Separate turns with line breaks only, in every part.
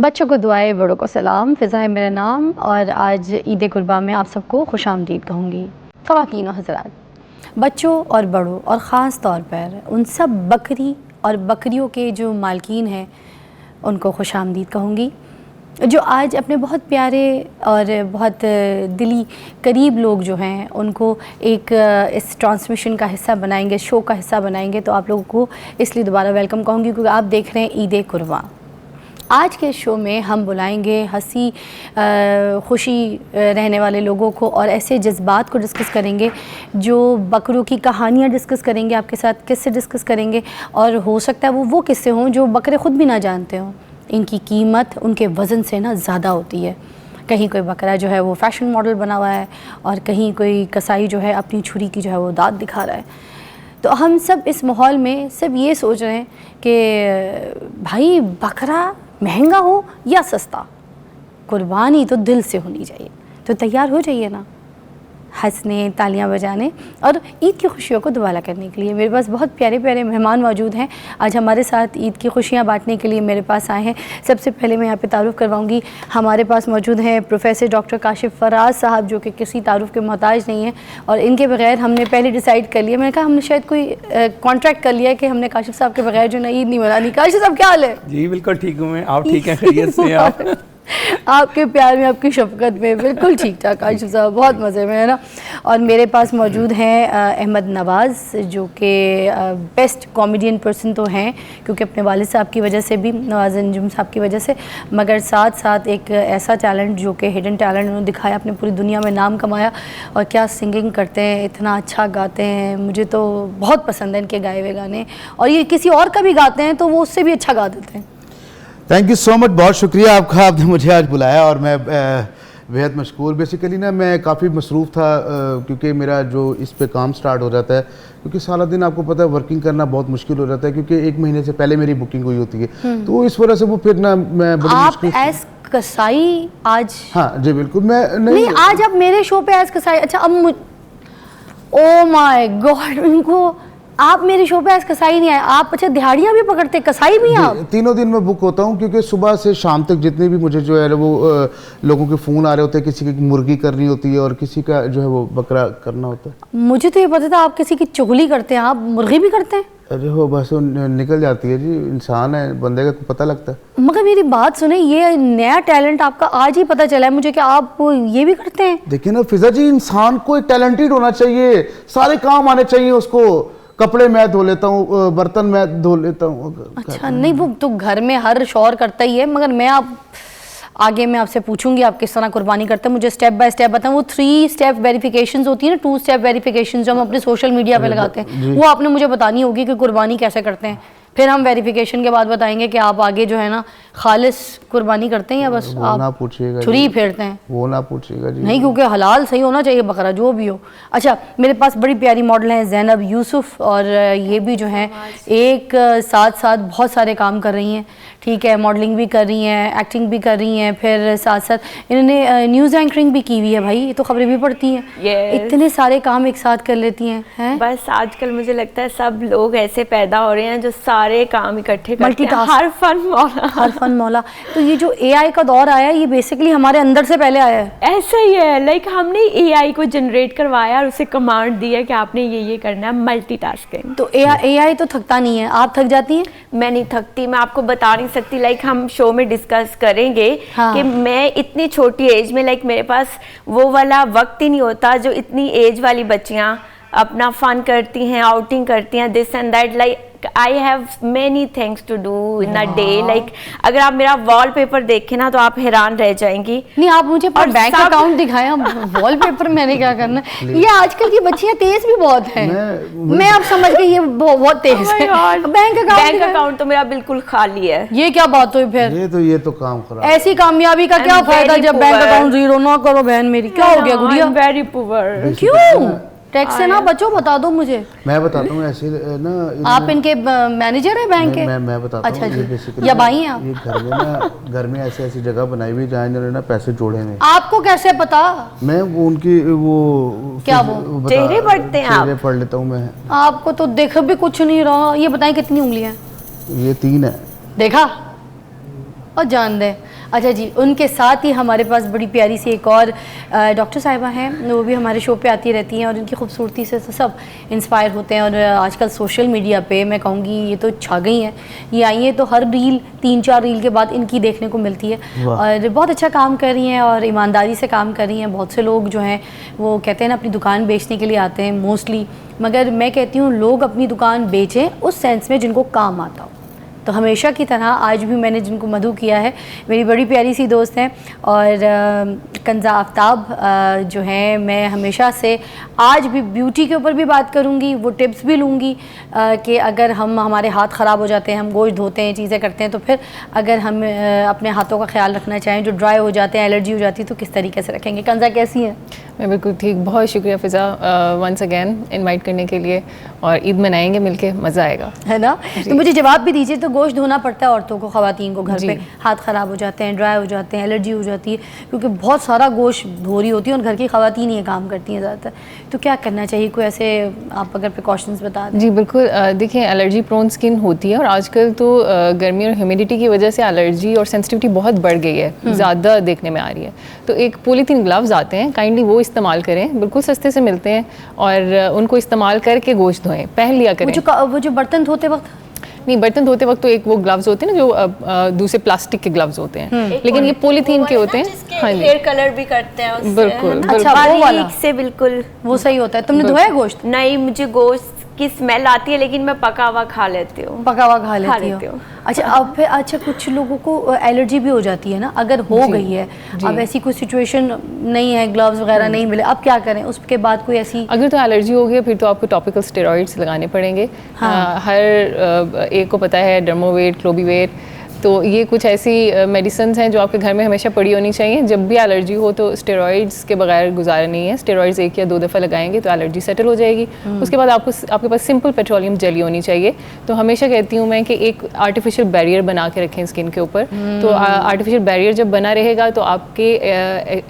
बच्चों को दुआएं, बड़ों को सलाम। फ़िज़ा है मेरा नाम और आज ईद कुर्बान में आप सबको खुशामदीद कहूँगी। ख़वातीन और हज़रात, बच्चों और बड़ों और ख़ास तौर पर उन सब बकरी और बकरियों के जो मालकीन हैं उनको खुशामदीद कहूँगी, जो आज अपने बहुत प्यारे और बहुत दिली करीब लोग जो हैं उनको एक इस ट्रांसमिशन का हिस्सा बनाएंगे, शो का हिस्सा बनाएंगे। तो आप लोगों को इसलिए दोबारा वेलकम कहूँगी क्योंकि आप देख रहे हैं ईद कुर्बान। आज के शो में हम बुलाएंगे हंसी खुशी रहने वाले लोगों को और ऐसे जज्बात को डिस्कस करेंगे, जो बकरों की कहानियाँ डिस्कस करेंगे, आपके साथ किस्से डिस्कस करेंगे और हो सकता है वो किस्से हों जो बकरे ख़ुद भी ना जानते हों। इनकी कीमत उनके वज़न से ना ज़्यादा होती है। कहीं कोई बकरा जो है वो फ़ैशन मॉडल बना हुआ है और कहीं कोई कसाई जो है अपनी छुरी की जो है वो दाँत दिखा रहा है। तो हम सब इस माहौल में सब ये सोच रहे हैं कि भाई बकरा महंगा हो या सस्ता, कुर्बानी तो दिल से होनी चाहिए। तो तैयार हो जाइए ना हंसने, तालियां बजाने और ईद की खुशियों को दुबारा करने के लिए। मेरे पास बहुत प्यारे प्यारे मेहमान मौजूद हैं आज हमारे साथ ईद की खुशियां बांटने के लिए मेरे पास आए हैं। सबसे पहले मैं यहाँ पे तारुफ़ करवाऊँगी, हमारे पास मौजूद हैं प्रोफेसर डॉक्टर काशिफ फराज साहब, जो कि किसी तारुफ़ के मोहताज नहीं हैं और इनके बगैर हमने पहले डिसाइड कर लिया, मैंने कहा हमने शायद कोई कॉन्ट्रैक्ट कर लिया है कि हमने काशिफ साहब के बगैर जो ना ईद नहीं मनानी। काशिफ साहब क्या हाल है?
जी बिल्कुल ठीक हूँ मैं, आप ठीक हैं? खैरियत से आप?
आपके प्यार में, आपकी शफकत में बिल्कुल ठीक ठाक काशिफ साहब, बहुत मज़े में है ना। और मेरे पास मौजूद हैं अहमद नवाज़, जो कि बेस्ट कॉमेडियन पर्सन तो हैं क्योंकि अपने वालिद साहब की वजह से भी, नवाज़ अंजुम साहब की वजह से, मगर साथ साथ एक ऐसा टैलेंट जो कि हिडन टैलेंट उन्होंने दिखाया, अपने पूरी दुनिया में नाम कमाया। और क्या सिंगिंग करते हैं, इतना अच्छा गाते हैं, मुझे तो बहुत पसंद है इनके गाए हुए गाने। और ये किसी और का भी गाते हैं तो वो उससे भी अच्छा गा देते हैं।
थैंक यू सो मच, बहुत शुक्रिया आपका, आपने मुझे आज बुलाया और मैं बेहद मशकूर। बेसिकली ना मैं काफ़ी मसरूफ़ था क्योंकि मेरा जो इस पे काम स्टार्ट हो जाता है, क्योंकि सारा दिन आपको पता है वर्किंग करना बहुत मुश्किल हो जाता है क्योंकि 1 महीने से पहले मेरी बुकिंग हुई होती है। तो इस वजह से वो फिर ना मैं बड़ी
आप एज कसाई आज?
हाँ जी बिल्कुल। मैं
नहीं आज आप मेरे शो पे एज कसाई? अच्छा अब ओ माय गॉड, इनको आप मेरे शो पे आज कसाई नहीं आए आप? अच्छा दिहाड़ियाँ भी पकड़ते, कसाई भी आप?
तीनों दिन में बुक होता हूँ क्योंकि सुबह से शाम तक जितने भी मुझे जो है वो लोगों के फ़ोन आ रहे होते हैं, किसी की मुर्गी करनी होती है और किसी का जो है वो बकरा करना होता है।
मुझे तो ये पता था आप किसी की चुगली करते हैं, आप मुर्गी भी करते हैं?
अरे हो बस निकल जाती है जी, इंसान है, बंदे का पता लगता है।
मगर मेरी बात सुने, ये नया टैलेंट आपका आज ही पता चला है मुझे कि आप ये भी करते हैं।
देखिए ना फिजा जी, इंसान को एक टैलेंटेड होना चाहिए, सारे काम आने चाहिए उसको। कपड़े मैं धो लेता हूँ, बर्तन मैं धो लेता हूँ।
अच्छा नहीं, वो तो घर में हर शौहर करता ही है, मगर मैं आगे मैं आपसे पूछूंगी आप किस तरह कुर्बानी करते हैं, मुझे स्टेप बाय स्टेप बताएं। वो 3 स्टेप वेरिफिकेशंस होती है ना, 2 स्टेप वेरिफिकेशंस जो हम अपने सोशल मीडिया पे लगाते हैं, वो आपने मुझे बतानी होगी कि कुर्बानी कैसे करते हैं। फिर हम वेरिफिकेशन के बाद बताएंगे कि आप आगे जो है ना खालिस कुर्बानी करते हैं या बस आप छुरी फेरते हैं।
वो ना पूछिएगा जी।
नहीं, क्योंकि हलाल सही होना चाहिए बकरा जो भी हो। अच्छा मेरे पास बड़ी प्यारी मॉडल हैं ज़ैनब यूसुफ, और ये भी जो हैं एक साथ साथ बहुत सारे काम कर रही हैं, ठीक है, मॉडलिंग भी कर रही हैं, एक्टिंग भी कर रही हैं, फिर साथ साथ इन्होंने न्यूज़ एंकरिंग भी की हुई है। भाई ये तो खबरें भी पढ़ती हैं, इतने सारे काम एक साथ कर लेती हैं।
बस आजकल मुझे लगता है सब लोग ऐसे पैदा हो रहे हैं जो सारे काम इकट्ठे करते हैं, हर फन मौला। तो ये जो एआई का दौर आया है ये बेसिकली हमारे अंदर से पहले आया है। ऐसा ही है, लाइक हमने एआई को जनरेट करवाया और उसे कमांड दिया कि आपने ये करना है, मल्टीटास्किंग।
तो एआई तो थकता नहीं है, आप थक जाती हैं?
मैं नहीं थकती, मैं आपको बता नहीं सकती। लाइक हम शो में डिस्कस करेंगे कि मैं इतनी छोटी एज में, लाइक मेरे पास वो वाला वक्त ही नहीं होता जो इतनी एज वाली बच्चियां अपना फन करती हैं, आउटिंग करती हैं, this and that. Like I have many things to do in a day. Like अगर आप मेरा वॉलपेपर देखें ना तो आप हैरान रह जाएंगी।
नहीं आप मुझे बैंक अकाउंट दिखाया, वॉलपेपर मैंने क्या करना। ये आजकल की बच्चियां तेज भी बहुत हैं, मैं अब समझ गई ये बहुत तेज है। बैंक अकाउंट
तो मेरा बिल्कुल खाली है।
ये क्या बात हुई फिर?
ये तो काम खराब।
ऐसी कामयाबी का क्या फायदा जब बैंक अकाउंट जीरो ना करो। बहन मेरी क्या हो गया गुड़िया?
Very poor.
क्यों? टैक्स से ना बचो, बता दो मुझे।
मैं बताता हूँ ऐसे ना,
आप इनके मैनेजर हैं बैंक के?
मैं बताता हूँ।
अच्छा जी, या भाई हैं आप?
ये घर में ना, घर में ऐसी जगह बनाई हुई जहाँ इन्होंने ना पैसे जोड़े हैं।
आपको कैसे पता?
मैं वो उनकी वो
क्या वो
चेहरे पढ़ते हैं?
चेहरे पढ़ लेता हूँ मैं।
आपको तो देख भी कुछ नहीं रहा। ये बताएं कितनी उंगलियां?
ये 3 है।
देखा और जान दे अच्छा जी, उनके साथ ही हमारे पास बड़ी प्यारी सी एक और डॉक्टर साहिबा हैं, वो भी हमारे शो पे आती रहती हैं और इनकी खूबसूरती से तो सब इंस्पायर होते हैं। और आजकल सोशल मीडिया पे मैं कहूँगी ये तो छा गई हैं, ये आई हैं तो हर रील 3-4 रील के बाद इनकी देखने को मिलती है और बहुत अच्छा काम कर रही हैं और ईमानदारी से काम कर रही हैं। बहुत से लोग जो हैं वो कहते हैं ना अपनी दुकान बेचने के लिए आते हैं मोस्टली, मगर मैं कहती हूँ लोग अपनी दुकान बेचें उस सेंस में जिनको काम आता हो। तो हमेशा की तरह आज भी मैंने जिनको मधु किया है, मेरी बड़ी प्यारी सी दोस्त हैं और कंजा आफ्ताब जो हैं, मैं हमेशा से आज भी ब्यूटी के ऊपर भी बात करूँगी, वो टिप्स भी लूँगी कि अगर हमारे हाथ ख़राब हो जाते हैं, हम गोश्त धोते हैं, चीज़ें करते हैं, तो फिर अगर हम अपने हाथों का ख्याल रखना चाहें, जो ड्राई हो जाते हैं, एलर्जी हो जाती है, तो किस तरीके से रखेंगे। कंजा कैसी हैं?
मैं बिल्कुल ठीक, बहुत शुक्रिया फ़िज़ा वंस अगेन इनवाइट करने के लिए, और ईद मनाएंगे मिलके, मज़ा आएगा, है
ना। तो मुझे जवाब भी दीजिए, तो गोश्त धोना पड़ता है औरतों को, ख़वातीन को घर पे, हाथ ख़राब हो जाते हैं, ड्राई हो जाते हैं, एलर्जी हो जाती है, क्योंकि बहुत सारा गोश्त धो रही होती है और घर की ख़वातीन ये काम करती हैं ज़्यादातर, तो क्या करना चाहिए? कोई ऐसे आप अगर प्रिकॉशंस बता दें।
जी बिल्कुल, देखिए एलर्जी प्रोन स्किन होती है और आजकल तो गर्मी और ह्यूमिडिटी की वजह से एलर्जी और सेंसिटिविटी बहुत बढ़ गई है, ज़्यादा देखने में आ रही है। तो एक पॉलीथीन ग्लव्स आते हैं, काइंडली वो इस्तेमाल करें, बिल्कुल सस्ते से मिलते हैं, और उनको इस्तेमाल करके गोश्त धोएं, पहन लिया करें।
वो जो बर्तन धोते वक्त,
नहीं बर्तन धोते वक्त तो एक वो ग्लव्स होते हैं ना जो दूसरे प्लास्टिक के ग्लव्स होते हैं, लेकिन ये पॉलीथीन के होते हैं। हाँ,
हेयर कलर भी करते हैं उससे,
बिल्कुल,
अच्छा वो वाला
से बिल्कुल
वो सही होता है। तुमने धोया गोश्त?
नहीं, मुझे गोश्त की स्मेल आती है, लेकिन मैं पका हुआ खा लेती हूँ।
पका हुआ खा लेती हूँ। अच्छा, अब फिर अच्छा कुछ लोगों को एलर्जी भी हो जाती है ना, अगर हो गई है, अब ऐसी कोई सिचुएशन नहीं है, ग्लव्स वगैरह नहीं मिले, अब क्या करें? उसके बाद कोई ऐसी,
अगर तो एलर्जी हो गई फिर तो आपको टॉपिकल स्टेरॉइड्स लगाने पड़ेंगे। हर एक को पता है डर्मोवेट, क्लोबीवेट, तो ये कुछ ऐसी मेडिसिन हैं जो आपके घर में हमेशा पड़ी होनी चाहिए। जब भी एलर्जी हो तो स्टेरॉइड्स के बगैर गुजारा नहीं है। स्टेरॉइड्स 1 या 2 दफ़ा लगाएंगे तो एलर्जी सेटल हो जाएगी। उसके बाद आपके पास सिंपल पेट्रोलियम जेली होनी चाहिए। तो हमेशा कहती हूँ मैं कि एक आर्टिफिशियल बैरियर बना के रखें स्किन के ऊपर। तो आर्टिफिशियल बैरियर जब बना रहेगा तो आपके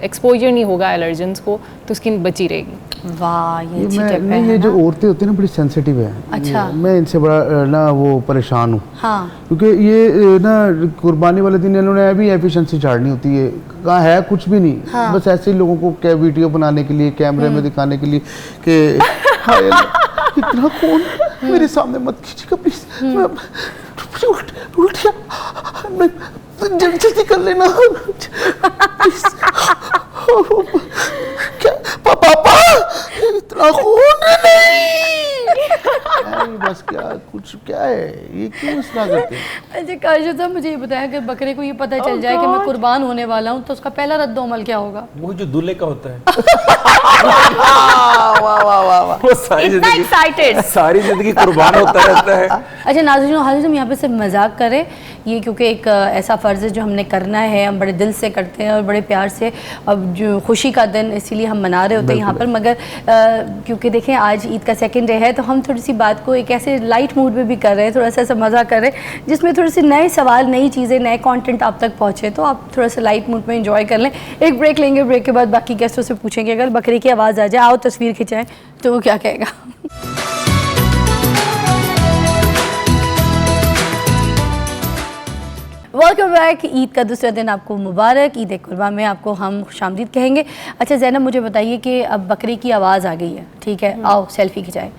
एक्सपोजर नहीं होगा एलर्जेंस को, तो स्किन बची रहेगी।
वाह, ये अच्छी टिप
है। ये जो औरतें होती हैं ना बड़ी सेंसिटिव है।
अच्छा,
मैं इनसे बड़ा ना वो परेशान हूँ।
हाँ,
क्योंकि ये ना कुर्बानी वाले दिन इन्होंने अभी एफिशिएंसी झाड़नी होती है, कहाँ है कुछ भी नहीं। हाँ। बस ऐसे ही लोगों को क्या वीडियो बनाने के लिए, कैमरे में दिखाने के लिए कि इतना कौन मेरे सामने मत खींचिएगा प्लीज, जल्दी कर लेना क्या पापा, इतना खून नहीं, बस क्या है ये, क्यों इस तरह करते हैं?
अच्छा काशिफ साहब, मुझे ये बताया कि बकरे को ये पता चल जाए कि मैं कुर्बान होने वाला हूँ, तो उसका पहला रद्द-ओ-अमल क्या होगा?
वो जो दूल्हे का होता है।
वाह वाह वाह,
वो सारी जिंदगी कुर्बान होता रहता है।
अच्छा नाज़रीन, हम यहाँ पे सिर्फ मजाक करें, ये क्योंकि एक ऐसा फ़र्ज़ है जो हमने करना है, हम बड़े दिल से करते हैं और बड़े प्यार से, अब जो खुशी का दिन इसीलिए हम मना रहे होते हैं यहाँ पर। मगर क्योंकि देखें आज ईद का 2nd डे है, तो हम थोड़ी सी बात को एक ऐसे लाइट मूड में भी कर रहे हैं, थोड़ा सा ऐसा मज़ा कर रहे हैं जिसमें थोड़े से नए सवाल, नई चीज़ें, नए कंटेंट आप तक पहुँचे, तो आप थोड़ा सा लाइट मूड में एंजॉय कर लें। एक ब्रेक लेंगे, ब्रेक के बाद बाकी गेस्टों से पूछेंगे अगर बकरे की आवाज़ आ जाए, आओ तस्वीर खिंचाएँ, तो वो क्या कहेगा। Welcome back. ईद का दूसरा दिन आपको मुबारक, ईद कुर्बा में आपको हम खुशामदीद कहेंगे। अच्छा ज़ैनब, मुझे बताइए कि अब बकरे की आवाज़ आ गई है, ठीक है, आओ सेल्फी खिंचाए,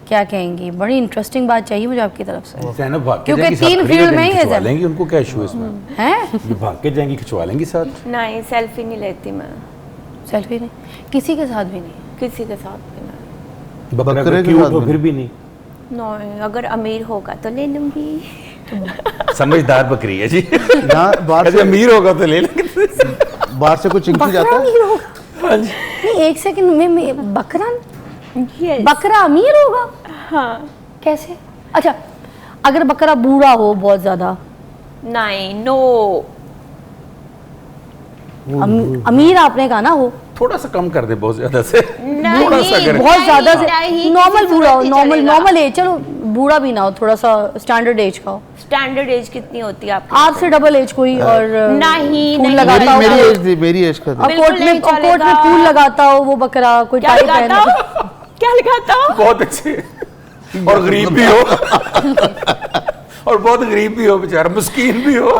क्या कहेंगी? बड़ी इंटरेस्टिंग बात चाहिए मुझे आपकी तरफ से, क्योंकि 3 फील्ड में ही है
लेंगी, उनको क्या इशू है इसमें?
हैं?
ये भाग के जाएंगी, खिंचवा लेंगी साथ।
नहीं, सेल्फी नहीं लेती मैं।
सेल्फी नहीं, किसी के साथ भी नहीं?
किसी के साथ भी नहीं।
बकरे के साथ फिर भी नहीं?
नहीं, अगर अमीर होगा तो ले लूंगी।
समझदार बकरी है जी।
बाहर से
अमीर होगा तो ले लेंगे।
बाहर से कुछ चिंकी जाता है?
नहीं, एक सेकंड में, बकरा अमीर होगा?
हाँ।
कैसे? अच्छा, अगर बकरा बूढ़ा हो बहुत ज्यादा?
नहीं, नो।
अमीर आपने कहा ना हो,
थोड़ा सा कम कर दे, बहुत ज्यादा से।
थोड़ा सा
कर, बहुत ज्यादा से, नॉर्मल बूढ़ा हो, नॉर्मल एज, चलो बूढ़ा भी ना हो, थोड़ा सा स्टैंडर्ड एज का हो।
स्टैंडर्ड एज कितनी होती है
आपसे डबल एज कोई? और
नहीं
लगाता हो,
मेरी एज का,
कोट में फूल लगाता हो वो बकरा, कोई टाई पहना,
क्या लगाता हो?
बहुत अच्छे, और गरीब भी हो और बहुत गरीब भी हो बेचारा, मुस्किन भी हो।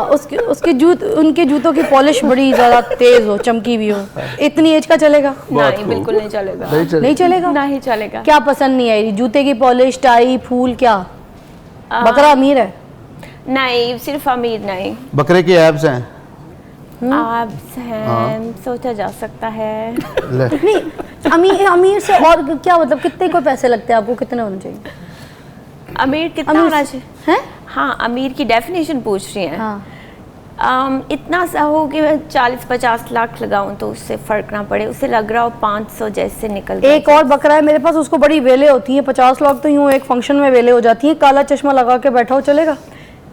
उनके जूतों की पॉलिश बड़ी ज़्यादा तेज हो, चमकी भी हो। इतनी एज का चलेगा?
नहीं, बिल्कुल नहीं चलेगा।
नहीं चलेगा?
नहीं चलेगा।
क्या पसंद नहीं आई? जूते की पॉलिश, टाई, फूल, क्या? बकरा अमीर है?
नहीं, सिर्फ अमीर नहीं,
बकरे के एब्स हैं?
आप हैं, सोचा जा सकता है।
नहीं, अमीर से और क्या मतलब, कितने को पैसे लगते हैं आपको, कितने होने चाहिए?
अमीर कितना होना चाहिए?
हैं?
हाँ, अमीर की डेफिनेशन पूछ रही हैं।
हाँ।
इतना सा हो कि मैं 40-50 लाख लगाऊं तो उससे फर्क ना पड़े, उसे लग रहा हो 500 जैसे निकल
एक और बकरा है मेरे पास, उसको बड़ी वेले होती हैं, 50 लाख तो यूँ एक फंक्शन में वेले हो जाती हैं। काला चश्मा लगा के बैठा हो, चलेगा?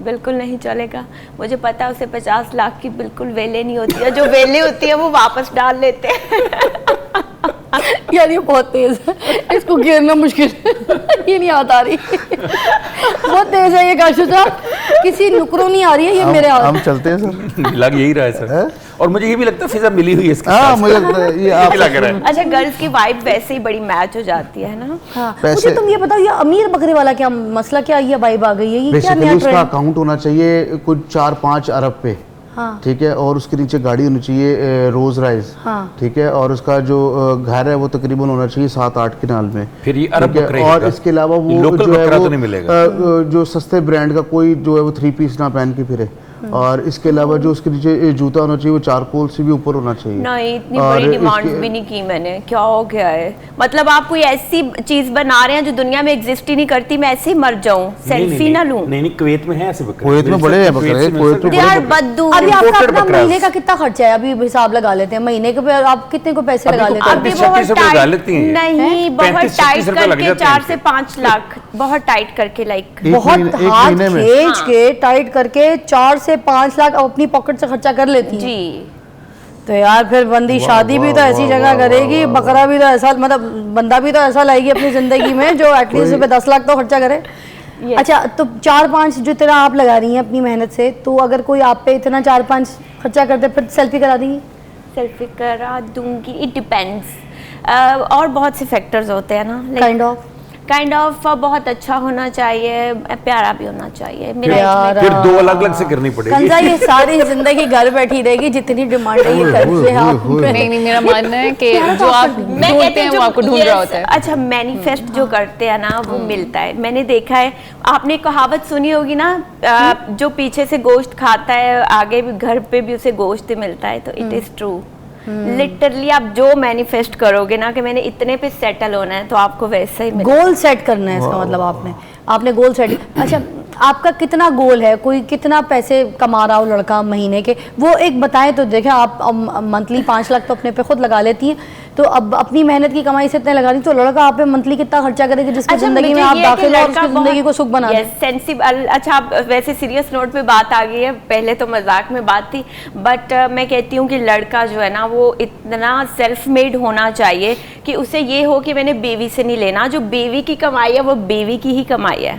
बिल्कुल नहीं चलेगा। मुझे पता है उसे 50 लाख की बिल्कुल वेले नहीं होती है, जो वेले होती है वो वापस डाल लेते हैं।
यार ये बहुत तेज है, इसको घेरना मुश्किल है। ये नहीं याद आ रही। बहुत तेज है ये काशू साहब, किसी नुकरों नहीं आ रही है ये मेरे हाथ।
हम चलते हैं सर।
लग यही रहा है सर। और मुझे ये भी लगता है फिजा मिली हुई है इसके
हाँ,
साथ।
मुझे लगता है ये आप
लग रहा है।
अच्छा, गर्ल्स की वाइब वैसे ही बड़ी मैच हो जाती है ना।
हाँ।
पैसे-
मुझे तुम ये बताओ, ये अमीर बकरे वाला क्या मसला, क्या ये वाइब आ गई है? ये क्या नया
बेसिकली उसका
ट्रेंड?
अकाउंट होना चाहिए कुछ 4-5 अरब पे।
हाँ।
ठीक है, और उसके नीचे गाड़ी होनी चाहिए रोज राइज।
हाँ।
ठीक है, और उसका जो घर है वो तकरीबन होना चाहिए 7-8 किनाल में।
फिर ये अरब
ठीक है,
बकरे
और
का।
इसके अलावा
ये
वो
लोकल
जो है
बकरा
वो
तो नहीं मिलेगा।
जो सस्ते ब्रांड का कोई जो है वो 3 पीस ना पहन के फिरे। और इसके अलावा जो उसके नीचे जूता होना चाहिए वो चारकोल से भी ऊपर होना चाहिए।
नहीं, इतनी
और
बड़ी डिमांड्स
इसके-
भी नहीं की मैंने। क्या हो गया है? मतलब आप कोई ऐसी चीज बना रहे हैं जो दुनिया में एग्जिस्ट ही नहीं करती, मैं ऐसे ही मर जाऊं, सेल्फी ना लूं?
नहीं, कुवैत में है ऐसे बकरे।
कुवैत में बड़े हैं बकरे, कुवैत में
दे आर बद्दू।
अभी आपका
Imported
अपना
बकरा।
महीने का कितना खर्चा है? अभी हिसाब लगा लेते हैं महीने के, आप कितने को पैसे
अभी
लगा
तो
लेते हैं?
अभी
35-36 रुपए लगा लेती हैं ये।
नहीं, बहुत
35-36
टाइट
रुपए लग
करके
जाते हैं
4 से 5 लाख, बहुत टाइट करके, लाइक
एक
बहुत
महीने- एक
हाथ
महीने में?
खींच
हाँ।
के टाइट करके 4 से 5 लाख अपनी पॉकेट से खर्चा कर लेती है।
जी।
तो यार फिर बंदी शादी भी तो ऐसी जगह करेगी, बकरा भी तो ऐसा, मतलब बंदा भी तो ऐसा लाएगी अपनी जिंदगी में जो एटलीस्ट पे 10 लाख तो खर्चा करे।
Yes.
अच्छा, तो 4-5 जो तरह आप लगा रही हैं अपनी मेहनत से, तो अगर कोई आप पे इतना 4-5 खर्चा करते फिर सेल्फी करा देंगी?
सेल्फी करा दूंगी, इट डिपेंड्स। और बहुत से फैक्टर्स होते हैं ना, काइंड ऑफ बहुत अच्छा होना चाहिए, प्यारा भी होना चाहिए। मेरा
फिर 2 अलग-अलग से करनी पड़ेगी।
कंजा ये सारी जिंदगी घर बैठी रहेगी, जितनी डिमांड है ये कर ले आप पे।
नहीं, मेरा मानना है कि जो आप
मैं
ढूंढते
कहती
हैं
हूँ
वो आपको ढूंढ रहा होता है।
अच्छा, मैनिफेस्ट जो करते हैं ना वो मिलता है। मैंने देखा है, आपने कहावत सुनी होगी ना, जो पीछे से गोश्त खाता है आगे भी घर पे भी उसे गोश्त मिलता है। तो इट इज ट्रू। लिटरली आप जो मैनिफेस्ट करोगे ना कि मैंने इतने पे सेटल होना है, तो आपको वैसा ही मिलेगा।
गोल सेट करना है इसका मतलब, आपने गोल सेट। अच्छा, आपका कितना गोल है? कोई कितना पैसे कमा रहा हो लड़का महीने के, वो एक बताएं तो देखें। आप मंथली 5 लाख तो अपने पे खुद लगा लेती हैं, तो अब अपनी मेहनत की कमाई से इतने लगा रही, तो लड़का आप पे मंथली कितना खर्चा करेगा जिसकी जिंदगी में आप दाखिल हो और उसकी जिंदगी को सुख बना दें?
सेंसिबल। अच्छा, आप वैसे सीरियस नोट पे बात आ गई है, पहले तो मजाक में बात थी, बट मैं कहती हूँ कि लड़का जो है ना वो इतना सेल्फ मेड होना चाहिए कि उसे ये हो कि मैंने बीवी से नहीं लेना, जो बीवी की कमाई है वो बीवी की ही कमाई है।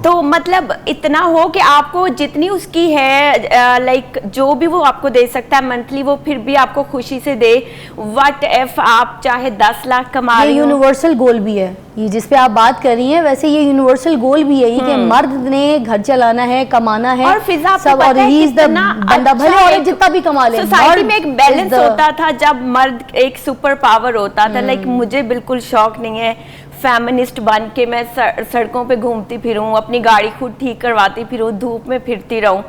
तो मतलब इतना हो कि आपको जितनी उसकी है, लाइक जो भी वो आपको दे सकता है मंथली, वो फिर भी आपको खुशी से दे। व्हाट इफ आप चाहे 10 लाख कमा
ये
रही हो।
यूनिवर्सल गोल भी है, ये जिस पे आप बात कर रही हैं, वैसे ये यूनिवर्सल गोल भी है ये कि मर्द ने घर चलाना है, कमाना है,
और फिजा आपको
सब।
पता
और
है
ही इज द
कितना
बंदा,
अच्छा
भले और
एक
जितना भी कमा ले,
सोसाइटी में एक
मर्द
बैलेंस
is the-
होता था जब मर्द एक सुपर पावर होता था। लाइक मुझे बिल्कुल शौक नहीं है फेमिनिस्ट बन के मैं सड़कों पे घूमती फिरूं, अपनी गाड़ी खुद ठीक करवाती फिरूं, धूप में फिरती रहूं।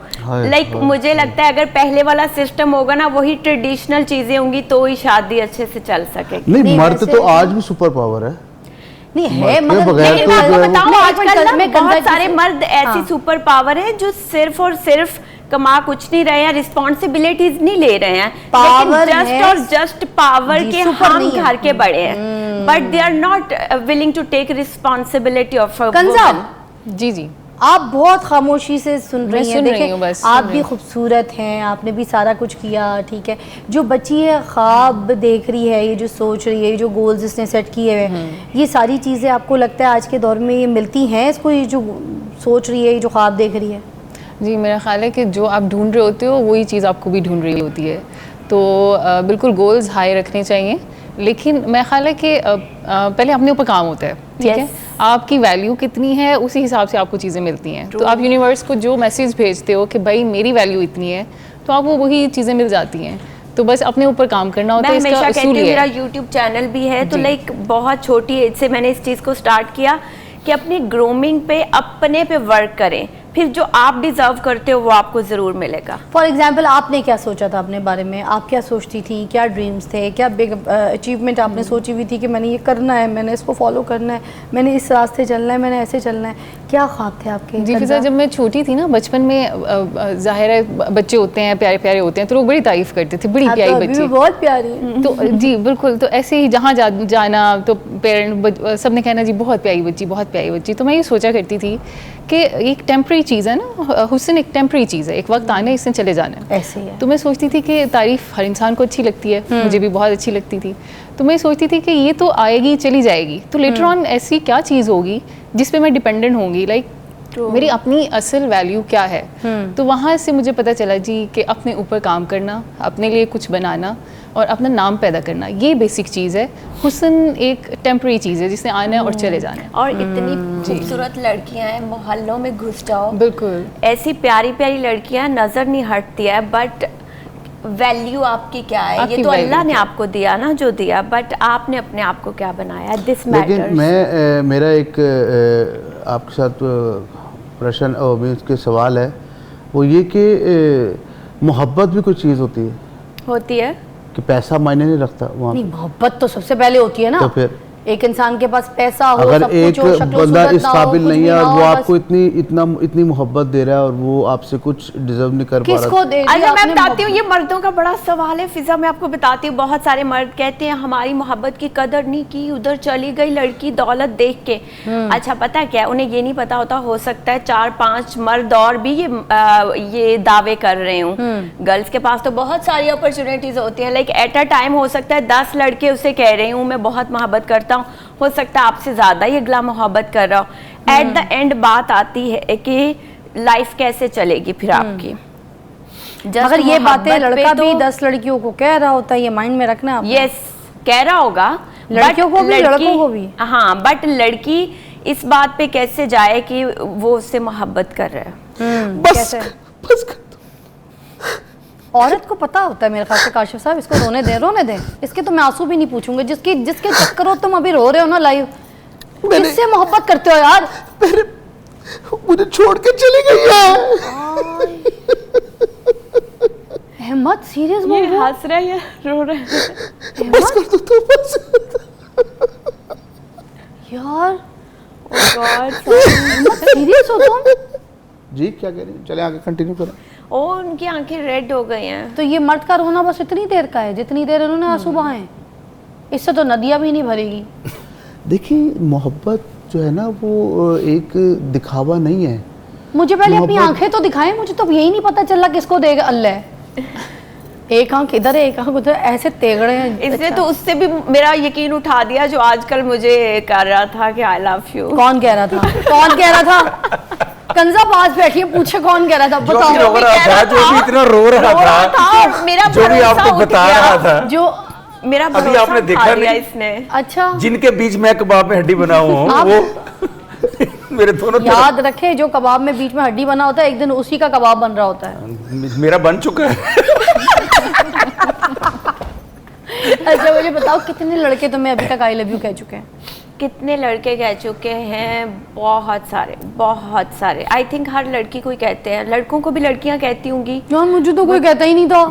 लाइक मुझे लगता है अगर पहले वाला सिस्टम होगा ना, वही ट्रेडिशनल चीजें होंगी तो ही शादी अच्छे से चल सकेगी।
नहीं, मर्द
वैसे-
तो आज भी सुपर पावर है।
नहीं है,
मर्द के
मगर
बगैर
लेकिन
तो
मैं
जो है वो-
बताऊं,
बताओ
आजकल
आजकल
मैं
ना बहुत
गंदा
सारे
चीज़-
मर्द ऐसी
हाँ।
सुपर पावर है जो सिर्फ और सिर्फ कमा कुछ नहीं रहे हैं, रिस्पॉन्सिबिलिटीज नहीं ले रहे हैं,
पावर
लेकिन जस्ट
है,
और जस्ट पावर
जी,
के
सुपर
हम
नहीं है।
घर के बड़े हैं, but they are not willing to take responsibility of a
कंजा,
वुमन।
जी जी,
आप बहुत खामोशी से सुन
मैं
रही हैं।
सुन रही
देखिए,
हूँ, बस
आप
सुन
भी
रही हूँ।
खूबसूरत हैं, आपने भी सारा कुछ किया, ठीक है। जो बच्ची है ख्वाब देख रही है, ये जो सोच रही है, ये जो गोल्स इसने सेट किए हैं, ये सारी चीज़ें आपको लगता है आज के दौर में ये मिलती हैं इसको, ये जो सोच रही है, ये जो ख्वाब देख रही है?
जी, मेरा ख्याल है कि जो आप ढूंढ रहे होते हो वही चीज़ आपको भी ढूंढ रही होती है। तो बिल्कुल गोल्स हाई रखने चाहिए, लेकिन मेरा ख्याल है कि पहले अपने ऊपर काम होता है। ठीक है, आपकी वैल्यू कितनी है उसी हिसाब से आपको चीज़ें मिलती हैं। तो आप यूनिवर्स को जो मैसेज भेजते हो कि भाई मेरी वैल्यू इतनी है, तो आपको वही चीज़ें मिल जाती हैं। तो बस अपने ऊपर काम करना होता है।
मैं हमेशा कहती हूँ,
है
मेरा यूट्यूब चैनल भी है, तो लाइक बहुत छोटी एज से मैंने इस चीज़ को स्टार्ट किया कि अपनी ग्रूमिंग पे, अपने पे वर्क करें, फिर जो आप डिजर्व करते हो वो आपको ज़रूर मिलेगा।
फॉर एग्जाम्पल, आपने क्या सोचा था अपने बारे में? आप क्या सोचती थी? क्या ड्रीम्स थे? क्या बिग अचीवमेंट आपने सोची हुई थी कि मैंने ये करना है, मैंने इसको फॉलो करना है, मैंने इस रास्ते चलना है, मैंने ऐसे चलना है? क्या ख्वाब थे आपके?
जी फिजा, जब मैं छोटी थी ना, बचपन में जाहिर है बच्चे होते हैं, प्यारे प्यारे होते हैं, तो लोग बड़ी तारीफ करते थे, बड़ी प्यारी बच्ची,
बहुत प्यारी है।
तो जी बिल्कुल, तो ऐसे ही जहाँ जाना तो पेरेंट सब ने कहना जी बहुत प्यारी बच्ची, बहुत प्यारी बच्ची। तो मैं ये सोचा करती थी कि एक टेम्प्रेरी चीज़ है ना, हुस्न एक टेम्प्रेरी चीज़ है, एक वक्त आना है, इसने चले जाना है।
ऐसे ही है।
तो मैं सोचती थी कि तारीफ़ हर इंसान को अच्छी लगती है, मुझे भी बहुत अच्छी लगती थी। तो मैं सोचती थी कि ये तो आएगी चली जाएगी, तो लेटर ऑन ऐसी क्या चीज़ होगी जिस पे मैं डिपेंडेंट होंगी, लाइक मेरी अपनी असल वैल्यू क्या है। तो वहाँ से मुझे पता चला जी कि अपने ऊपर काम करना, अपने लिए कुछ बनाना और अपना नाम पैदा करना, ये बेसिक चीज़ है। हुस्न एक टेम्प्रेरी चीज़ है जिसने आना है और चले जाना है।
और इतनी खूबसूरत लड़कियां हैं, मोहल्लों में घुस जाओ,
बिल्कुल
ऐसी प्यारी प्यारी लड़कियां नज़र नहीं हटती है, बट वैल्यू आपकी क्या है? ये तो अल्लाह ने आपको दिया ना जो दिया, बट आपने अपने आप को क्या बनाया? This matters.
लेकिन मैं मेरा एक आपके साथ प्रश्न और मीन्स के सवाल है, वो ये कि मोहब्बत भी कोई चीज़ होती है कि पैसा मायने नहीं रखता वहाँ?
नहीं, मोहब्बत तो सबसे पहले होती है ना।
तो फिर
एक इंसान के पास पैसा हो,
अगर
सब
एक
कुछ हो, शक्लो
बंदा
सूरत
इस
ना हो,
काबिल
कुछ
नहीं
भी
है
ना
और
हो,
वो
बस
आपको इतनी मोहब्बत दे रहा है और वो आपसे कुछ डिजर्व नहीं कर पा
किसको
रहा।
दे दी
अच्छा, मैं
आपने
बताती हूँ,
मोहब्बत?
ये मर्दों का बड़ा सवाल है फिजा। मैं आपको बताती हूँ, बहुत सारे मर्द कहते हैं हमारी मोहब्बत की कदर नहीं की, उधर चली गई लड़की दौलत देख के। अच्छा, पता है क्या, उन्हें ये नहीं पता होता, हो सकता है 4-5 मर्द और भी ये दावे कर रहे हूँ। गर्ल्स के पास तो बहुत सारी अपॉर्चुनिटीज होती हैं, लाइक एट अ टाइम हो सकता है 10 लड़के उसे कह रहे हूँ मैं बहुत मोहब्बत करता हूँ, हो सकता है आपसे ज्यादा ही अगला मोहब्बत कर रहा हूँ। एट द एंड बात आती है कि लाइफ कैसे चलेगी फिर आपकी।
मगर ये बातें
मोहब्बत पे
लड़का
तो-
भी 10 लड़कियों को कह रहा होता है, ये माइंड में रखना आप।
यस, कह रहा होगा,
लड़कियों को भी, लड़कों को भी।
हाँ, बट लड़की इस बात पे कैसे जाए कि वो उससे मोहब्बत कर रहा है?
बस कर।
औरत को पता होता है मेरे ख्याल से काशिफ साहब, इसको रोने दें। इसके तो मैं आंसू भी नहीं पूछूंगी, जिसके चक्करों तुम अभी रो रहे हो ना लाइव, किससे मोहब्बत करते हो यार?
मुझे छोड़ के चली गई है।
अहमद सीरियस
ये
बोल रहा है?
हंस रहा है या रो रहा है?
बस कर दो तो बस।
यार
गॉड,
सीरियस हो तुम?
जी क्या कह रही हैं? चले आगे कंटिन्यू करें।
ओ उनकी आंखें रेड हो गई हैं।
तो ये मर्द का रोना बस इतनी देर का है जितनी देर उन्होंने आंसू बहाए, इससे तो नदियां भी नहीं भरेगी।
देखिए, मोहब्बत जो है ना वो एक दिखावा नहीं है।
मुझे पहले अपनी
मोहब्बत-
आंखें तो दिखाएं, मुझे तो यही नहीं पता चल रहा किसको देगा अल्लाह। एक आंख इधर है, एक आंख उधर, ऐसे तेगड़े हैं।
इसने
अच्छा।
तो उससे भी मेरा यकीन उठा दिया जो आजकल मुझे कर रहा था कि आई लव यू।
कौन कह रहा था? कौन कह रहा था? कंजा पास बैठी है, पूछे कौन कह रहा था?
जो भी
बताओ।
रो रहा था, जो भी इतना रो रहा था,
और मेरा
जो भी
भरोसा
आपको
उठ
बता
गया।
रहा था,
जो
मेरा
अभी
भरोसा
आपने
उठा
देखा
दिया
नहीं?
इसने।
अच्छा
जिनके बीच में कबाब में हड्डी बना हुआ हूँ,
आप-
वो मेरे दोनों तरफ
याद रखे, जो कबाब में बीच में हड्डी बना होता है, एक दिन उसी का कबाब बन रहा होता है।
मेरा बन चुका है।
अच्छा मुझे बताओ, कितने लड़के तुम्हें अभी तक आई लव यू कह चुके हैं?
कितने लड़के कह चुके हैं? बहुत सारे। आई थिंक हर लड़की को ही कहते हैं, लड़कों को भी लड़कियां कहती होंगी।
यार मुझे तो कोई कहता ही नहीं था।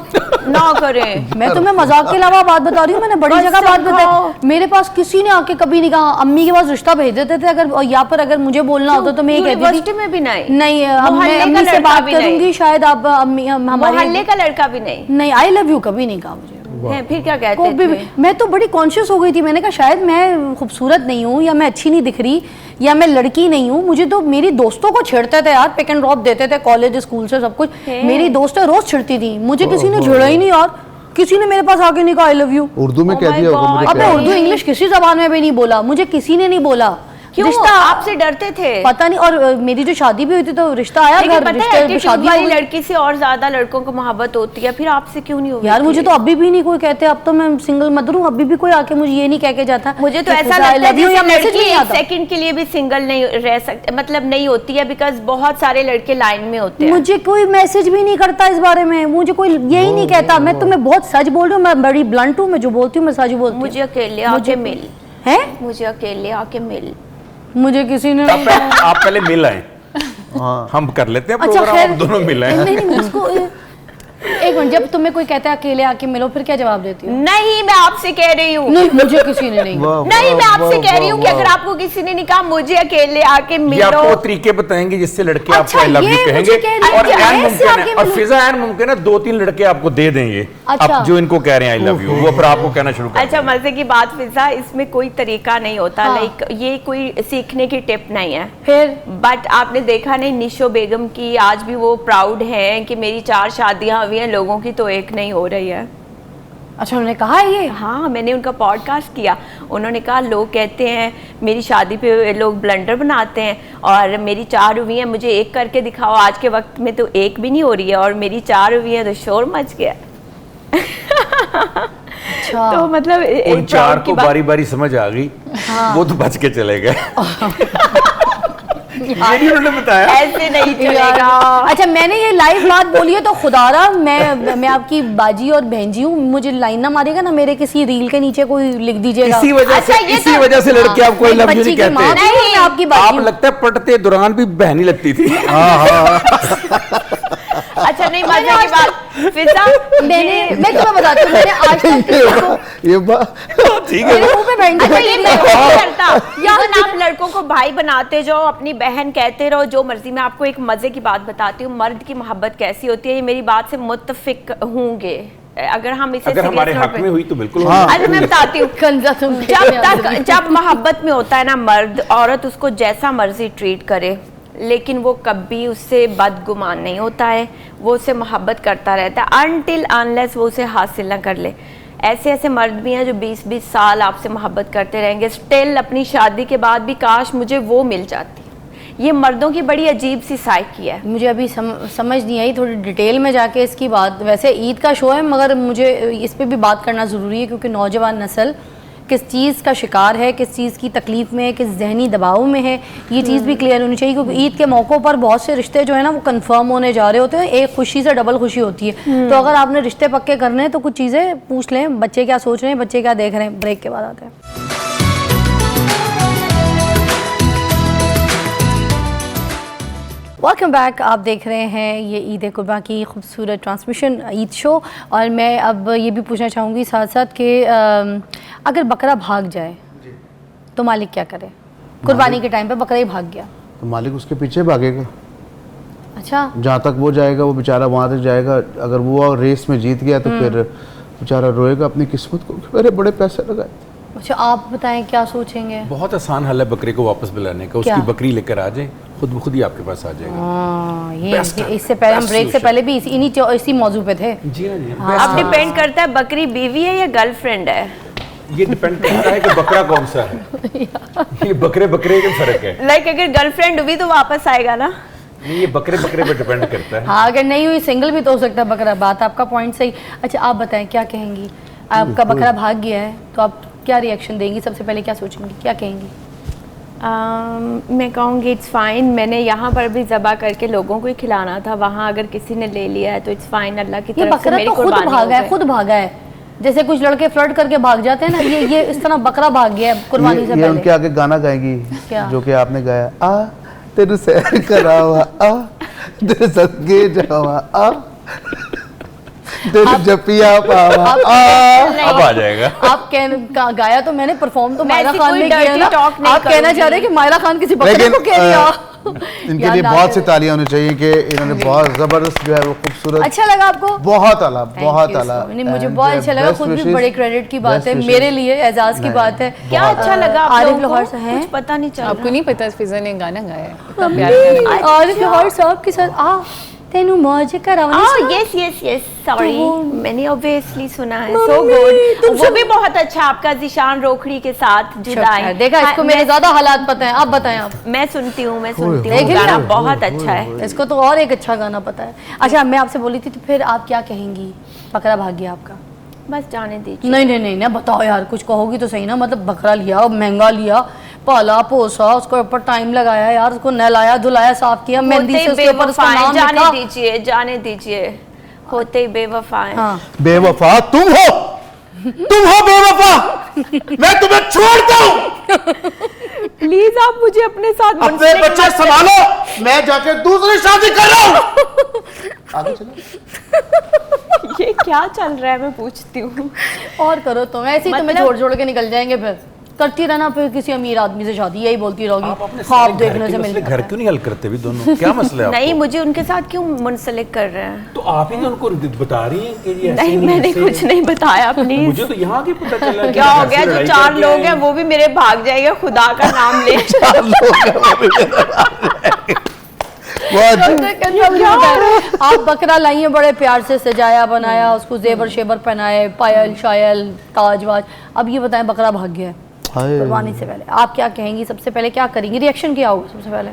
ना करें।
मैं तुम्हें मजाक के अलावा बात बता रही हूँ, मैंने बड़ी
बस
जगह बात
समझाओ।
बताई। मेरे पास किसी ने आके कभी नहीं कहा। अम्मी के पास रिश्ता भेज देते थे अगर, और यहाँ पर अगर मुझे बोलना होता तो मैं ये कहती थी
यूनिवर्सिटी में भी नहीं।
नहीं, अब
मोहल्ले
मैं
का
अम्मी से
लड़का
बात
भी नहीं।
करूंगी शायद। आप अम्मी
मोहल्ले
हमारे
का लड़का भी नहीं
नहीं, आई लव यू कभी नहीं कहा मुझे।
है, फिर क्या
को
कहते
भी
थे?
मैं तो बड़ी कॉन्शियस हो गई थी। मैंने कहा शायद मैं खूबसूरत नहीं हूँ, या मैं अच्छी नहीं दिख रही, या मैं लड़की नहीं हूँ। मुझे तो मेरी दोस्तों को छेड़ते थे यार, पिक एंड ड्रॉप देते थे कॉलेज स्कूल से सब कुछ। मेरी दोस्तें रोज छिड़ती थी, मुझे किसी ने छेड़ा ही नहीं यार। किसी ने मेरे पास आके नहीं कहा आई लव यू।
उर्दू में
Oh
कह
my
दिया होगा, मुझे
God.
अब
क्या
मैं
है?
उर्दू इंग्लिश किसी जबान में भी नहीं बोला, मुझे किसी ने नहीं बोला।
क्यों
रिश्ता
आपसे डरते थे?
पता नहीं। और मेरी जो शादी भी हुई थी तो रिश्ता आया
लेकिन
घर,
पता है
रिश्ते
attitude
शादी हो
वाली
गई।
लड़की से और ज्यादा लड़कों को मोहब्बत होती है, फिर आपसे क्यों नहीं होगी?
यार मुझे तो अभी भी नहीं कोई कहते, अब तो मैं सिंगल मदर हूँ, अभी भी कोई आके मुझे ये नहीं कह के जाता।
मुझे तो
कि
ऐसा
I
लगता है
love you या
जैसे
मैसेज
लड़की
नहीं
एक
आता।
सेकंड के लिए भी सिंगल नहीं रह सकती, मतलब नहीं होती है, बिकॉज बहुत सारे लड़के लाइन में होते हैं।
मुझे कोई मैसेज भी नहीं करता इस बारे में, मुझे कोई यही नहीं कहता। मैं तुम्हें बहुत सच बोल रही हूँ, मैं बड़ी ब्लंट हूँ, मैं जो बोलती हूँ मैं सच बोलती हूँ।
मुझे अकेले आके मिल,
है,
मुझे अकेले आके मिल।
मुझे किसी ने
आप पहले मिल आए, हम कर लेते हैं प्रोग्राम, आप दोनों मिल आए।
नहीं नहीं उसको एक मिनट, जब तुम्हें कोई कहता है अकेले आके मिलो, फिर क्या जवाब देती हो?
नहीं, मैं आपसे कह रही हूँ,
नहीं मुझे किसी ने नहीं।
नहीं मैं आपसे कह रही हूँ कि अगर आपको किसी ने नहीं कहा मुझे अकेले आके
ये
मिलो।
आपको तरीके बताएंगे जिससे लड़के
अच्छा,
आपको आई लव
ये
यू
मुझे
कहेंगे,
कह रही है
और
कि
ऐन
ऐसे
मुमकिन
आके
है, और
मिलो।
फिजा ऐन मुमकिन है 2-3 लड़के आपको दे देंगे,
अच्छा।
अब जो इनको कह रहे हैं आई लव यू, वो फिर आपको कहना शुरू कर
अच्छा, मजे की बात फिजा, इसमें कोई तरीका नहीं होता,
हाँ।
लाइक ये कोई सीखने की टिप नहीं है।
फिर
बट आपने देखा नहीं निशो बेगम की, आज भी वो प्राउड हैं कि मेरी 4 शादियां हुई हैं, लोगों की तो एक नहीं हो रही है।
अच्छा उन्होंने कहा है ये?
हाँ, मैंने उनका पॉडकास्ट किया, उन्होंने कहा लोग कहते हैं मेरी शादी पे लोग ब्लंडर बनाते हैं, और मेरी 4 हुई हैं, मुझे एक करके दिखाओ, आज के वक्त में तो एक भी नहीं हो रही है, और मेरी 4 हुई हैं तो शोर मच गया।
अच्छा
तो मतलब
उन 4 को बारी बारी समझ आ गई, वो तो बच के चले गए। ये नहीं उन्होंने बताया,
ऐसे नहीं चलेगा।
अच्छा मैंने ये लाइव बात बोली है तो खुदारा मैं आपकी बाजी और बहन जी हूँ, मुझे लाइन ना मारेगा ना, मेरे किसी रील के नीचे कोई लिख दीजिएगा।
इसी वजह
अच्छा,
से
ये
इसी
तो-
वजह से लड़के आपको आई लव यू नहीं कहते।
नहीं आपकी बाजी
आप
हूँ।
लगता है पढ़ते दौरान भी बहन ही लगती थी।
अच्छा नहीं, मजे की बात फिजा,
मैं तुम्हें बताती हूँ, मैंने आज तक किसी को
ये बात
ठीक
मेरे
है,
मुंह पे बहन
अच्छा ये मैं नहीं करता।
यार,
Even आप लड़कों को भाई बनाते जाओ, अपनी बहन कहते रहो, जो मर्जी। मैं आपको एक मजे की बात बताती हूँ, मर्द की मोहब्बत कैसी होती है, ये मेरी बात से मुत्तफिक होंगे, अगर हम इसे
अगर हमारे
serious
हक
note
में
पे-
हुई तो बिल्कुल
अच्छा मैं बताती हूँ,
गंजा तुम
जब मोहब्बत में होता है ना मर्द, औरत उसको जैसा मर्जी ट्रीट करे, लेकिन वो कभी उससे बदगुमान नहीं होता है, वो उससे मोहब्बत करता रहता है अनटिल अनलेस वो उसे हासिल ना कर ले। ऐसे ऐसे मर्द भी हैं जो 20-20 साल आपसे मोहब्बत करते रहेंगे, स्टिल अपनी शादी के बाद भी काश मुझे वो मिल जाती। ये मर्दों की बड़ी अजीब सी साइकी है।
मुझे अभी समझ नहीं आई, थोड़ी डिटेल में जाके इसकी बात। वैसे ईद का शो है मगर मुझे इस पे भी बात करना ज़रूरी है, क्योंकि नौजवान नस्ल किस चीज़ का शिकार है, किस चीज़ की तकलीफ़ में है, किस जहनी दबाव में है, ये चीज़ भी क्लियर होनी चाहिए। क्योंकि ईद के मौक़ों पर बहुत से रिश्ते जो है ना वो कंफर्म होने जा रहे होते हैं, एक खुशी से डबल खुशी होती है। तो अगर आपने रिश्ते पक्के करने हैं तो कुछ चीज़ें पूछ लें, बच्चे क्या सोच रहे हैं, बच्चे क्या देख रहे हैं। ब्रेक के बाद आते हैं। वेलकम बैक, आप देख रहे हैं ये ईद कुर्बा की खूबसूरत ट्रांसमिशन ईद शो। और मैं अब ये भी पूछना चाहूँगी साथ साथ कि अगर बकरा भाग जाए तो मालिक क्या करे? कुर्बानी के टाइम पे बकरा ही भाग गया
तो मालिक उसके पीछे भागेगा,
अच्छा
जहाँ तक वो जाएगा वो बेचारा वहाँ तक जाएगा। अगर वो रेस में जीत गया तो फिर बेचारा रोएगा अपनी किस्मत को, मेरे बड़े पैसे लगाए।
अच्छा आप बताएं क्या सोचेंगे?
बहुत आसान हल है बकरे को वापस बुलाने का,
क्या?
उसकी बकरी लेकर आ जाए, खुद ही आपके पास आ जाएगा।
हाँ
Best
ये
है,
इससे पहले हम
best
ब्रेक से
solution।
पहले भी इसी मौजू पे थे।
जी हाँ जी,
अब डिपेंड करता है बकरी बीवी है या गर्लफ्रेंड है।
ये डिपेंड करता है कि बकरा कौन सा है। ये बकरे के फर्क है,
लाइक अगर गर्लफ्रेंड हुई तो वापस आएगा ना।
नहीं ये बकरे पे डिपेंड करता है।
हाँ अगर नहीं हुई सिंगल भी तो हो सकता है बकरा। बात आपका पॉइंट सही। अच्छा आप बताएं क्या कहेंगी? आपका बकरा भाग गया है तो आप क्या रिएक्शन देंगी? सबसे पहले क्या सोचेंगी, क्या कहेंगी?
मैं कहूँगी इट्स फाइन, मैंने यहाँ पर भी ज़बा करके लोगों को ही खिलाना था, वहाँ अगर किसी ने ले लिया है तो इट्स फाइन, अल्लाह की
ये
तरफ से
बकरा
मेरी
तो खुद
कुर्बानी हो
भागा है,
गई।
खुद भागा है। जैसे कुछ लड़के फ्लर्ट करके भाग जाते हैं ना, ये इस तरह बकरा भाग गया है कुर्बानी से
ये उनके
पहले।
आगे गाना गाएंगी
क्या?
जो कि आपने गाया, आ तेरे सैर करावा, आ तेरे सदके जावा, आ तेरे जपिया पावा, आ।
अब आ जाएगा।
आप गाया तो मैंने, परफॉर्म तो
मैं
मायरा
ऐसी
खान
कोई
ने किया
dirty
ना।
talk नहीं
आप कहना
करूंगी।
चाह रहे हैं कि मायरा खान किसी बकरे
लेकिन
को कह दिया।
इनके
याद
लिए
आ
बहुत
गया।
सी तालियां होनी चाहिए कि इन्होंने बहुत जबरदस्त जो है वो खूबसूरत,
अच्छा लगा आपको?
बहुत आला,
Thank
बहुत
you
आला।
so much। नहीं, मुझे
And,
बहुत अच्छा लगा,
best
खुद भी
wishes,
बड़े क्रेडिट की बात
best
है
wishes।
मेरे लिए, एजाज की
नहीं,
बात है।
क्या अच्छा लगा आप
आरिफ
लोगों
लाहौर
को?
से हैं?
कुछ पता नहीं चल
आपको
रहा।
नहीं पता फिजा ने गाना गाया है, इतना प्यारा गाना।
आरिफ लाहौर साहब के साथ तेनू मौज करावनी
Oh yes yes yes sorry मैंने obviously सुना है so
मम्मी, तुम
good वो भी बहुत अच्छा आपका जिशान रोखड़ी के साथ जुदाई
देखा, इसको मेरे ज्यादा हालात पता है। आप बताएं आप।
मैं सुनती हूँ
देख
गाना
लिया?
बहुत अच्छा है।
इसको तो और एक अच्छा गाना पता है। अच्छा, मैं आपसे बोली थी तो फिर आप क्या कहेंगी? बकरा भाग गया आपका।
बस जाने दीजिए।
नहीं नहीं नहीं ना, बताओ यार, कुछ कहोगी तो सही ना। मतलब बकरा लिया, महंगा लिया, पाला पोसा, उसके ऊपर टाइम लगाया यार, उसको नहलाया धुलाया साफ किया, मेहंदी से उसके ऊपर उसका नाम लिखा।
जाने दीजिए होते ही बेवफा है।
हाँ।
बेवफा तुम हो बेवफा। मैं तुम्हें छोड़ता हूँ।
प्लीज आप मुझे अपने साथ
अपने बच्चे संभालो, मैं जाके दूसरी शादी कर रहा हूँ। आगे चलो।
ये क्या चल रहा है मैं पूछती हूँ।
और करो तुम ऐसे ही, तुम्हें छोड़ छोड़ के निकल जाएंगे। फिर करती रहना, फिर किसी अमीर आदमी से शादी, यही बोलती रहोगी। ख्वाब देखने से मिल
घर क्यों नहीं हल करते भी दोनों? क्या मसला है?
नहीं, मुझे उनके साथ क्यों मुंसलिक कर रहे हैं?
तो आप ही उनको बता रही हैं कि ये
नहीं, मैंने कुछ नहीं बताया प्लीज।
मुझे तो यहाँ की पता चला।
क्या हो गया? जो 4 लोग हैं वो भी मेरे भाग जाएंगे, खुदा का नाम ले।
आप बकरा लाइए, बड़े प्यार से सजाया बनाया, उसको जेवर शेवर पहनाए, पायल शायल ताज वाज। अब ये बताएं, बकरा भाग गया है, कुर्बानी से पहले आप क्या कहेंगी? सबसे पहले क्या करेंगी? रिएक्शन क्या होगा सबसे पहले?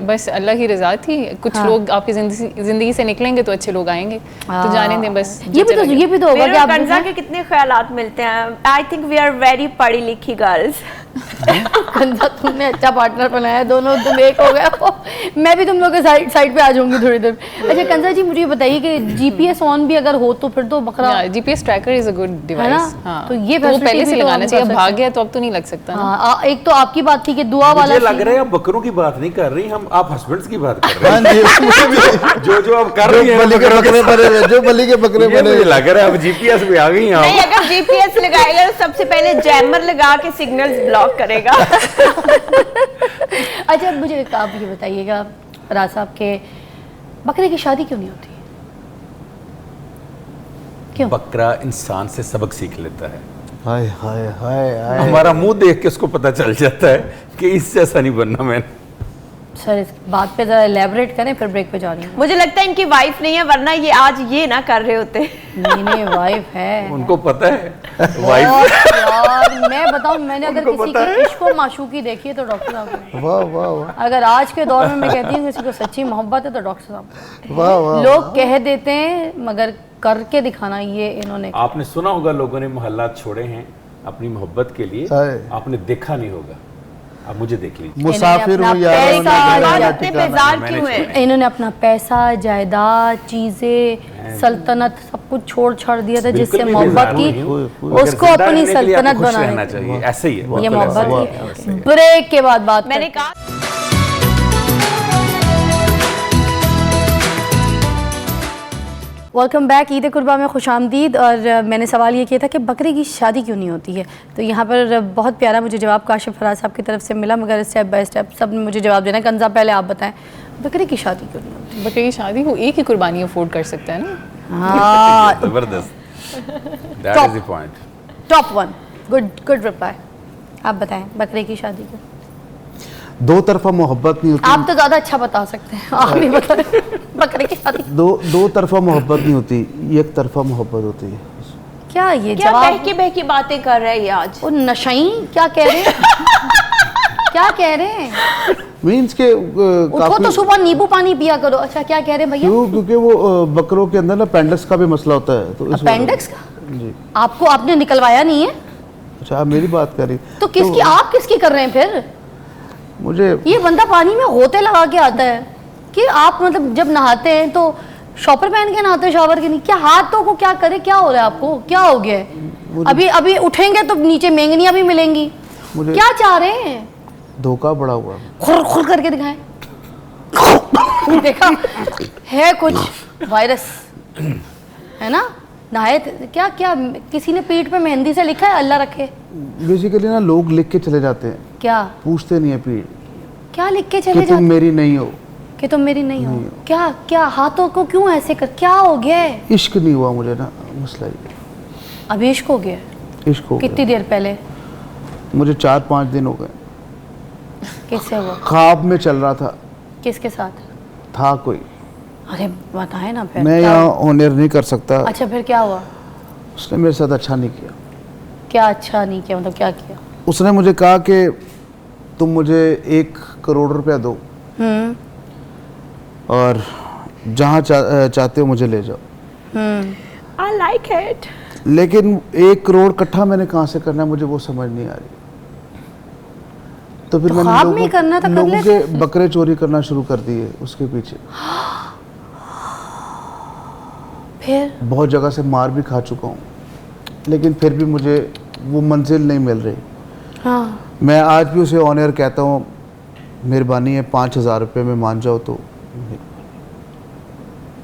बस अल्लाह की रजा थी। कुछ लोग आपकी जिंदगी से निकलेंगे तो अच्छे लोग आएंगे, तो जाने दें बस।
ये भी तो होगा कि आप
कंजा के कितने ख्यालात मिलते हैं। I think we are very पढ़ी लिखी गर्ल्स।
कंजा, तुमने अच्छा पार्टनर बनाया, दोनों तुम एक हो गए हो। मैं भी तुम लोग के साइड पे आ जाऊंगी थोड़ी देर। अच्छा कंजा जी, मुझे बताइए कि जीपीएस ऑन भी अगर हो तो फिर तो बकरा
GPS tracker is a good device. हाँ,
तो ये
वो पहले से लगाना चाहिए। अब भाग गया तो अब तो नहीं लग सकता।
हाँ, एक तो आपकी बात थी कि दुआ वाला
लग रहा है आप बकरों की बात नहीं कर रही, हम आप हस्बैंड्स की बात कर रहे हैं। जो आप कर रही हैं,
जो बलि के बकरे बने,
लग रहा है अब जीपीएस भी आ गई।
नहीं, अगर जीपीएस लगाएगा तो सबसे पहले जैमर लगा के सिग्नल्स ब्लॉक करेगा।
अच्छा, मुझे आप ये बताइएगा राज साहब के बकरे की शादी क्यों नहीं होती? क्यों?
बकरा इंसान से सबक सीख लेता है।
हाय हाय हाय हाय।
हमारा मुंह देख के उसको पता चल जाता है कि इससे ऐसा नहीं बनना। मैंने
सर इस बात पे जरा एलैबोरेट करें, फिर ब्रेक पे जा रही हूँ।
मुझे लगता है इनकी वाइफ नहीं है, वरना ये आज ये ना कर रहे होते।
नहीं वाइफ है,
उनको पता है
वाइफ। यार मैं बताऊं, मैंने अगर किसी की इश्क और माशूकी देखी है तो डॉक्टर साहब।
वाह वाह वाह।
अगर आज के दौर में मैं कहती हूँ किसी को सच्ची मोहब्बत है तो डॉक्टर साहब।
वाह वाह।
लोग कह देते हैं मगर करके दिखाना ये इन्होंने।
आपने सुना होगा लोगों ने मोहल्लात छोड़े हैं अपनी मोहब्बत के लिए, आपने देखा नहीं होगा। अब मुझे देख लीजिए,
मुसाफिर हूँ यार,
इतने बेजार क्यों हैं?
इन्होंने अपना पैसा जायदाद चीजें सल्तनत सब कुछ छोड़ छाड़ दिया था जिससे मोहब्बत की, उसको अपनी सल्तनत बनाना
चाहिए। ऐसे ही है
ये मोहब्बत की। ब्रेक के बाद बात
मैंने कहा
वेलकम बैक। ईद कुर्बा में खुशामदीद। और मैंने सवाल ये किया था कि बकरे की शादी क्यों नहीं होती है, तो यहाँ पर बहुत प्यारा मुझे जवाब काशिफ फराज साहब की तरफ से मिला, मगर स्टेप बाय स्टेप सब ने मुझे जवाब देना है। कंजा पहले आप बताएं, बकरे की शादी क्यों नहीं होती?
बकरे की शादी वो एक ही कुर्बानी अफोर्ड कर सकता है ना।
हाँ,
जबरदस्त, that is the point.
Top 1 good reply. आप बताएं बकरे की शादी क्यों?
दो तरफा मोहब्बत नहीं होती।
आप तो ज्यादा अच्छा बता सकते हैं, आप ही बताएं बकरे की शादी।
दो तरफा मोहब्बत नहीं होती, एक तरफा मोहब्बत होती है।
क्या ये
क्या
जवाब?
बहकी बातें कर रहे हैं ये आज?
वो नशई क्या कह रहे हैं? क्या कह रहे हैं?
मीन्स के
उठो तो सुबह नींबू पानी पिया करो। अच्छा क्या कह रहे हैं भैया?
क्योंकि वो बकरों के अंदर ना अपेंडिक्स का भी मसला होता है, तो
अपेंडिक्स का
जी।
आपको आपने निकलवाया नहीं है?
अच्छा आप मेरी बात कर रही
तो किसकी आप किसकी कर रहे हैं फिर?
मुझे
ये बंदा पानी में होते लगा के आता है कि आप मतलब जब नहाते हैं तो शॉपर पहन के नहाते हैं, शॉवर के नहीं? क्या हाथों को क्या करे? क्या हो रहा है आपको? क्या हो गया है? अभी उठेंगे तो नीचे मेंगनियां भी मिलेंगी। क्या चाह रहे हैं?
धोखा बड़ा हुआ।
खुर खुर करके दिखाएं। देखा है कुछ वायरस है ना? नहाए क्या क्या किसी ने पीठ पे मेहंदी से लिखा है अल्लाह रखे?
बेसिकली ना लोग लिख के चले जाते हैं,
क्या
पूछते नहीं है पीठ
क्या लिख के चले
कि
जाते?
तुम मेरी नहीं हो,
कि तुम मेरी नहीं हो। क्या क्या हाथों को क्यों ऐसे कर? क्या हो गया है?
इश्क नहीं हुआ मुझे ना, मसला ये।
अभी इश्क हो गया?
इश्क हो
कितनी देर पहले?
मुझे 4-5 दिन हो गए।
किससे हुआ?
ख्वाब में चल रहा था।
किसके साथ?
था कोई
अरे बताए ना फिर।
मैं यहाँ ऑनर नहीं कर सकता।
अच्छा फिर क्या हुआ?
उसने मेरे साथ अच्छा नहीं किया।
क्या अच्छा नहीं किया, मतलब क्या किया?
उसने मुझे कहा कि तुम मुझे 1 करोड़ रुपया दो और जहाँ चाहते हो मुझे ले जाओ।
I like it.
लेकिन 1 करोड़ इकट्ठा मैंने कहाँ से करना है, मुझे वो समझ नहीं आ रही। तो फिर
तो
मैंने
ख्वाब में करना था, कर
लोगों
लेते।
के बकरे चोरी करना शुरू कर दिए उसके पीछे।
फिर
बहुत जगह से मार भी खा चुका हूँ, लेकिन फिर भी मुझे वो मंजिल नहीं मिल रही।
हाँ
मैं आज भी उसे ऑन एयर कहता हूँ, मेहरबानी है 5,000 रुपये में मान जाओ तो।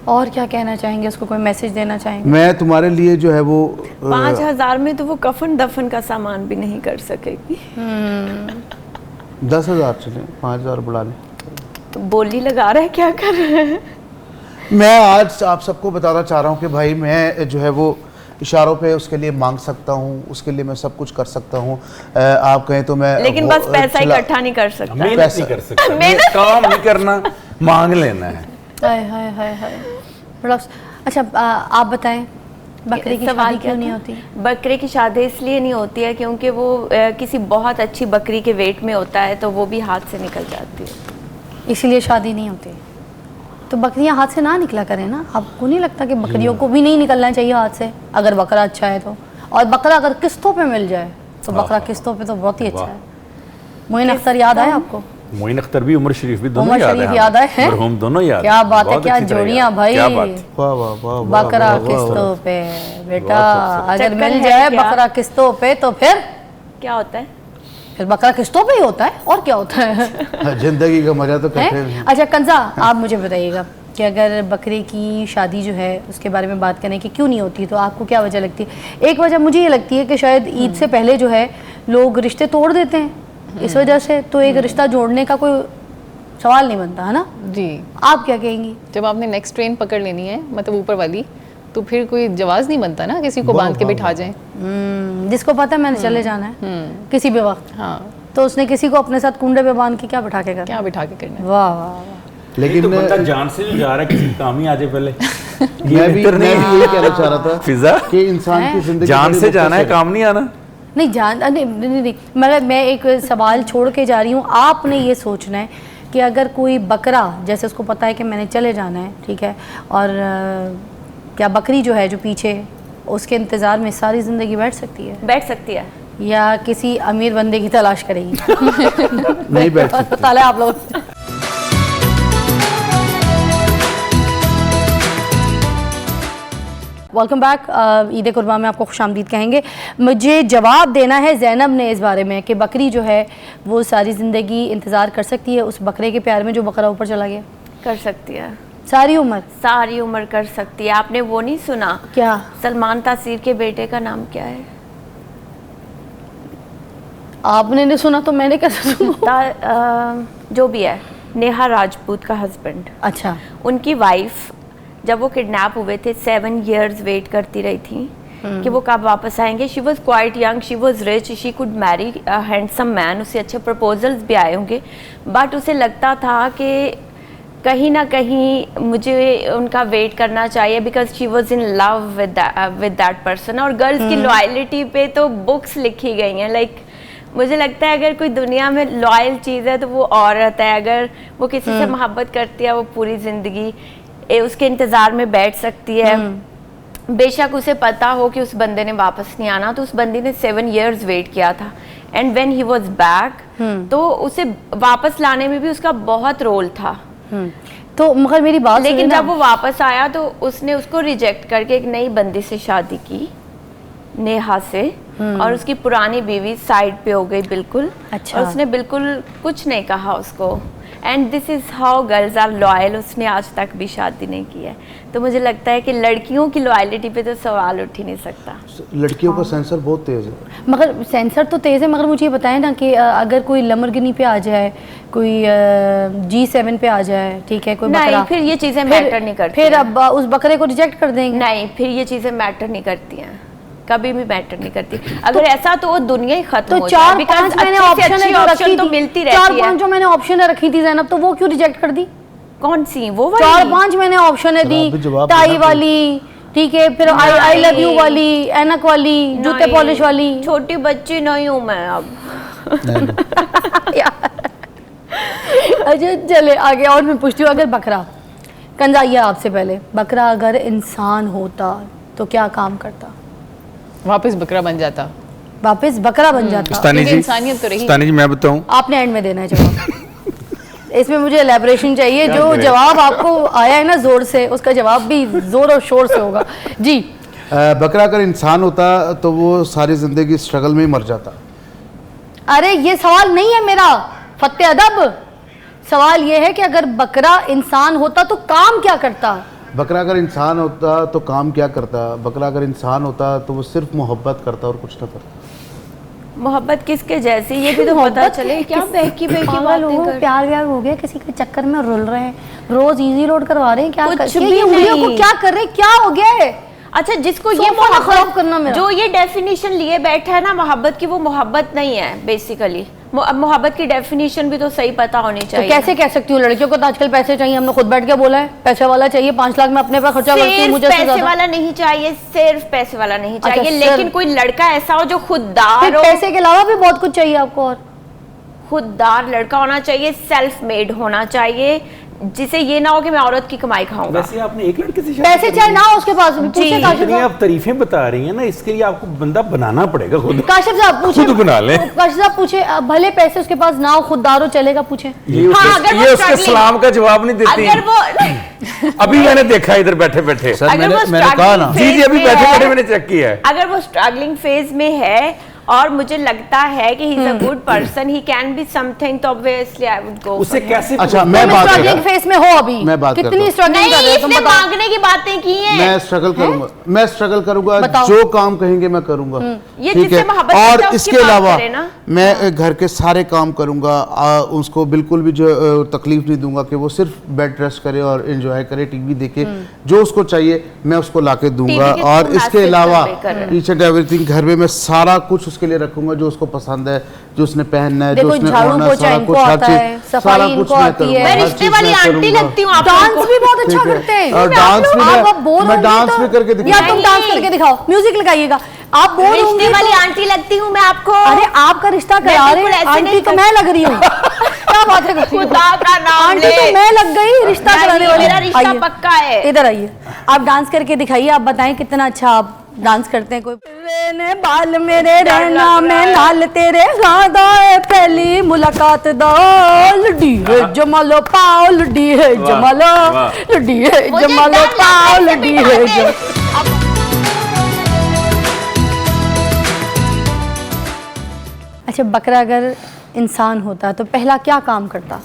और क्या कहना चाहेंगे उसको, कोई मैसेज देना चाहेंगे?
मैं तुम्हारे लिए जो है वो
5,000 में तो वो कफन दफन का सामान भी नहीं कर सकेगी।
10,000 चले, 5,000 बढ़ा लें।
तो बोली लगा रहा है, क्या कर रहे हैं?
मैं आज आप सबको बताना चाह रहा हूँ कि भाई मैं जो है वो इशारों पे उसके लिए मांग सकता हूँ, उसके लिए मैं सब कुछ कर सकता हूँ। आप कहें तो मैं
लेकिन बस पैसा इकट्ठा नहीं कर सकता।
मेहनत नहीं कर सकता, काम नहीं करना, मांग लेना है।
हाय हाय हाय हाय, बड़ा अच्छा। आप बताएं, बकरे की शादी क्यों नहीं होती?
बकरे की शादी इसलिए नहीं होती है क्योंकि वो किसी बहुत अच्छी बकरी के वेट में होता है, तो वो भी हाथ से निकल जाती है,
इसीलिए शादी नहीं होती। तो बकरियां हाथ से ना निकला करें ना। आपको नहीं लगता कि बकरियों को भी नहीं निकलना चाहिए हाथ से, अगर बकरा अच्छा है तो? और बकरा अगर किस्तों पे मिल जाए तो बकरा किस्तों पे तो बहुत ही अच्छा है। मोइन अख्तर याद आया आपको?
मोइन अख्तर भी, उमर शरीफ भी, दोनों
उमर शरीफ याद आए,
मरहूम दोनों याद।
क्या बात है, क्या जोड़ियां भाई।
क्या बात।
वाह वाह वाह।
बकरा किस्तों पे बेटा, अगर मिल जाए बकरा किस्तों पे तो फिर
क्या होता है?
फिर बकरा किस्तों पे ही होता है, और क्या होता है?
जिंदगी का मजा तो कहते
है?
हैं।
अच्छा कंजा, आप मुझे बताइएगा कि अगर बकरे की शादी जो है उसके बारे में बात करें कि क्यों नहीं होती, तो आपको क्या वजह लगती है? एक वजह मुझे ये लगती है कि शायद ईद से पहले जो है लोग रिश्ते तोड़ देते हैं, इस वजह से तो एक रिश्ता जोड़ने का कोई सवाल नहीं बनता है ना
जी।
आप क्या कहेंगी?
जब आपने नेक्स्ट ट्रेन पकड़ लेनी है, मतलब ऊपर वाली, तो फिर कोई जवाब नहीं बनता ना किसी को बांध के बिठा जाए।
जिसको पता है मैंने चले जाना है किसी भी वक्त,
हाँ,
तो उसने किसी को अपने साथ कुंडे पे बांध के क्या बिठा के करना?
क्या बिठा के करना है?
वाह वाह वाह।
लेकिन
तो बंदा जान से जो जा रहा है, किसी काम ही आ जाए पहले।
मैं भी यही कहना चाह रहा था
फिजा
कि इंसान की जिंदगी
जान से जाना है, काम नहीं आना।
नहीं जान नहीं, नहीं, नहीं, मगर मैं एक सवाल छोड़ के जा रही हूँ। आपने ये सोचना है कि अगर कोई बकरा, जैसे उसको पता है कि मैंने चले जाना है, ठीक है, और क्या बकरी जो है जो पीछे, उसके इंतज़ार में सारी ज़िंदगी बैठ सकती है?
बैठ सकती है,
या किसी अमीर बंदे की तलाश करेगी?
नहीं बैठ सकती।
पता है आप लोग। Welcome back. ईद कुर्बा में आपको खुशामदीद कहेंगे। मुझे जवाब देना है ज़ैनब ने इस बारे में कि बकरी जो है वो सारी ज़िंदगी इंतज़ार कर सकती है उस बकरे के प्यार में जो बकरा ऊपर चला गया?
कर सकती है,
सारी उम्र?
सारी उम्र कर सकती है। आपने वो नहीं सुना?
क्या?
सलमान तासीर के बेटे का नाम क्या है?
आपने नहीं सुना तो मैंने कैसे सुना?
जो भी है, नेहा राजपूत का हस्बैंड।
अच्छा।
उनकी वाइफ जब वो किडनैप हुए थे 7 years वेट करती रही थी कि वो कब वापस आएंगे। She was quite young, she was rich, she could marry a handsome man. उससे अच्छे प्रपोजल्स भी आए होंगे, बट उसे लगता था कि कहीं ना कहीं मुझे उनका वेट करना चाहिए, because she was in love with that person. और गर्ल्स की लॉयल्टी पे तो बुक्स लिखी गई हैं। लाइक मुझे लगता है अगर कोई दुनिया में लॉयल चीज़ है तो वो औरत है। अगर वो किसी से मोहब्बत करती है, वो पूरी ज़िंदगी उसके इंतज़ार में बैठ सकती है। बेशक उसे पता हो कि उस बंदे ने वापस नहीं आना, तो उस बंदे ने 7 years वेट किया था, and when he was back तो उसे वापस लाने में भी उसका बहुत रोल था।
तो मगर मेरी बात,
लेकिन जब वो वापस आया तो उसने उसको रिजेक्ट करके एक नई बंदी से शादी की, नेहा से, और उसकी पुरानी बीवी साइड पे हो गई बिल्कुल।
अच्छा।
और उसने बिल्कुल कुछ नहीं कहा उसको, and this is how girls are loyal. उसने आज तक भी शादी नहीं की है। तो मुझे लगता है कि लड़कियों की लॉयल्टी पे तो सवाल उठ ही नहीं सकता।
लड़कियों का सेंसर बहुत तेज है।
मगर सेंसर तो तेज़ है, मगर मुझे ये बताएं ना कि अगर कोई लैम्बोर्गिनी पे आ जाए, कोई G7 पे आ जाए, ठीक है, कोई बकरा,
नहीं, फिर ये चीज़ें मैटर नहीं करती।
फिर अब उस बकरे को रिजेक्ट कर देंगे?
नहीं, फिर ये चीज़ें मैटर नहीं करती हैं, कभी भी मैटर नहीं करती। अगर ऐसा तो दुनिया ही खत्म हो जाए।
4-5 मैंने ऑप्शन
तो मिलती रहती है।
4-5 जो मैंने ऑप्शन रखी थी ज़ैनब, तो वो क्यों रिजेक्ट कर दी?
कौन सी वो वाली?
4-5 मैंने ऑप्शन है दी, टाई वाली, ठीक है, फिर आई लव यू वाली, ऐनक वाली, जूते पॉलिश वाली।
छोटी बच्ची नहीं हूँ मैं अब।
अच्छा चले आगे, और मैं पूछती हूँ, अगर बकरा, कंजाइए आपसे पहले, बकरा अगर इंसान होता तो क्या काम करता?
वापस बकरा बन जाता।
वापस बकरा बन जाता?
उस्तानी जी,
इंसानियत तो रही।
उस्तानी जी मैं बताऊं,
आपने एंड में देना है जवाब। इसमें मुझे एलैबोरेशन चाहिए, जो जवाब आपको आया है ना जोर से, उसका जवाब भी जोर और शोर से होगा जी।
बकरा अगर इंसान होता तो वो सारी जिंदगी स्ट्रगल में ही मर जाता।
अरे ये सवाल नहीं है मेरा, फत्ते अदब। सवाल ये है कि अगर बकरा इंसान होता तो काम क्या करता?
बकरा अगर इंसान होता तो काम क्या करता? बकरा अगर इंसान होता तो वो सिर्फ मोहब्बत करता और कुछ ना करता।
मोहब्बत किसके जैसी, ये भी तो पता चले। क्या बहकी
लोगों को प्यार व्यार हो गया, किसी के चक्कर में रुल रहे हैं, रोज इजी लोड करवा रहे हैं, क्या
कुछ
ये
भी
उंगलियों को
नहीं।
क्या कर रहे हैं, क्या हो गया है?
अच्छा, जिसको ये
सोफा ना खराब करना
मोहब्बत,
मेरा।
जो ये डेफिनेशन लिए बैठा है ना मोहब्बत की, वो मोहब्बत नहीं है बेसिकली। अब मोहब्बत की डेफिनेशन भी तो सही पता होनी
तो
चाहिए।
कैसे कह सकती हूँ? लड़कियों को तो आजकल पैसे चाहिए, हमने खुद बैठ के बोला है, पैसे वाला चाहिए, 5 लाख में अपने पर खर्चा करती हूँ,
सिर्फ
मुझे
पैसे वाला नहीं चाहिए, सिर्फ पैसे वाला नहीं
अच्छा,
चाहिए, लेकिन कोई लड़का ऐसा हो जो खुददार हो।
पैसे के अलावा भी बहुत कुछ चाहिए आपको, और
खुददार लड़का होना चाहिए, सेल्फ मेड होना चाहिए, जिसे ये ना हो कि मैं औरत की कमाई खाऊंगा।
वैसे आपने एक लड़के से शादी
पैसे
कर
चाहे
ली?
ना हो उसके पास, पूछे
जी।
काशिफ
इतनी
साहब।
आप तारीफें बता रही हैं ना, इसके लिए आपको बंदा बनाना पड़ेगा खुद।
काशिफ साहब पूछे,
खुद बना ले।
काशिफ साहब पूछे, भले पैसे उसके पास ना हो, खुददार हो, चलेगा? पूछे।
ये
हाँ, अगर वो
उसके
struggling-
सलाम का जवाब नहीं देती।
अगर वो
अभी मैंने देखा इधर बैठे बैठे।
सर
अगर वो
मैंने कहा ना,
struggling
जी जी, अभी
phase में
बैठे
है,
बैठे मैंने चेक किया है।
अगर वो स्ट्रगलिंग फेज में है और मुझे लगता है कि he is a good person, he can be something, तो ऑब्वियसली आई वुड गो।
उससे कैसे
अच्छा मैं बात
स्ट्रगलिंग
करता
फेस में हो अभी,
मैं बात करता
कितनी
हूँ।
स्ट्रगलिंग कर रहे
नहीं,
हो तुम
इसने
बताओ?
मांगने की बातें की हैं।
मैं स्ट्रगल करूंगा, मैं स्ट्रगल करूंगा,
बताओ।
जो काम कहेंगे मैं करूंगा,
ये
ठीक
जिससे
है।
मोहब्बत करता
और
है, उसकी
इसके
बात
अलावा
करें ना।
मैं घर के सारे काम करूंगा, उसको बिल्कुल भी जो तकलीफ नहीं दूंगा कि वो सिर्फ बेड रेस्ट करे और एंजॉय करे, टीवी देखे, जो उसको चाहिए मैं उसको लाके दूंगा।
के
और
थ्रू
इसके
मैसेज
अलावा
कन्वे कर रहे हैं।
ईच एंड एवरीथिंग घर में मैं सारा कुछ उसके लिए रखूंगा, जो उसको पसंद है, जो उसने पहनना है, जो
देखो,
उसने
झाड़ू
ओढ़ना,
पोछा
सारा
इनको
कुछ, हर
आता
चीज,
है, सफाई
सारा
इनको
कुछ मैं
आती है।
करूंगा,
मैं
हर
रिश्ते
चीज
वाली
मैं
आंटी
करूंगा।
लगती हूँ आप
डांस
लोगों
भी बहुत अच्छा
ठीक है।
करते हैं।
और डांस भी
आप अब बोर
मैं
होंगी
डांस
तो-
भी करके
या
दिखाऊंगा।
तुम डांस
नहीं।
करके दिखाओ, म्यूजिक लगाइएगा। आप बोर
रिश्ते
होंगी
वाली
तो-
आंटी लगती हूँ मैं आपको।
अरे आपका रिश्ता करा रहे
बिल्कुल ऐसे
आंटी
नहीं
तो
कर-
मैं लग रही हूँ। क्या बात है करती हो?
खुदा का नाम
आंटी
ले।
तो मैं लग गई, रिश्ता
नहीं,
कराने वाली।
मेरा रिश्ता
आइए,
पक्का है।
इधर आइए, आप डांस करके दिखाइए, आप बताएं कितना अच्छा आप डांस करते हैं। कोई ने बाल मेरे रहना मैं नाल तेरे गादा है, पहली मुलाकात दा लड्डी है जमालो पाओ, लड्डी है जमालो, लड्डी है
मुझे
जमालो
डर लगता
पाओ,
है
लड्डी
इससे
है
बिठाते।
अच्छा, बकरा अगर इंसान होता तो पहला क्या काम करता?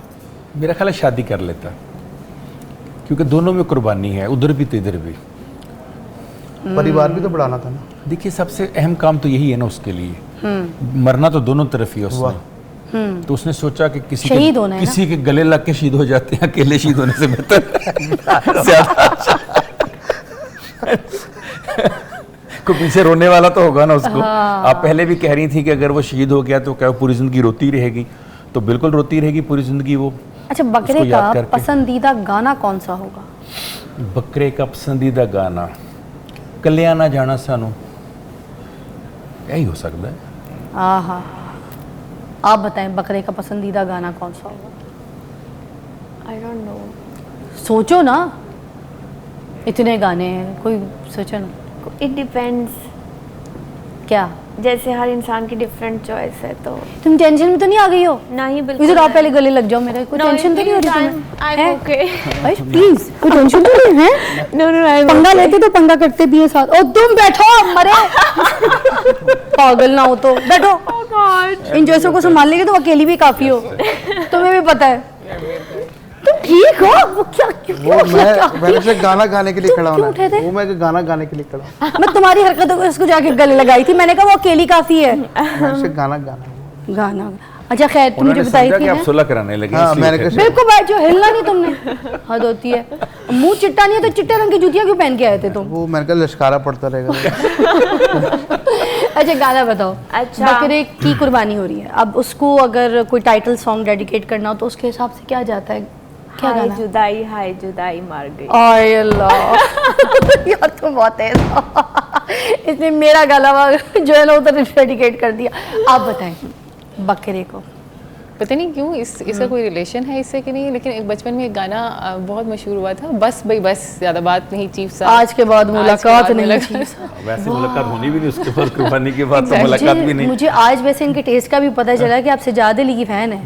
मेरा ख्याल है शादी कर लेता, क्योंकि दोनों में कुर्बानी है, उधर भी तो इधर भी।
परिवार भी तो बढ़ाना था ना।
देखिए सबसे अहम काम तो यही है ना उसके लिए, मरना तो दोनों तरफ ही है उसने। तो उसने सोचा कि
शहीद होना है ना?
किसी के गले लग के शहीद हो जाते हैं, अकेले शहीद होने से बेहतर ज्यादा अच्छा। कोई पीछे रोने वाला तो होगा ना उसको। आप पहले भी कह रही थी कि अगर वो शहीद हो गया तो क्या वो पूरी जिंदगी रोती रहेगी? तो बिल्कुल रोती रहेगी पूरी जिंदगी वो।
अच्छा, बकरे
उसको याद
का
करके।
पसंदीदा गाना कौन सा होगा?
बकरे का पसंदीदा गाना कलिया ना जाना सानू, यही हो सकता है।
आहा, आप बताएं बकरे का पसंदीदा गाना कौन सा होगा?
I don't know.
सोचो ना, इतने गाने हैं, कोई सोचो ना।
इट डिपेंड्स,
क्या
जैसे हर इंसान की डिफरेंट चॉइस है, तो
तुम टेंशन में तो नहीं आ गई हो?
नहीं बिल्कुल।
इधर आओ, पहले गले लग जाओ मेरे। कोई टेंशन तो नहीं हो रही तुम्हें?
आई
हैं?
ओके।
भाई प्लीज, कोई टेंशन तो नहीं है?
नो नो, आई
पंगा लेते तो पंगा करते भी है साथ। और तुम बैठो, मरे पागल ना हो तो बैठो। इन जैसों को संभाल लेगी तो अकेली भी काफी हो, तुम्हें भी पता है। तुम ठीक हो? वो क्या क्यों
वो मैंने से गाना गाने के लिए
तुम
खड़ा
क्यों
होना
उठे थे?
वो मैं गाना गाने के लिए खड़ा हूँ।
मैं तुम्हारी हरकतों को इसको जाके गले लगाई थी, मैंने कहा वो अकेली काफी है।
मैंने से गाना गाना
गाना, अच्छा खैर तुम मुझे
उन्होंने
बताई
समझा
थी
कि आप
ना?
सुलह कराने लगे,
हाँ,
इसलिए
मैंने
उठे थे।
कहा-
बिल्कुल बैठ जाओ, हिलना नहीं तुमने, हद होती है। मुंह चिट्टा नहीं है तो चिट्टे रंग की जूतियां क्यों पहन के आए थे तुम?
वो मैंने कहा लश्कारा पड़ता रहेगा।
अच्छा गाना बताओ।
अच्छा।
बकरे की कुर्बानी हो रही है, अब उसको अगर कोई टाइटल सॉन्ग डेडिकेट करना हो तो उसके हिसाब से क्या जाता है? क्या
हाय
गाना?
जुदाई मार गई।
आय अल्लाह यार तुम बहुत तेज हो। इसने मेरा गला जो है ना उधर डेडिकेट कर दिया। आप बताएं बकरे को।
पता नहीं क्यों इसका कोई रिलेशन है इससे कि नहीं, लेकिन एक बचपन में एक गाना बहुत मशहूर हुआ था, बस भाई बस, ज़्यादा बात नहीं चीफ साहब,
आज के बाद मुलाकात नहीं।
वैसे मुलाकात होनी भी नहीं, उसके बाद कुर्बानी के बाद तो मुलाकात भी नहीं।
मुझे आज वैसे इनके टेस्ट का भी पता चला कि आप सजाद अली की फैन है।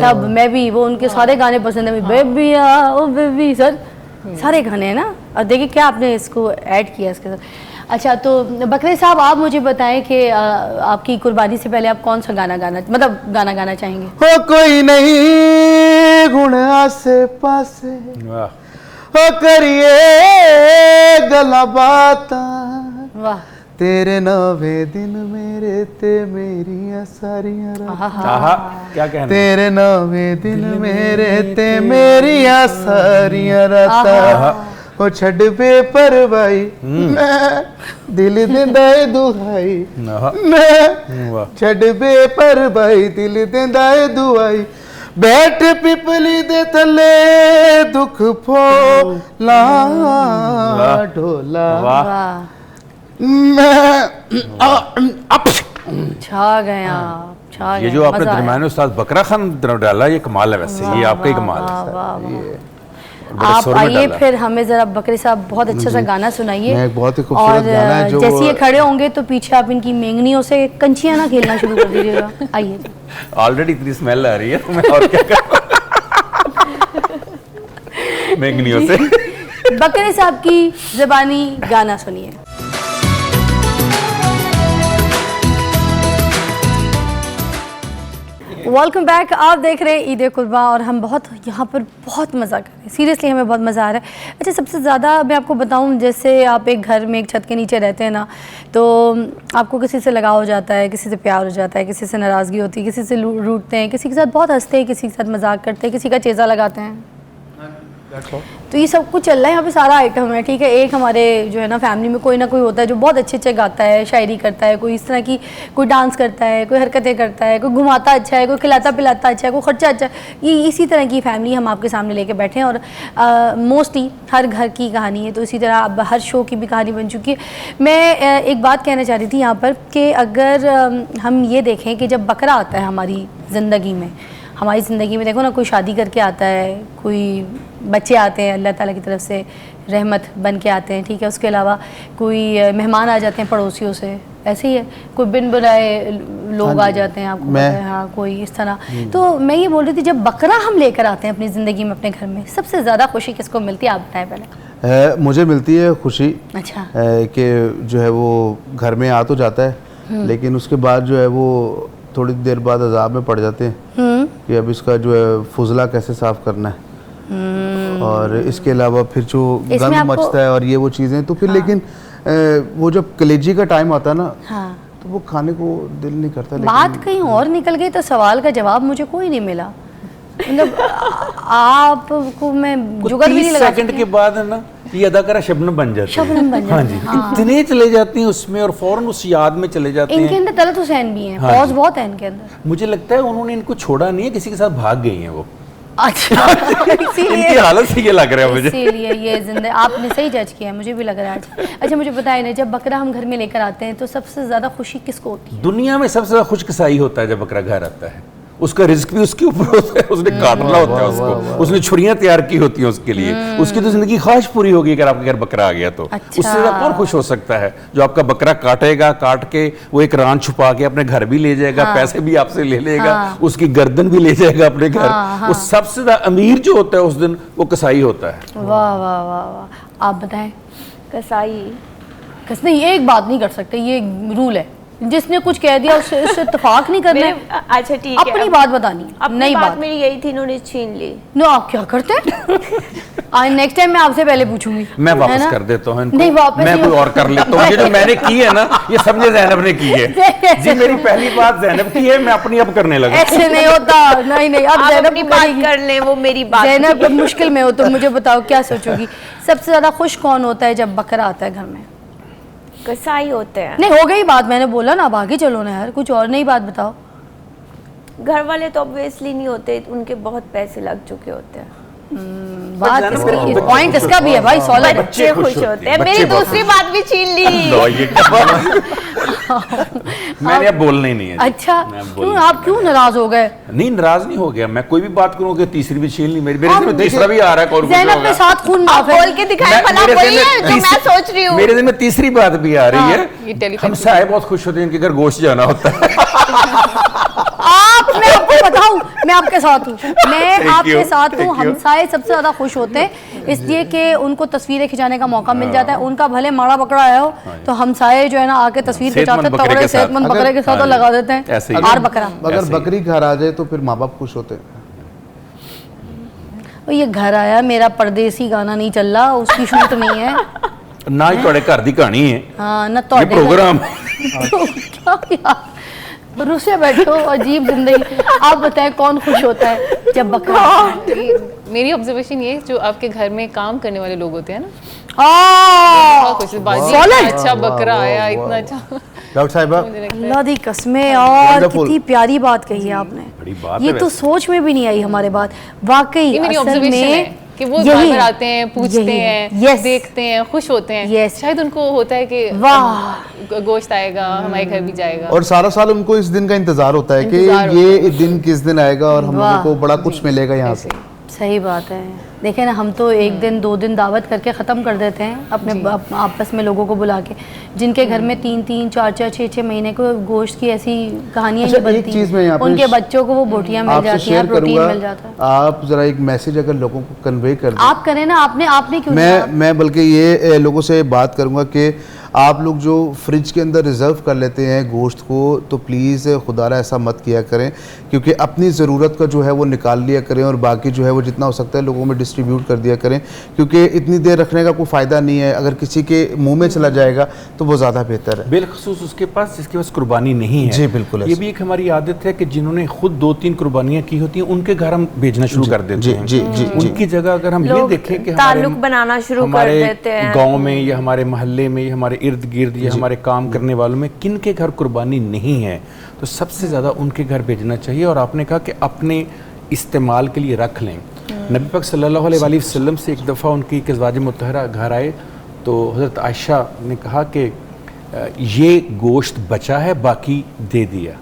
सब मैं भी, वो उनके सारे गाने पसंद है। बेबी ओ बेबी सर सारे गाने हैं ना। और देखिए क्या आपने इसको ऐड किया इसके साथ। अच्छा तो बकरे साहब आप मुझे बताएं कि आपकी कुर्बानी से पहले आप कौन सा गाना गाना चाहेंगे?
हो कोई नहीं गुण आसे पासे हो करिए गला बाता,
वाह
तेरे नवे दिन मेरे ते मेरिया सारिया रातां,
आहा, क्या कहना।
तेरे नवे दिन मेरे ते मेरिया सारिया रातां, ओ छड़ पे परवाई मैं दिल दिंदा ए दुहाई, मैं छड़ पे परवाई दिल दिंदा ए दुहाई, बैठ पिपली दे थले दुख फोला ढोला
छा गए आप, छा गए।
ये जो आपने दरमियान उस्ताद बकरा खान डाला ये कमाल है। वैसे ये आपका ही कमाल है।
आप आइए फिर हमें जरा बकरे साहब बहुत अच्छा सा गाना सुनाइए।
एक बहुत ही खूबसूरत गाना है जो
जैसे ये खड़े होंगे तो पीछे आप इनकी मेंगनियों से कंचियां ना खेलना शुरू कर दीजिएगा। आइए।
ऑलरेडी इतनी स्मेल आ रही है तो मैं और क्या करूं। मेंगनियों से।
बकरे साहब की ज़बानी गाना सुनिए। Welcome back. आप देख रहे हैं ईद कुर्बा और हम यहाँ पर बहुत मज़ा कर रहे हैं। सीरियसली हमें बहुत मज़ा आ रहा है। अच्छा सबसे ज़्यादा मैं आपको बताऊँ, जैसे आप एक घर में एक छत के नीचे रहते हैं ना, तो आपको किसी से लगाव हो जाता है, किसी से प्यार हो जाता है, किसी से नाराज़गी होती है, किसी से रूठते हैं, किसी के साथ बहुत हंसते हैं, किसी के साथ मजाक करते हैं, किसी का चेज़ा लगाते हैं। तो ये सब कुछ चल रहा है यहाँ पे, सारा आइटम है। ठीक है, एक हमारे जो है ना फैमिली में कोई ना कोई होता है जो बहुत अच्छे गाता है, शायरी करता है, कोई इस तरह की, कोई डांस करता है, कोई हरकतें करता है, कोई घुमाता अच्छा है, कोई खिलाता पिलाता अच्छा है, कोई खर्चा अच्छा है। ये इसी तरह की फैमिली हम आपके सामने लेके बैठे हैं और मोस्टली हर घर की कहानी है, तो इसी तरह अब हर शो की भी कहानी बन चुकी है। मैं एक बात कहना चाह रही थी यहाँ पर कि अगर हम ये देखें कि जब बकरा आता है हमारी ज़िंदगी में देखो ना, कोई शादी करके आता है, कोई बच्चे आते हैं अल्लाह ताला की तरफ से रहमत बन के आते हैं। ठीक है, उसके अलावा कोई मेहमान आ जाते हैं पड़ोसियों से, ऐसे ही है, कोई बिन बुलाए लोग आ जाते हैं, आपको पता है, हाँ कोई इस तरह। तो मैं ये बोल रही थी, जब बकरा हम लेकर आते हैं अपनी ज़िंदगी में अपने घर में, सबसे ज़्यादा खुशी किसको मिलती है? आप बताएं पहले।
मुझे मिलती है खुशी।
अच्छा।
कि जो है वो घर में आ तो जाता है लेकिन उसके बाद जो है वो थोड़ी देर बाद अजाब में पड़ जाते हैं कि अब इसका जो है फुजला कैसे साफ करना है, और इसके अलावा फिर जो गंद मचता है और ये वो चीज़ें, तो फिर लेकिन वो जब कलेजी का टाइम आता है ना, तो वो खाने को दिल नहीं करता।
बात कहीं और निकल गई तो सवाल का जवाब मुझे कोई नहीं मिला। मतलब आपको मैं जुगाड़ भी नहीं लगा।
सेकंड के बाद है ना ये अदाकारा शबनम बन जाती है।
शबनम बन जाती है।
हाँ जी, इतने चले जाती हैं उसमें और फौरन उस याद में चले जाते हैं।
इनके अंदर तलत हुसैन भी हैं, पॉज बहुत है इनके अंदर।
मुझे लगता है उन्होंने इनको छोड़ा नहीं है, किसी के साथ भाग गई हैं वो।
अच्छा
इनकी हालत से ये लग रहा है मुझे।
इसीलिए ये जिंदगी आपने सही जज किया, मुझे भी लग रहा है आज। अच्छा मुझे बताइए ना, जब बकरा हम घर में लेकर आते हैं तो सबसे ज्यादा खुशी किसको होती है?
दुनिया में सबसे ज्यादा खुशकसाई होता है जब बकरा घर आता है। उसका रिस्क भी उसके ऊपर होता है, उसने काटना होता है उसको, उसने छुरियां तैयार की होती हैं उसके लिए। उसकी तो जिंदगी ख्वाहिश पूरी होगी अगर आपके घर बकरा आ गया तो।
अच्छा।
उससे ज्यादा कौन खुश हो सकता है? जो आपका बकरा काटेगा, काट के वो एक रान छुपा के अपने घर भी ले जाएगा, पैसे भी आपसे ले लेगा, उसकी गर्दन भी ले जाएगा अपने घर। वो सबसे ज्यादा अमीर जो होता है उस दिन वो कसाई होता है।
वाह वाह वाह वाह। आप बताएं।
कसाई
नहीं, एक बात नहीं कर सकते, ये रूल है, जिसने कुछ कह दिया उससे इत्तेफाक नहीं करना है।
अच्छा ठीक है,
अपनी बात बतानी,
नई बात मेरी यही थी, इन्होंने छीन ली।
नो आप क्या करते हैं? आज नेक्स्ट टाइम मैं आपसे पहले पूछूंगी।
मैं वापस कर देता हूँ इनको।
नहीं वापस
मैं कोई और कर लेता हूँ। ये जो मैंने की है ना, ये समझे ज़ैनब ने की है जी। मेरी पहली बात ज़ैनब की है, मैं अपनी अब करने लगा।
ऐसे नहीं होता। नहीं अब ज़ैनब
अपनी बात कर ले, वो मेरी बात।
ज़ैनब जब मुश्किल में हो तो मुझे बताओ क्या सोचोगी? सबसे ज्यादा खुश कौन होता है जब बकरा आता है घर में?
कसाई होते हैं।
नहीं हो गई बात, मैंने बोला ना, अब आगे चलो ना यार, कुछ और नई बात बताओ।
घर वाले तो ऑब्वियसली नहीं होते, उनके बहुत पैसे लग चुके होते हैं।
बात इसकी पॉइंट इसका भी है भाई, सॉलिड।
बच्चे खुश होते हैं। मेरी
बच्चे बहुत
दूसरी बात भी छीन ली।
मैंने अब बोलना ही नहीं है।
अच्छा,
मैं अब
क्यों
बोलना
आप क्यों नाराज हो गए?
नहीं, नाराज नहीं हो गया मैं, कोई भी बात करूंगा तीसरी भी छीन ली मेरे में तीसरा भी आ रहा है। और कुछ
ज़ैनब
होगा।
के साथ खून
आप
माफ है।
बोल के दिखाएं भला,
मेरे
वही
दिल
है
में
जो मैं सोच रही हूँ।
मेरे दिल में तीसरी बात भी आ रही
ये
है।
टेलीपैथी
हम साए बहुत खुश होते हैं जिनके घर गोश्त जाना होता है।
मैं आपको बताऊं, मैं आपके साथ हूँ, मैं
Thank
आपके
you,
साथ हूँ।
thank you.
हमसाए सबसे ज्यादा खुश होते हैं इसलिए कि उनको तस्वीरें खिंचाने का मौका मिल जाता है। उनका भले माड़ा बकरा आया हो तो हमसाए जो है ना आके तस्वीर खिंचाते हैं,
बकरे
तगड़े
के साथ।
सेहतमंद बकरे के साथ और
हाँ,
लगा देते
ऐसे
हैं
ही।
आर बकरा।
अगर
ऐसे ही।
बकरी घर आ जाए तो फिर माँ बाप खुश होते हैं।
और ये घर आया मेरा परदेसी गाना नहीं चल रहा, उसकी शूट नहीं है।
ना ही थोड़े घर की कहानी है
हाँ न
ये प्रोग्राम।
क्या यार, रुसे बैठो, अजीब जिंदगी। आप बताएं कौन खुश होता है जब बकरा आता है?
मेरी ऑब्जर्वेशन ये, जो आपके घर में काम करने वाले लोग होते हैं ना,
हाँ,
कुछ बाजी,
Solid.
अच्छा बकरा आया, इतना अच्छा।
डॉक्टर साहिबा,
अल्लाह दी कसमें, और
Wonderful.
कितनी प्यारी बात कही है आपने।
बड़ी बात
ये
है
तो
वैसे।
सोच में भी नहीं आई हमारे बात, वाकई
ये मेरी
असल
ऑब्जर्वेशन है
में
कि वो
यही
बार
है।
बार आते हैं, पूछते
यही है।
हैं,
Yes.
देखते हैं, खुश होते हैं।
Yes.
शायद उनको होता है कि
वाह।
गोश्त आएगा, हमारे घर भी जाएगा।
और सारा साल उनको इस दिन का इंतजार होता है कि
इंतजार
ये दिन किस दिन आएगा और हम
वाह।
लोगों को बड़ा कुछ मिलेगा यहाँ से।
सही बात है। देखें ना, हम तो एक दिन 2 दिन दावत करके ख़त्म कर देते हैं अपने आपस में लोगों को बुला के, जिनके घर में 3-3, 4-4, 6-6 महीने को गोश्त की ऐसी कहानियाँ
अच्छा,
नहीं
एक
बनती
चीज़ मैं यहाँ पे
उनके बच्चों को वो बोटियाँ मिल
आपसे
जाती हैं,
शेयर
प्रोटीन
करूंगा।
मिल जाता है।
आप जरा एक मैसेज अगर लोगों को कन्वे कर दें।
आप करें ना, आपने क्यों नहीं कहा?
मैं बल्कि ये लोगों से बात करूंगा कि आप लोग जो फ्रिज के अंदर रिज़र्व कर लेते हैं गोश्त को, तो प्लीज़ खुदारा ऐसा मत किया करें, क्योंकि अपनी ज़रूरत का जो है वो निकाल लिया करें और बाकी जो है वो जितना हो सकता है लोगों में डिस्ट्रीब्यूट कर दिया करें, क्योंकि इतनी देर रखने का कोई फ़ायदा नहीं है। अगर किसी के मुंह में चला जाएगा तो वो ज़्यादा बेहतर है।
बिलखसूस उसके पास जिसके पास कुर्बानी नहीं है।
जी, बिल्कुल
ये
ऐसे।
भी एक हमारी आदत है कि जिन्होंने खुद 2-3 कुर्बानियां की होती हैं उनके घर हम भेजना शुरू कर देते
जी,
हैं।
जी, जी, जी।
उनकी जगह अगर हम ये
लोग
देखें कि
ताल्लुक बनाना शुरू कर
हमारे
देते हैं।
गांव में या हमारे मोहल्ले में या हमारे इर्द गिर्द या हमारे काम करने वालों में किन के घर कुर्बानी नहीं है, तो सबसे ज़्यादा उनके घर भेजना चाहिए। और आपने कहा कि अपने इस्तेमाल के लिए रख लें। नबी पाक सल्लल्लाहु अलैहि वसल्लम से एक दफ़ा उनकी एक अज़वाज मुतहरा घर आए तो हज़रत आयशा ने कहा कि ये गोश्त बचा है, बाकी दे दिया।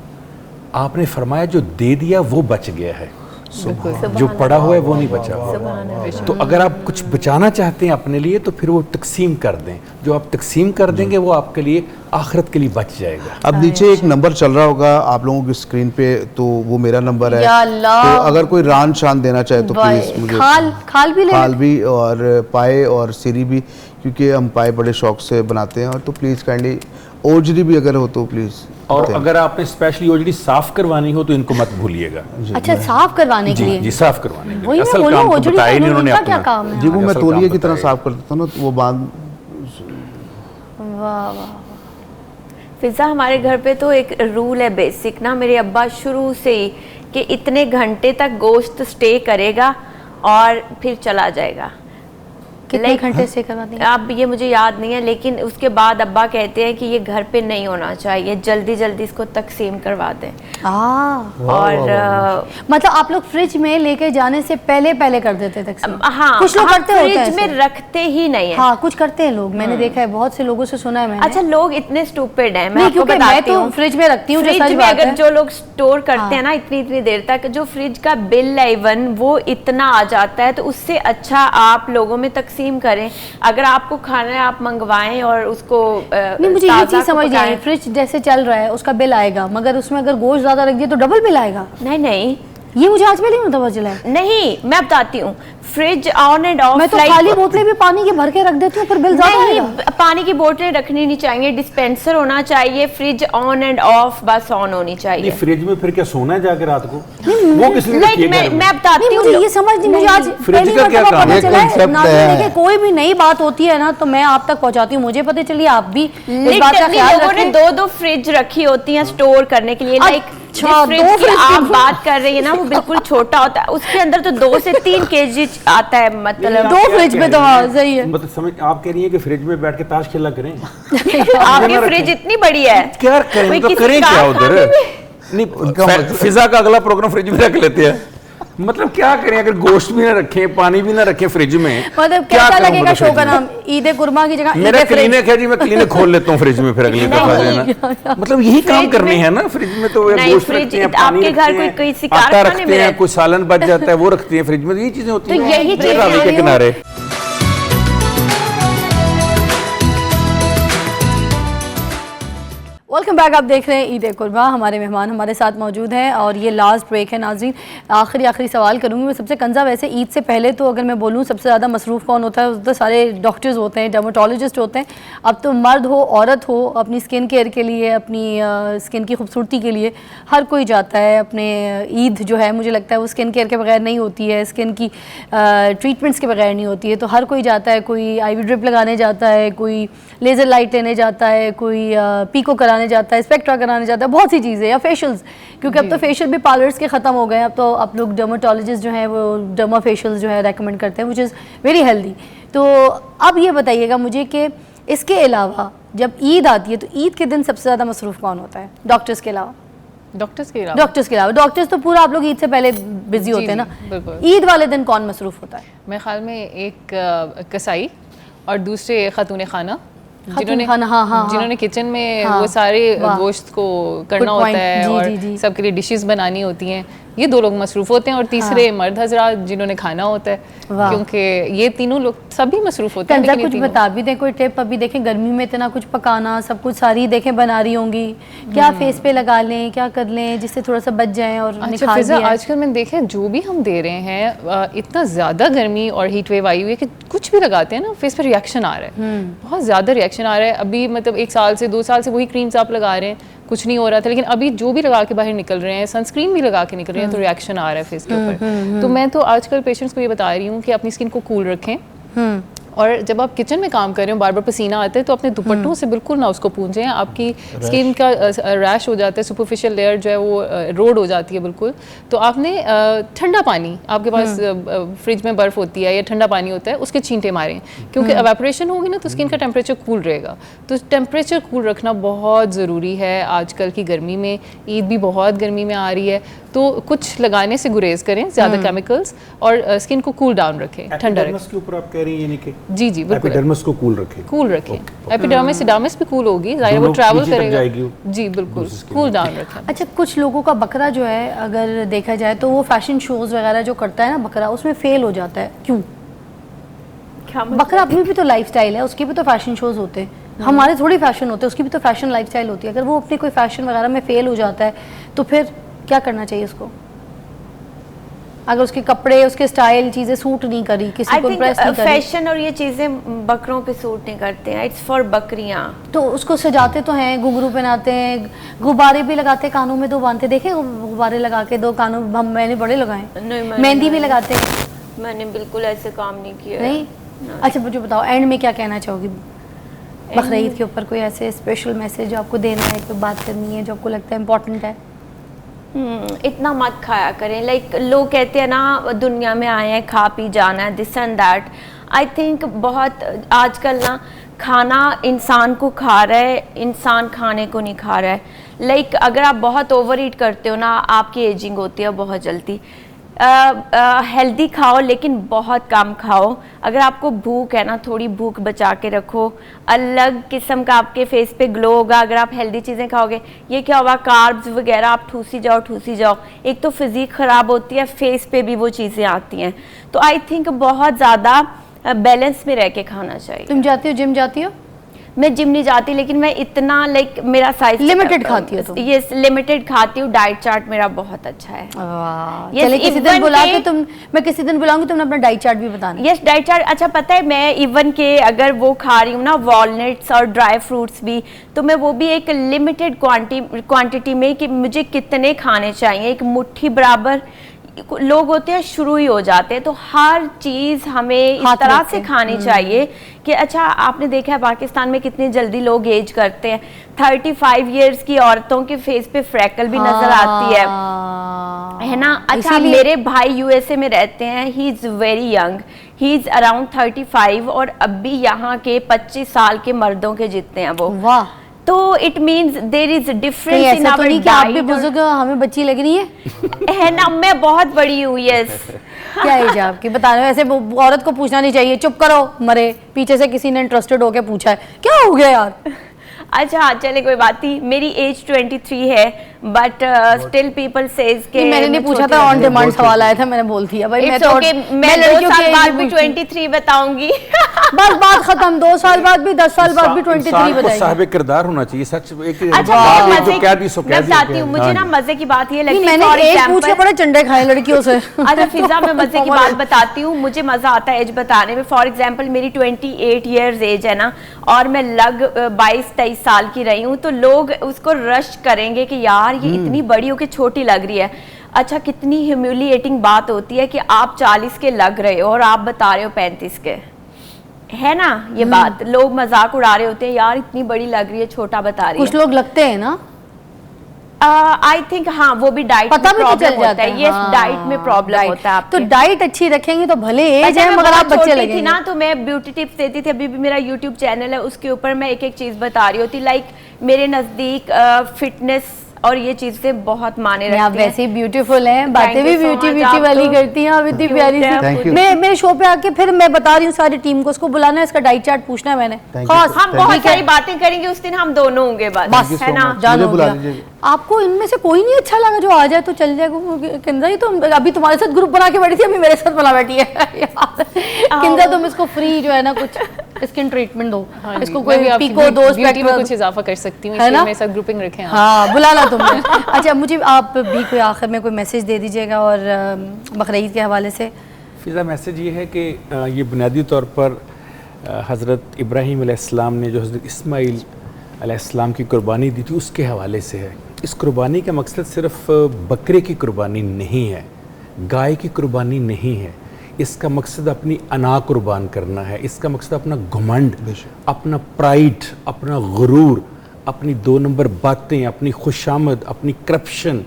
आपने फरमाया जो दे दिया वो बच गया है, जो पड़ा हुआ है वो नहीं बचा हुआ। तो अगर आप कुछ बचाना चाहते हैं अपने लिए तो फिर वो तकसीम कर दें। जो आप तकसीम कर देंगे वो आपके लिए आखिरत के लिए बच जाएगा।
अब नीचे एक नंबर चल रहा होगा आप लोगों की स्क्रीन पे, तो वो मेरा नंबर है।
या अल्लाह।
तो अगर कोई रान शान देना चाहे तो प्लीज़ मुझे
खाल भी ले
खाल भी और पाए और सिरी भी, क्योंकि हम पाए बड़े शौक से बनाते हैं। और तो प्लीज़ काइंडली ओजरी भी अगर हो तो प्लीज़।
और अगर आपने स्पेशली ओजरी साफ करवानी हो तो इनको मत भूलिएगा।
अच्छा, साफ करवाने के
जी
लिए?
जी, साफ करवाने के
वही
लिए।
मैं
असल
बोलूं,
काम तो
ओजरी
बताया ही नहीं
का
उन्होंने
उनका क्या
अपना।
काम है?
जी, वो मैं
असल
तौलिए
काम
की तरह
बताया।
साफ कर देता हूँ ना, तो वो बांध।
वाह वाह।
फिजा, हमारे घर पे तो एक रूल है बेसिक ना, मेरे अब्बा शुरू से ही, कि इतने घंटे तक गोश्त स्टे करेगा और फिर चला जाएगा।
कितने घंटे से करवा देंगे?
अब ये मुझे याद नहीं है, लेकिन उसके बाद अब्बा कहते हैं कि ये घर पे नहीं होना चाहिए, जल्दी जल्दी इसको तकसीम करवा दें। और
मतलब आप लोग फ्रिज में लेके जाने से पहले पहले कर देते थे?
हाँ,
कुछ लोग करते होते हैं
फ्रिज में
ऐसे।
रखते ही नहीं है।
हाँ, कुछ करते हैं लोग, मैंने देखा है, बहुत से लोगों से सुना है मैंने।
अच्छा, लोग इतने स्टूपिड हैं, मैं
नहीं,
आपको
क्योंकि मैं
बताती
तो
हूँ।
फ्रिज में रखती हूँ, जो
फ्रिज
सच
में
बात
अगर
है।
जो लोग स्टोर करते
हाँ।
हैं ना इतनी इतनी देर तक, जो फ्रिज का बिल है इवन वो इतना आ जाता है, तो उससे अच्छा आप लोगों में तकसीम करें। अगर आपको खाना है आप मंगवाएं और उसको
नहीं, मुझे ये
ताज़ा
चीज
को
समझ नहीं आई,
पकाएं।
फ्रिज जैसे चल रहा है उसका बिल आएगा, मगर उसमें अगर गोश्त ज्यादा रख दिया तो डबल बिल आएगा?
नहीं नहीं
ये मुझे आज पहले नहीं पता चला है।
नहीं, मैं बताती हूँ, फ्रिज ऑन एंड ऑफ।
मैं तो खाली बोतलें भी पानी की भर के रख देती हूँ, पर बिल ज्यादा
नहीं,
आएगा।
पानी की बोतलें रखनी नहीं चाहिए, डिस्पेंसर होना चाहिए, फ्रिज ऑन एंड ऑफ बस ऑन होनी
ये
चाहिए।
फ्रिज में फिर क्या सोना है जाके रात को? वो किस लिए रखी है घर में?
मैं बताती
नहीं,
हूँ,
मुझे ये समझ नहीं, मुझे आज
फ्रिज
पहली
का क्या
मर्तबा
काम
पता
है?
चला है।
concept
नाज़रीन,
है।
देखिए, कोई भी नई बात होती है ना तो मैं आप तक पहुंचाती हूँ, मुझे पता चली, आप भी इस बात का
लिटरली
ख्याल
लोगों ने
रखें।
दो फ्रिज रखी होती हैं स्टोर करने के लिए। लाइक
अच्छा,
जिस फ्रिज
दो
की
फ्रिज
आप
क्यों?
बात कर रही है ना, वो बिल्कुल छोटा होता है, उसके अंदर तो 2 से 3 केजी आता है। मतलब
दो फ्रिज में तो हाँ, सही है।
मतलब समझ आप कह रही हैं कि फ्रिज में बैठ के ताश खेला करें?
आपकी फ्रिज इतनी बड़ी है,
क्या करें
कोई
तो
किसी
करें क्या
कारखाने
उधर?
में-
नहीं, फिजा का अगला प्रोग्राम फ्रिज में रख लेते हैं। मतलब क्या करें, अगर गोश्त भी ना रखें, पानी भी ना रखें फ्रिज में,
मतलब कैसा लगेगा शो का नाम? ईद कुर्मा की जगह
मेरा क्लिनिक है जी, मैं क्लिनिक खोल लेता हूँ फ्रिज में फिर अगली दफा देना। मतलब यही काम करने हैं ना फ्रिज में, तो गोश्त रखते हैं, पानी रखते हैं, आटा रखते हैं, कुछ सालन बच जाता है वो रखते हैं फ्रिज में, यही चीजें होती हैं
यही
रावी के किनारे।
Welcome back. आप देख रहे हैं ईद कुर्बा। हमारे मेहमान हमारे साथ मौजूद हैं और ये लास्ट ब्रेक है नाज़रीन। आखिरी सवाल करूँगी मैं सबसे। कंज़ा, वैसे ईद से पहले तो अगर मैं बोलूँ सबसे ज़्यादा मसरूफ़ कौन होता है? उस तो सारे डॉक्टर्स होते हैं, डर्माटोलॉजिस्ट होते हैं। अब तो मर्द हो औरत हो, अपनी स्किन केयर के लिए, अपनी स्किन की खूबसूरती के लिए हर कोई जाता है। अपने ईद जो है मुझे लगता है वो स्किन केयर के बगैर नहीं होती है, स्किन की ट्रीटमेंट्स के बगैर नहीं होती है। तो हर कोई जाता है, कोई आईवी ड्रिप लगाने जाता है, कोई लेज़र लाइट लेने जाता है, कोई पीको कराने जाता है, स्पेक्ट्रा कराने जाता है, बहुत सी चीज़ें, या फेशियल्स, क्योंकि अब तो फेशियल भी पार्लर्स के ख़त्म हो गए हैं। अब तो आप लोग डर्माटोलॉजिस्ट जो हैं वो डर्मा फेशियल्स जो है रेकमेंड करते हैं, विच इज़ वेरी हेल्दी। तो अब ये बताइएगा मुझे कि इसके अलावा जब ईद आती है तो ईद के दिन सबसे ज़्यादा मसरूफ़ कौन होता है डॉक्टर्स के अलावा?
डॉक्टर्स के अलावा
डॉक्टर्स तो पूरा आप लोग ईद से पहले बिजी होते हैं ना, ईद वाले दिन कौन मसरूफ़ होता है?
मेरे ख्याल में एक कसाई और दूसरे खातून खाना, जिन्होंने किचन में वो सारे गोश्त को करना होता है और सबके लिए डिशेस बनानी होती हैं, ये दो लोग मसरूफ होते हैं। और तीसरे मर्द हजरात जिन्होंने खाना होता है, क्योंकि ये तीनों लोग सभी मसरूफ होते हैं।
कुछ बता भी दें कोई टिप? अभी देखें गर्मी में इतना कुछ पकाना, सब कुछ सारी देखें बना रही होंगी, क्या फेस पे लगा लें, क्या कर लें जिससे थोड़ा सा बच जाएं और निखार भी आए?
आजकल मैंने देखा है जो भी हम दे रहे हैं, इतना ज़्यादा गर्मी और हीट वेव आई हुई है कि कुछ भी लगाते हैं ना फेस पर रिएक्शन आ रहा है, बहुत ज़्यादा रिएक्शन आ रहा है। अभी मतलब 1 साल से 2 साल से वही क्रीम्स आप लगा रहे हैं, कुछ नहीं हो रहा था, लेकिन अभी जो भी लगा के बाहर निकल रहे हैं, सनस्क्रीन भी लगा के निकल रहे हैं, तो रिएक्शन आ रहा है फेस के ऊपर। तो मैं तो आजकल पेशेंट्स को ये बता रही हूँ कि अपनी स्किन को कूल रखें, और जब आप किचन में काम कर रहे हो, बार बार पसीना आता है, तो अपने दुपट्टों से बिल्कुल ना उसको पूंजें। आपकी स्किन का रैश हो जाता है, सुपरफिशियल लेयर जो है वो रोड हो जाती है बिल्कुल। तो आपने ठंडा पानी, आपके पास फ्रिज में बर्फ़ होती है या ठंडा पानी होता है, उसके छींटे मारें, क्योंकि एवेपोरेशन होगी ना तो स्किन का टेम्परेचर कूल रहेगा। तो टेम्परेचर कूल रखना बहुत ज़रूरी है आजकल की गर्मी में। ईद भी बहुत गर्मी में आ रही है, तो कुछ लगाने से गुरेज करें, ज़्यादा केमिकल्स, और स्किन को कूल डाउन रखें, ठंडा रखें।
के ऊपर आप कह रही हैं यानी कि
जी बिल्कुल,
एपिडर्मिस को कूल रखें।
एपिडर्मिस एपिडर्मिस भी कूल होगी, जाहिर वो ट्रैवल करेगा। जी बिल्कुल, कूल डाउन रखें।
अच्छा, कुछ लोगों का बकरा जो है अगर देखा जाए तो वो फैशन शोज वगैरह जो करता है ना बकरा, उसमें फेल हो जाता है, क्यों? बकरा अपनी भी तो लाइफस्टाइल है, उसके भी तो फैशन शोज होते हैं, हमारे थोड़ी फैशन होते हैं, उसकी भी तो फैशन लाइफस्टाइल होती है। अगर वो अपने कोई फैशन वगैरह में फेल हो जाता है तो फिर क्या करना चाहिए उसको? अगर उसके कपड़े, उसके स्टाइल, चीजें सूट नहीं करी, किसी को इम्प्रेस नहीं करी,
फैशन और ये चीजें बकरों पे सूट नहीं करते हैं, इट्स फॉर बकरियां।
तो उसको सजाते तो हैं, घुंघरू पहनाते हैं, गुब्बारे भी लगाते हैं, कानों में 2 बांधते, देखे गुब्बारे लगा के 2 कानों, मैंने बड़े लगाए, मेहंदी भी लगाते हैं।
मैंने बिल्कुल ऐसे काम नहीं किया।
नहीं? अच्छा मुझे बताओ, एंड में क्या कहना चाहोगी बकरा ईद के ऊपर? कोई ऐसे स्पेशल मैसेज जो आपको देना है, कोई बात करनी है जो आपको लगता है इम्पोर्टेंट है?
इतना मत खाया करें। लाइक लोग कहते हैं ना दुनिया में आए हैं खा पी जाना है, this and that. I think बहुत आजकल ना खाना इंसान को खा रहा है, इंसान खाने को नहीं खा रहा है। लाइक अगर आप बहुत ओवर ईट करते हो ना, आपकी एजिंग होती है बहुत जल्दी। हेल्दी खाओ लेकिन बहुत कम खाओ। अगर आपको भूख है ना, थोड़ी भूख बचा के रखो, अलग किस्म का आपके फेस पे ग्लो होगा अगर आप हेल्दी चीज़ें खाओगे। ये क्या होगा, कार्ब्स वगैरह आप ठूसी जाओ, एक तो फिजिक ख़राब होती है, फेस पे भी वो चीज़ें आती हैं। तो आई थिंक बहुत ज़्यादा बैलेंस में रह के खाना चाहिए।
तुम जाती हो, जिम जाती हो?
मैं जिम नहीं जाती, लेकिन मैं इतना लाइक मेरा साइज
लिमिटेड खाती हो तुम?
यस, लिमिटेड खाती हूँ। डाइट चार्ट मेरा बहुत अच्छा है।
चलिए किसी दिन बुला के मैं किसी दिन बुलाऊंगी, तुमने अपना डाइट चार्ट भी बताना।
Yes, diet chart. अच्छा पता है, मैं इवन के अगर वो खा रही हूँ ना वॉलनट्स और ड्राई फ्रूट्स भी, तो मैं वो भी एक लिमिटेड क्वांटिटी में, कि मुझे कितने खाने चाहिए। एक मुट्ठी बराबर लोग होते हैं शुरू ही हो जाते हैं, तो हर चीज़ हमें इस तरह से खानी चाहिए कि अच्छा आपने देखा है पाकिस्तान में कितनी जल्दी लोग एज करते हैं। 35 इयर्स की औरतों के फेस पे फ्रैकल भी नजर आती है ना। अच्छा मेरे भाई यूएसए में रहते हैं, he is very young, he is around 35 और अब भी यहाँ के 25 साल के मर्दों के जितने हैं वो।
वाह।
तो इट मीन्स देयर इज
कहीं
डिफरेंस इन
ऐसा तो
आवर
नहीं कि आप भी
डाइट
बुजुर्ग हो, हमें बच्ची लग रही है?
है ना, मैं बहुत बड़ी हूँ। यस
क्या एज है आपकी? बता रहे हो, ऐसे औरत को पूछना नहीं चाहिए। चुप करो मरे, पीछे से किसी ने इंटरेस्टेड होके पूछा है क्या हो गया यार।
अच्छा हाँ, चले कोई बात नहीं, मेरी एज 23 है, बट स्टिल पीपल सेज के
मैंने नहीं पूछा था, ऑन डिमांड सवाल आया था, मैंने बोल दिया भाई। मैं तो
okay, मैं 2 साल बाद भी 23 बताऊंगी।
बस बात खत्म। 2 साल बाद भी, 10 साल बाद भी 23 बताएगी।
साहिब किरदार होना चाहिए सच। एक
अच्छा
बात जो कह दी सो कह दी।
मैं बताती हूँ, मुझे ना मजे की बात ये लगती है,
मैंने एक पूछ के बड़े चंडे खाए लड़कियों से।
अच्छा फिजा, मैं मजे की बात बताती हूँ, मुझे मजा आता है एज बताने में। फॉर एग्जाम्पल मेरी 28 ईयर्स एज है ना, और मैं लग 22-23 साल की रही हूँ, तो लोग उसको रश करेंगे कि यार ये इतनी बड़ी हो के छोटी लग रही है। अच्छा कितनी ह्यूमिलिएटिंग बात होती है कि आप 40 के लग रहे हो और आप बता रहे हो 35 के, है ना ये बात। लोग मजाक उड़ा रहे होते हैं, यार इतनी बड़ी लग रही है, छोटा बता रही है।
कुछ लोग लगते हैं ना,
आई थिंक हाँ, वो भी डाइट
पता
में
भी तो चल
प्रॉब्लम होता
जाता
है।
है।
यस,
हाँ,
डाइट में प्रॉब्लम
डाइट।
होता है
तो
आपके।
डाइट अच्छी रखेंगे तो भले एज
अच्छा,
है
मैं
मगर आप
बहुत
बच्चे
छोटी
लगेंगे
थी ना, तो मैं ब्यूटी टिप्स देती थी। अभी भी मेरा यूट्यूब चैनल है, उसके ऊपर मैं एक एक चीज बता रही होती। लाइक मेरे नजदीक फिटनेस और ये चीजें बहुत माने रखती हैं।
आप वैसे ही ब्यूटीफुल हैं, बातें भी
you so
beauty
much,
beauty
आप
वाली
तो
करती हैं आप, इतनी
cute
प्यारी
हैं।
Thank
C.
you.
मैं मेरे शो पे आके फिर मैं बता रही हूँ सारी टीम को, उसको बुलाना है, इसका डाइट चार्ट पूछना है मैंने।
Thank you,
खास
sir.
हम बहुत सारी बातें करेंगे उस दिन, हम दोनों होंगे बस,
बस
you
है
so
ना।
much.
जान
मुझे
हो
बुला
गया।
लीजिएगा।
आपको इनमें से कोई नहीं अच्छा लगा जो आ जाए तो चल जाए? किंजा ही तो अभी तुम्हारे साथ ग्रुप बना के बैठी थी, अभी मेरे साथ बना बैठी है यार। किंजा तुम इसको फ्री जो है ना कुछ स्किन ट्रीटमेंट दो,
हाँ जी,
इसको
मैं भी
कोई
आपकी
पिको दो,
ब्यूटी में
स्पेक्ट्रा
कुछ इजाफा कर सकती हूँ,
है
इसलिए
ना?
मेरे साथ ग्रुपिंग रखें आप।
हाँ बुलाना तुमने। अच्छा मुझे आप भी कोई आखिर में कोई मैसेज दे दीजिएगा और बकरीद के हवाले से।
फिजा मैसेज ये है कि ये बुनियादी तौर पर हज़रत इब्राहीम अलैहिस्सलाम ने जो हज़रत इस्माइल अलैहिस्सलाम की कुर्बानी दी थी उसके हवाले से है। इस कुर्बानी का मकसद सिर्फ बकरे की कुर्बानी नहीं है, गाय की कुर्बानी नहीं है। इसका मकसद अपनी अना कुर्बान करना है, इसका मकसद अपना घमंड, अपना प्राइड, अपना गुरूर, अपनी 2 नंबर बातें, अपनी खुशामद, अपनी करप्शन,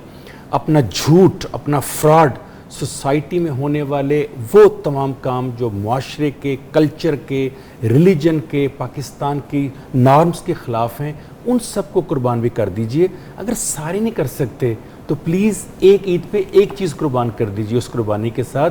अपना झूठ, अपना फ्रॉड, सोसाइटी में होने वाले वो तमाम काम जो मुआशरे के, कल्चर के, रिलीजन के, पाकिस्तान की नॉर्म्स के ख़िलाफ़ हैं, उन सब को कुर्बान भी कर दीजिए। अगर सारे नहीं कर सकते तो प्लीज़ एक ईद पे एक चीज़ कुर्बान कर दीजिए। उस कुर्बानी के साथ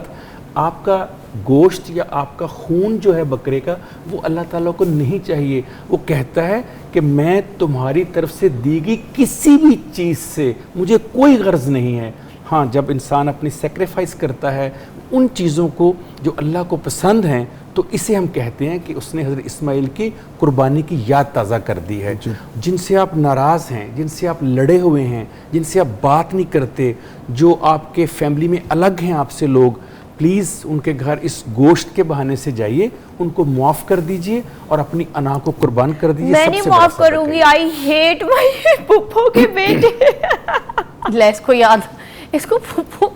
आपका गोश्त या आपका खून जो है बकरे का, वो अल्लाह ताला को नहीं चाहिए। वो कहता है कि मैं तुम्हारी तरफ से दी गई किसी भी चीज़ से मुझे कोई गर्ज नहीं है। हाँ, जब इंसान अपनी सेक्रीफाइस करता है उन चीज़ों को जो अल्लाह को पसंद हैं, तो इसे हम कहते हैं कि उसने हज़रत इस्माइल की कुर्बानी की याद ताज़ा कर दी है। जिनसे आप नाराज़ हैं, जिनसे आप लड़े हुए हैं, जिनसे आप बात नहीं करते, जो आपके फैमिली में अलग हैं आपसे लोग, प्लीज़ उनके घर इस गोश्त के बहाने से जाइए, उनको माफ़ कर दीजिए और अपनी अना को कुर्बान कर दीजिए।
मैं नहीं माफ करूंगी, आई हेट माय पुप्पो के बेटे।
लेस को याद, इसको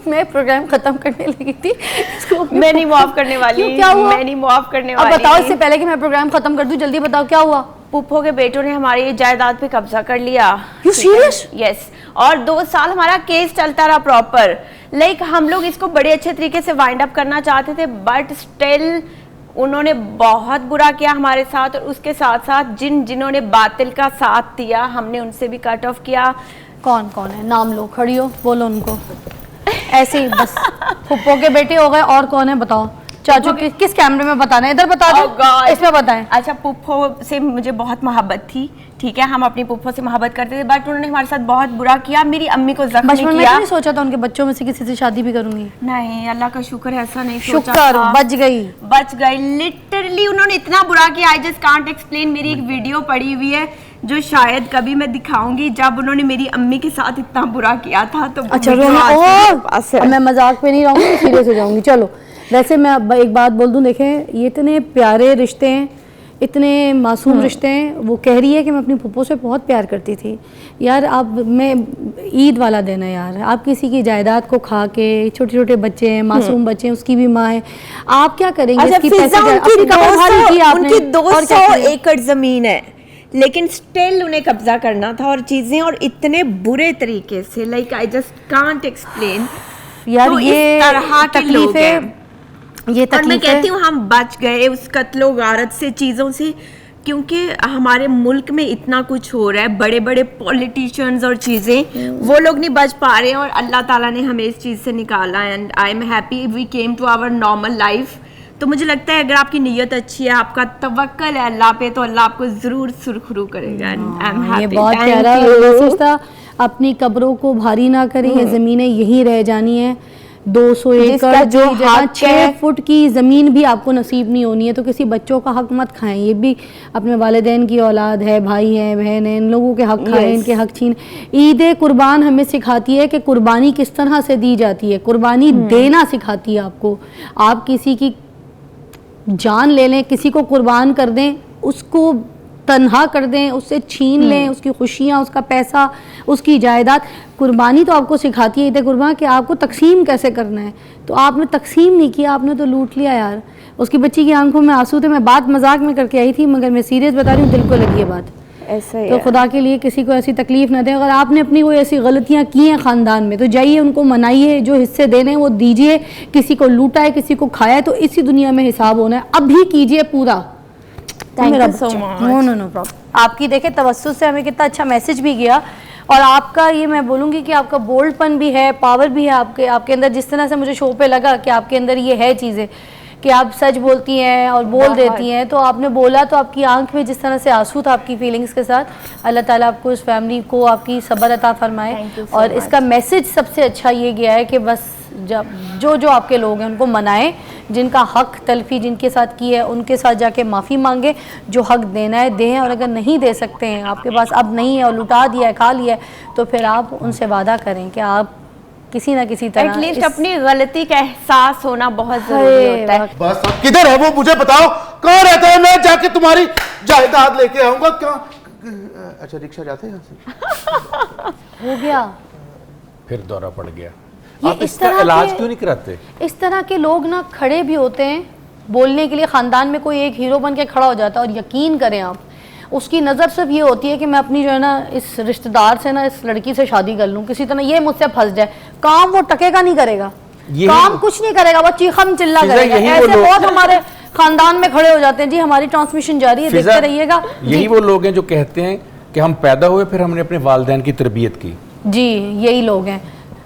मैं प्रोग्राम खत्म करने लगी थी, इसको
मैं नहीं माफ करने वाली।
क्यों, क्या हुआ?
मैं नहीं माफ करने
अब
वाली।
बताओ इससे पहले कि मैं प्रोग्राम खत्म कर दूं, जल्दी बताओ क्या हुआ?
पुप्पो के बेटों ने हमारी जायदाद पे कब्जा कर लिया।
You serious?
यस, और 2 साल हमारा केस चलता रहा प्रॉपर। लाइक हम लोग इसको बड़े अच्छे तरीके से वाइंड अप करना चाहते थे, बट स्टिल उन्होंने बहुत बुरा किया हमारे साथ, और उसके साथ साथ जिन्होंने बातिल का साथ दिया, हमने उनसे भी कट ऑफ किया।
कौन कौन है? नाम लो, खड़ी हो, बोलो उनको ऐसे ही बस। पुप्पो के बेटे हो गए, और कौन है बताओ? चाचू किस कैमरे में बताना है? इधर बता
Oh
दो,
God.
इसमें बताएं।
अच्छा, पुप्पो से मुझे बहुत मोहब्बत थी, ठीक है, हम अपनी पुप्पो से मोहब्बत करते थे, बट उन्होंने हमारे साथ बहुत बुरा किया। मेरी अम्मी को जख्मी
बचपन में
किया।
नहीं सोचा था उनके बच्चों में से किसी से शादी भी करूंगी?
नहीं, अल्लाह का शुक्र है, ऐसा नहीं सोचा
शुक्र,
था।
बच गई।
बच गई। लिटरली उन्होंने इतना बुरा किया, आई जस्ट कांट एक्सप्लेन। मेरी एक वीडियो पड़ी हुई है जो शायद कभी मैं दिखाऊंगी, जब उन्होंने मेरी अम्मी के साथ इतना बुरा किया था। तो
अच्छा
वीडियो आज मेरे पास है।
मैं मजाक पे नहीं रहूंगी, सीरियस हो जाऊंगी। चलो, वैसे मैं अब एक बात बोल दूं, देखें ये इतने प्यारे रिश्ते हैं, इतने मासूम रिश्ते हैं। वो कह रही है कि मैं अपनी पुप्पो से बहुत प्यार करती थी। यार आप, मैं ईद वाला दिन है यार, आप किसी की जायदाद को खा के, छोटे छोटे बच्चे हैं, मासूम बच्चे हैं, उसकी भी माँ है, आप क्या करेंगे?
अच्छा,
इसकी
फिजा,
पैसे
उनकी
200
200 एकड़ जमीन है, लेकिन स्टिल उन्हें कब्जा करना था और चीजें, और इतने बुरे तरीके से। Like I just can't explain.
यार
तो
ये
इस तरह के लोग हैं।
ये
और मैं
तकलीफें
कहती हूँ हम बच गए उस कत्लो गारत से, चीज़ों से, क्योंकि हमारे मुल्क में इतना कुछ हो रहा है, बड़े बड़े पॉलिटिशियंस और चीज़ें, वो लोग नहीं बच पा रहे हैं और अल्लाह ताला ने हमें इस चीज़ से निकाला। And I am happy we came to our normal life. तो मुझे लगता है अगर आपकी नीयत अच्छी है, आपका तवक्कल है अल्लाह पे, तो अल्लाह आपको ज़रूर सुरखरू करेगा। And I am happy.
ये बहुत प्यारा मैसेज था। अपनी कब्रों को भारी ना करें, ये ज़मीनें यहीं रह जानी है। 200 एकड़ जो 6 फुट की ज़मीन भी आपको नसीब नहीं होनी है, तो किसी बच्चों का हक मत खाएं। ये भी अपने वालिदैन की औलाद है, भाई हैं, बहन हैं, इन लोगों के हक खाएं, इनके हक छीन। ईद कुर्बान हमें सिखाती है कि कुर्बानी किस तरह से दी जाती है, कुर्बानी देना सिखाती है आपको। आप किसी की जान ले लें, किसी को कुर्बान कर दें, उसको तन्हा कर दें, उससे छीन लें उसकी खुशियाँ, उसका पैसा, उसकी जायदाद। कुर्बानी तो आपको सिखाती है ईद कुर्बान कि आपको तकसीम कैसे करना है। तो आपने तकसीम नहीं किया, आपने तो लूट लिया यार। उसकी बच्ची की आंखों में आंसू थे। मैं बात मजाक में करके आई थी, मगर मैं सीरियस बता रही हूँ, दिल को लगी है बात।
ऐसा
तो खुदा के लिए किसी को ऐसी तकलीफ ना दे। अगर आपने अपनी कोई ऐसी गलतियाँ की हैं ख़ानदान में, तो जाइए उनको मनाइए, जो हिस्से देने हैं वो दीजिए। किसी को लूटा है, किसी को खाया है, तो इसी दुनिया में हिसाब होना है, अभी कीजिए पूरा।
Thank you so much.
No problem. आपकी देखे तवज्जुह से हमें कितना अच्छा मैसेज भी गया, और आपका ये मैं बोलूँगी कि आपका बोल्डपन भी है, पावर भी है आपके अंदर। जिस तरह से मुझे शो पे लगा कि आपके अंदर ये है चीज़ें कि आप सच बोलती हैं और बोल देती हैं। तो आपने बोला तो आपकी आंख में जिस तरह से आंसू था आपकी फीलिंग्स के साथ, अल्लाह ताला आपको इस फैमिली को आपकी सब्र अता फरमाए। और इसका मैसेज सबसे अच्छा ये गया है कि बस जो आपके लोग हैं उनको मनाएं, जिनका हक तलफी जिनके साथ की है उनके साथ जाके माफ़ी मांगे, जो हक देना है दें। और अगर नहीं दे सकते हैं, आपके पास अब नहीं है और लुटा दिया है, खा लिया है, तो फिर आप उनसे वादा करें कि आप किसी ना किसी तरह
एटलीस्ट अपनी गलती का एहसास होना बहुत जरूरी होता है।
बस अब किधर है वो मुझे बताओ, कहाँ रहता है? मैं जाके तुम्हारी जायदाद लेके आऊंगा। क्या अच्छा रिक्शा जाते हैं यहाँ से?
हो गया।
फिर दौरा पड़ गया।
ये
आप
इस
इसका
तरह
इलाज
के-
क्यों नहीं कराते?
इस तरह के लोग ना खड़े भी होते हैं बोलने के लिए। ख़ानदान में कोई एक हीरो बन के खड़ा हो जाता है, और यकीन करें आप, उसकी नज़र सिर्फ ये होती है कि मैं अपनी जो है ना इस रिश्तेदार से ना, इस लड़की से शादी कर लूँ, किसी तरह ये मुझसे फंस जाए। काम वो टकेगा नहीं करेगा, काम कुछ नहीं करेगा, वो चीखम चिल्ला करेगा। ऐसे बहुत हमारे खानदान में खड़े हो जाते हैं। जी हमारी ट्रांसमिशन जारी है, देखते रहिएगा।
यही वो लोग हैं जो कहते हैं कि हम पैदा हुए फिर हमने अपने वालिदैन की तरबियत की।
जी यही लोग हैं।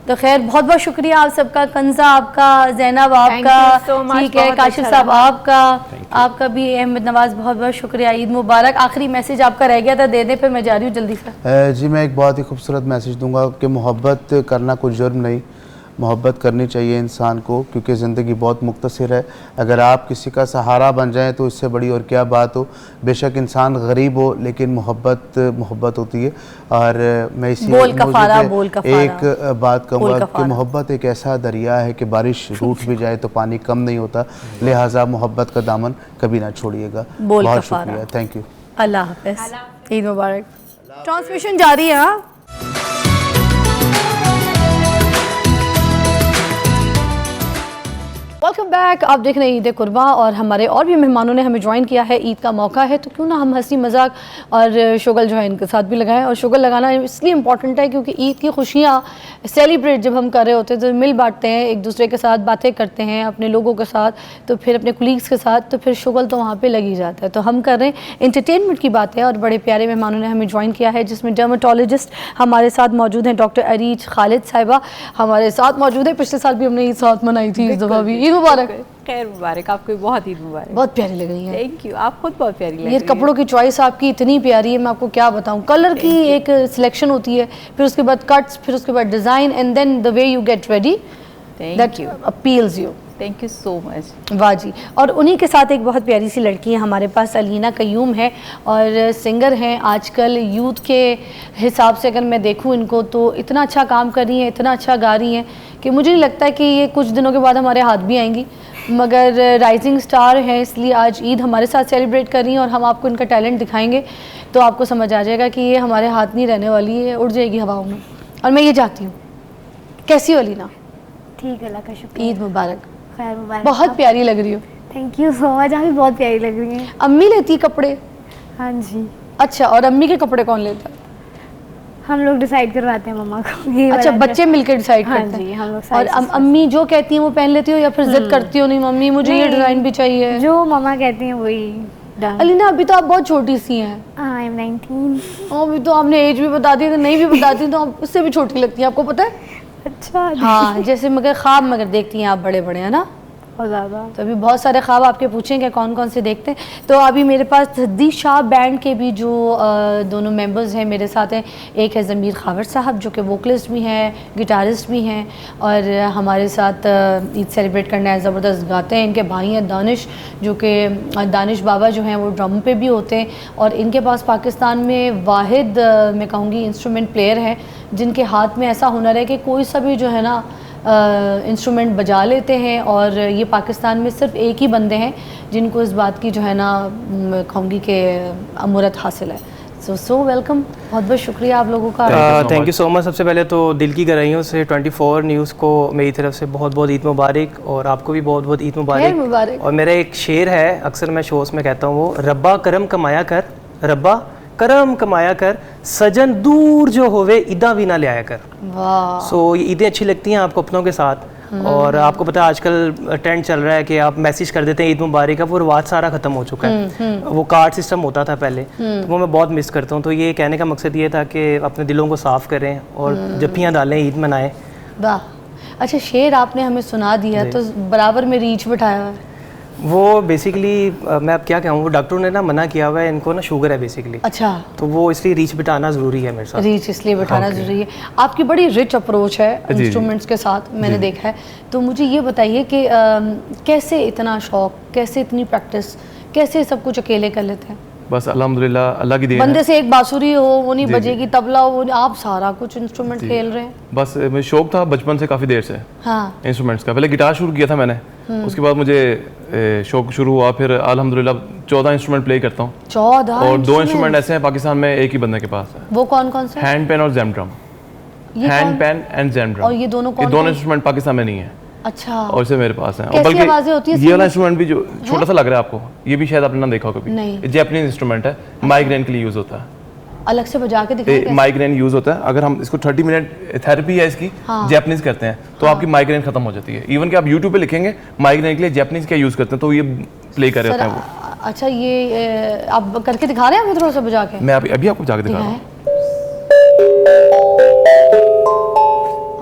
तो खैर बहुत बहुत शुक्रिया आप सबका, कंजा आपका, जैनब आपका, ठीक है, काशिफ साहब आपका भी, अहमद नवाज बहुत बहुत शुक्रिया। ईद मुबारक। आखिरी मैसेज आपका रह गया था, दे दें, फिर मैं जा रही हूँ जल्दी से।
जी मैं एक बहुत ही खूबसूरत मैसेज दूंगा कि मोहब्बत करना कोई जुर्म नहीं, मोहब्बत करनी चाहिए इंसान को, क्योंकि ज़िंदगी बहुत मुख्तसर है। अगर आप किसी का सहारा बन जाएं तो इससे बड़ी और क्या बात हो। बेशक इंसान गरीब हो, लेकिन मोहब्बत होती है। और मैं इसी एक बात कहूँगा कि मोहब्बत एक ऐसा दरिया है कि बारिश रूठ भी जाए तो पानी कम नहीं होता, लिहाजा मोहब्बत का दामन कभी ना छोड़िएगा। बहुत शुक्रिया, थैंक यू।
अल्लाह हाफ़िज़, ईद मुबारक। ट्रांसमिशन जारी है। Welcome back. आप देख रहे हैं ईद कुर्बा, और हमारे और भी मेहमानों ने हमें ज्वाइन किया है। ईद का मौका है तो क्यों ना हम हंसी मजाक और शुगल जो है इनके साथ भी लगाएं। और शुगल लगाना इसलिए इम्पॉर्टेंट है क्योंकि ईद की खुशियाँ सेलिब्रेट जब हम कर रहे होते हैं तो मिल बांटते हैं, एक दूसरे के साथ बातें करते हैं, अपने लोगों के साथ, तो फिर अपने कुलीग्स के साथ, तो फिर शुगल तो वहाँ पर लग ही जाता है। तो हम कर रहे हैं इंटरटेनमेंट की बातें, और बड़े प्यारे मेहमानों ने हमें ज्वाइन किया है, जिसमें डर्माटोलॉजिस्ट हमारे साथ मौजूद हैं, डॉक्टर अरीज खालिद साहिबा हमारे साथ मौजूद है। पिछले साल भी हमने ईद साथ मनाई थी, इस दफ़ा भी ईद मुबारक।
खैर मुबारक, आपको बहुत ईद मुबारक।
बहुत प्यारी लग रही है।
थैंक यू, आप खुद बहुत प्यारी लग रही
ये
है।
कपड़ों की चॉइस आपकी इतनी प्यारी है, मैं आपको क्या बताऊं। कलर की एक सिलेक्शन होती है, फिर उसके बाद कट्स, फिर उसके बाद design, and then the way you get ready, that appeals you.
Thank you so much.
वाह जी। और उन्हीं के साथ एक बहुत प्यारी सी लड़की है हमारे पास, अलीना कयूम है, और सिंगर हैं। आजकल यूथ के हिसाब से अगर मैं देखूं इनको तो इतना अच्छा काम कर रही हैं, इतना अच्छा गा रही हैं कि मुझे नहीं लगता कि ये कुछ दिनों के बाद हमारे हाथ भी आएंगी, मगर राइजिंग स्टार है, इसलिए आज ईद हमारे साथ सेलिब्रेट कर रही हैं, और हम आपको इनका टैलेंट दिखाएंगे तो आपको समझ आ जाएगा कि ये हमारे हाथ नहीं रहने वाली है, उड़ जाएगी हवाओं में। और मैं ये चाहती हूँ। कैसी हो अलीना?
ठीक है, अल्लाह का शुक्रिया।
ईद मुबारक।
खैर मुबारक।
बहुत प्यारी लग रही हो।
थैंक यू सो मच, आप भी बहुत प्यारी लग रही हैं।
अम्मी लेती कपड़े?
हाँ जी।
अच्छा, और अम्मी के कपड़े कौन लेता है?
हम लोग डिसाइड करवाते हैं मम्मा को। ये
अच्छा,
वाला
बच्चे मिलकर डिसाइड
हाँ
करते
जी,
हैं।
हम लोग
और अम्मी जो कहती हैं वो पहन लेती हो, या फिर जिद करती हो नहीं मम्मी मुझे ये डिज़ाइन भी चाहिए?
जो मम्मा कहती हैं वही। Done.
अलीना अभी तो आप बहुत छोटी सी हैं।
I am 19।
अभी तो आपने एज भी बता दी, अगर नहीं भी बताती तो आप उससे भी छोटी लगती हैं, आपको पता है।
अच्छा।
हाँ, जैसे मगर ख्वाब मगर देखती हैं आप बड़े बड़े, है ना।
बहुत ज़्यादा।
तो अभी बहुत सारे ख्वाब आपके पूछेंगे कौन कौन से देखते हैं। तो अभी मेरे पास हदीस शाह बैंड के भी जो दोनों मेंबर्स हैं मेरे साथ हैं। एक है ज़मीर खावर साहब जो कि वोकलिस्ट भी हैं, गिटारिस्ट भी हैं, और हमारे साथ ईद सेलिब्रेट करना है, ज़बरदस्त गाते हैं। इनके भाई हैं दानिश, जो कि दानिश बाबा जो हैं वो ड्रम पे भी होते हैं, और इनके पास पाकिस्तान में वाहिद मैं कहूँगी इंस्ट्रूमेंट प्लेयर हैं जिनके हाथ में ऐसा हुनर है कि कोई सा भी जो है ना इंस्ट्रूमेंट बजा लेते हैं। और ये पाकिस्तान में सिर्फ एक ही बंदे हैं जिनको इस बात की जो है ना कहूँगी कि अमूरत हासिल है। सो वेलकम, बहुत बहुत शुक्रिया आप लोगों का।
Thank you so much. सबसे पहले तो दिल की गहराइयों से 24 न्यूज़ को मेरी तरफ से बहुत बहुत ईद मुबारक, और आपको भी बहुत बहुत ईद
खैर
मुबारक।
मुबारक।
और मेरा एक शेर है, अक्सर मैं शोज़ में कहता हूँ, वो रब्बा करम कमाया कर, रब्बा करम कमाया कर, सजन दूर जो होवे ईदा भी ना ले आया कर।
वाह।
सो ये ईदें अच्छी लगती हैं आपको अपनों के साथ। और आपको पता है आजकल ट्रेंड चल रहा है कि आप मैसेज कर देते हैं ईद मुबारक का, वो रिवाज सारा ख़त्म हो चुका है। वो कार्ड सिस्टम होता था पहले, तो वो मैं बहुत मिस करता हूँ। तो ये कहने का मकसद ये था कि अपने दिलों को साफ़ करें और जफ्फियाँ डालें, ईद मनाएं।
वाह, अच्छा शेर आपने हमें सुना दिया तो बराबर में रीच बिठाया हुआ है।
वो बेसिकली मैं अब क्या कहूँ, वो डॉक्टरों ने ना मना किया हुआ है, इनको ना शुगर है बेसिकली।
अच्छा,
तो वो इसलिए रीच बिठाना ज़रूरी है मेरे साथ।
रीच इसलिए बिठाना ज़रूरी है। आपकी बड़ी रिच अप्रोच है इंस्ट्रूमेंट्स के साथ, मैंने देखा है। तो मुझे ये बताइए कि कैसे इतना शौक, कैसे इतनी प्रैक्टिस, कैसे सब कुछ अकेले कर लेते हैं?
बस अल्हम्दुलिल्लाह, अल्लाह की देन
बंदे
है।
से एक बांसुरी हो वो नहीं बजेगी, तबला हो वो नहीं, आप सारा कुछ इंस्ट्रूमेंट खेल रहे हैं।
बस मुझे शौक था बचपन से, काफ़ी देर से
हाँ।
इंस्ट्रूमेंट्स का। पहले गिटार शुरू किया था मैंने, उसके बाद मुझे शौक शुरू हुआ, फिर अल्हम्दुलिल्लाह 14 इंस्ट्रूमेंट प्ले करता हूँ।
14
और 2 इंस्ट्रूमेंट ऐसे हैं पाकिस्तान में एक ही बंदे के पास है।
वो कौन कौन से?
हैंड पेन और जैम ड्रम।
ये
हैंड
कौन?
Pan and jam drum.
और ये दोनों कौन
दोनों
कौन?
इंस्ट्रूमेंट पाकिस्तान में नहीं है,
अच्छा।
और इसे मेरे पास है।
कैसी आवाजें होती है
ये वाला
इसमें?
इंस्ट्रूमेंट भी जो छोटा सा लग रहा है आपको, ये भी शायद आपने ना देखा हो कभी।
नहीं।
ये जैपनीज इंस्ट्रूमेंट है, माइग्रेन के लिए यूज होता है।
अलग से बजा के दिखाएं कैसे?
माइग्रेन यूज होता है। अगर हम इसको 30 मिनट थेरेपी है इसकी, जैपनीज करते हैं तो आपकी माइग्रेन खत्म हो जाती है। इवन कि आप यूट्यूब पे लिखेंगे माइग्रेन के लिए जैपनीज क्या यूज करते हैं, तो ये प्ले कर रहे
सर,
होते हैं वो।
अच्छा ये आप करके दिखा रहे हैं हमें थोड़ा सा बजा के?
मैं अभी आपको जाके दिखा रहा हूँ।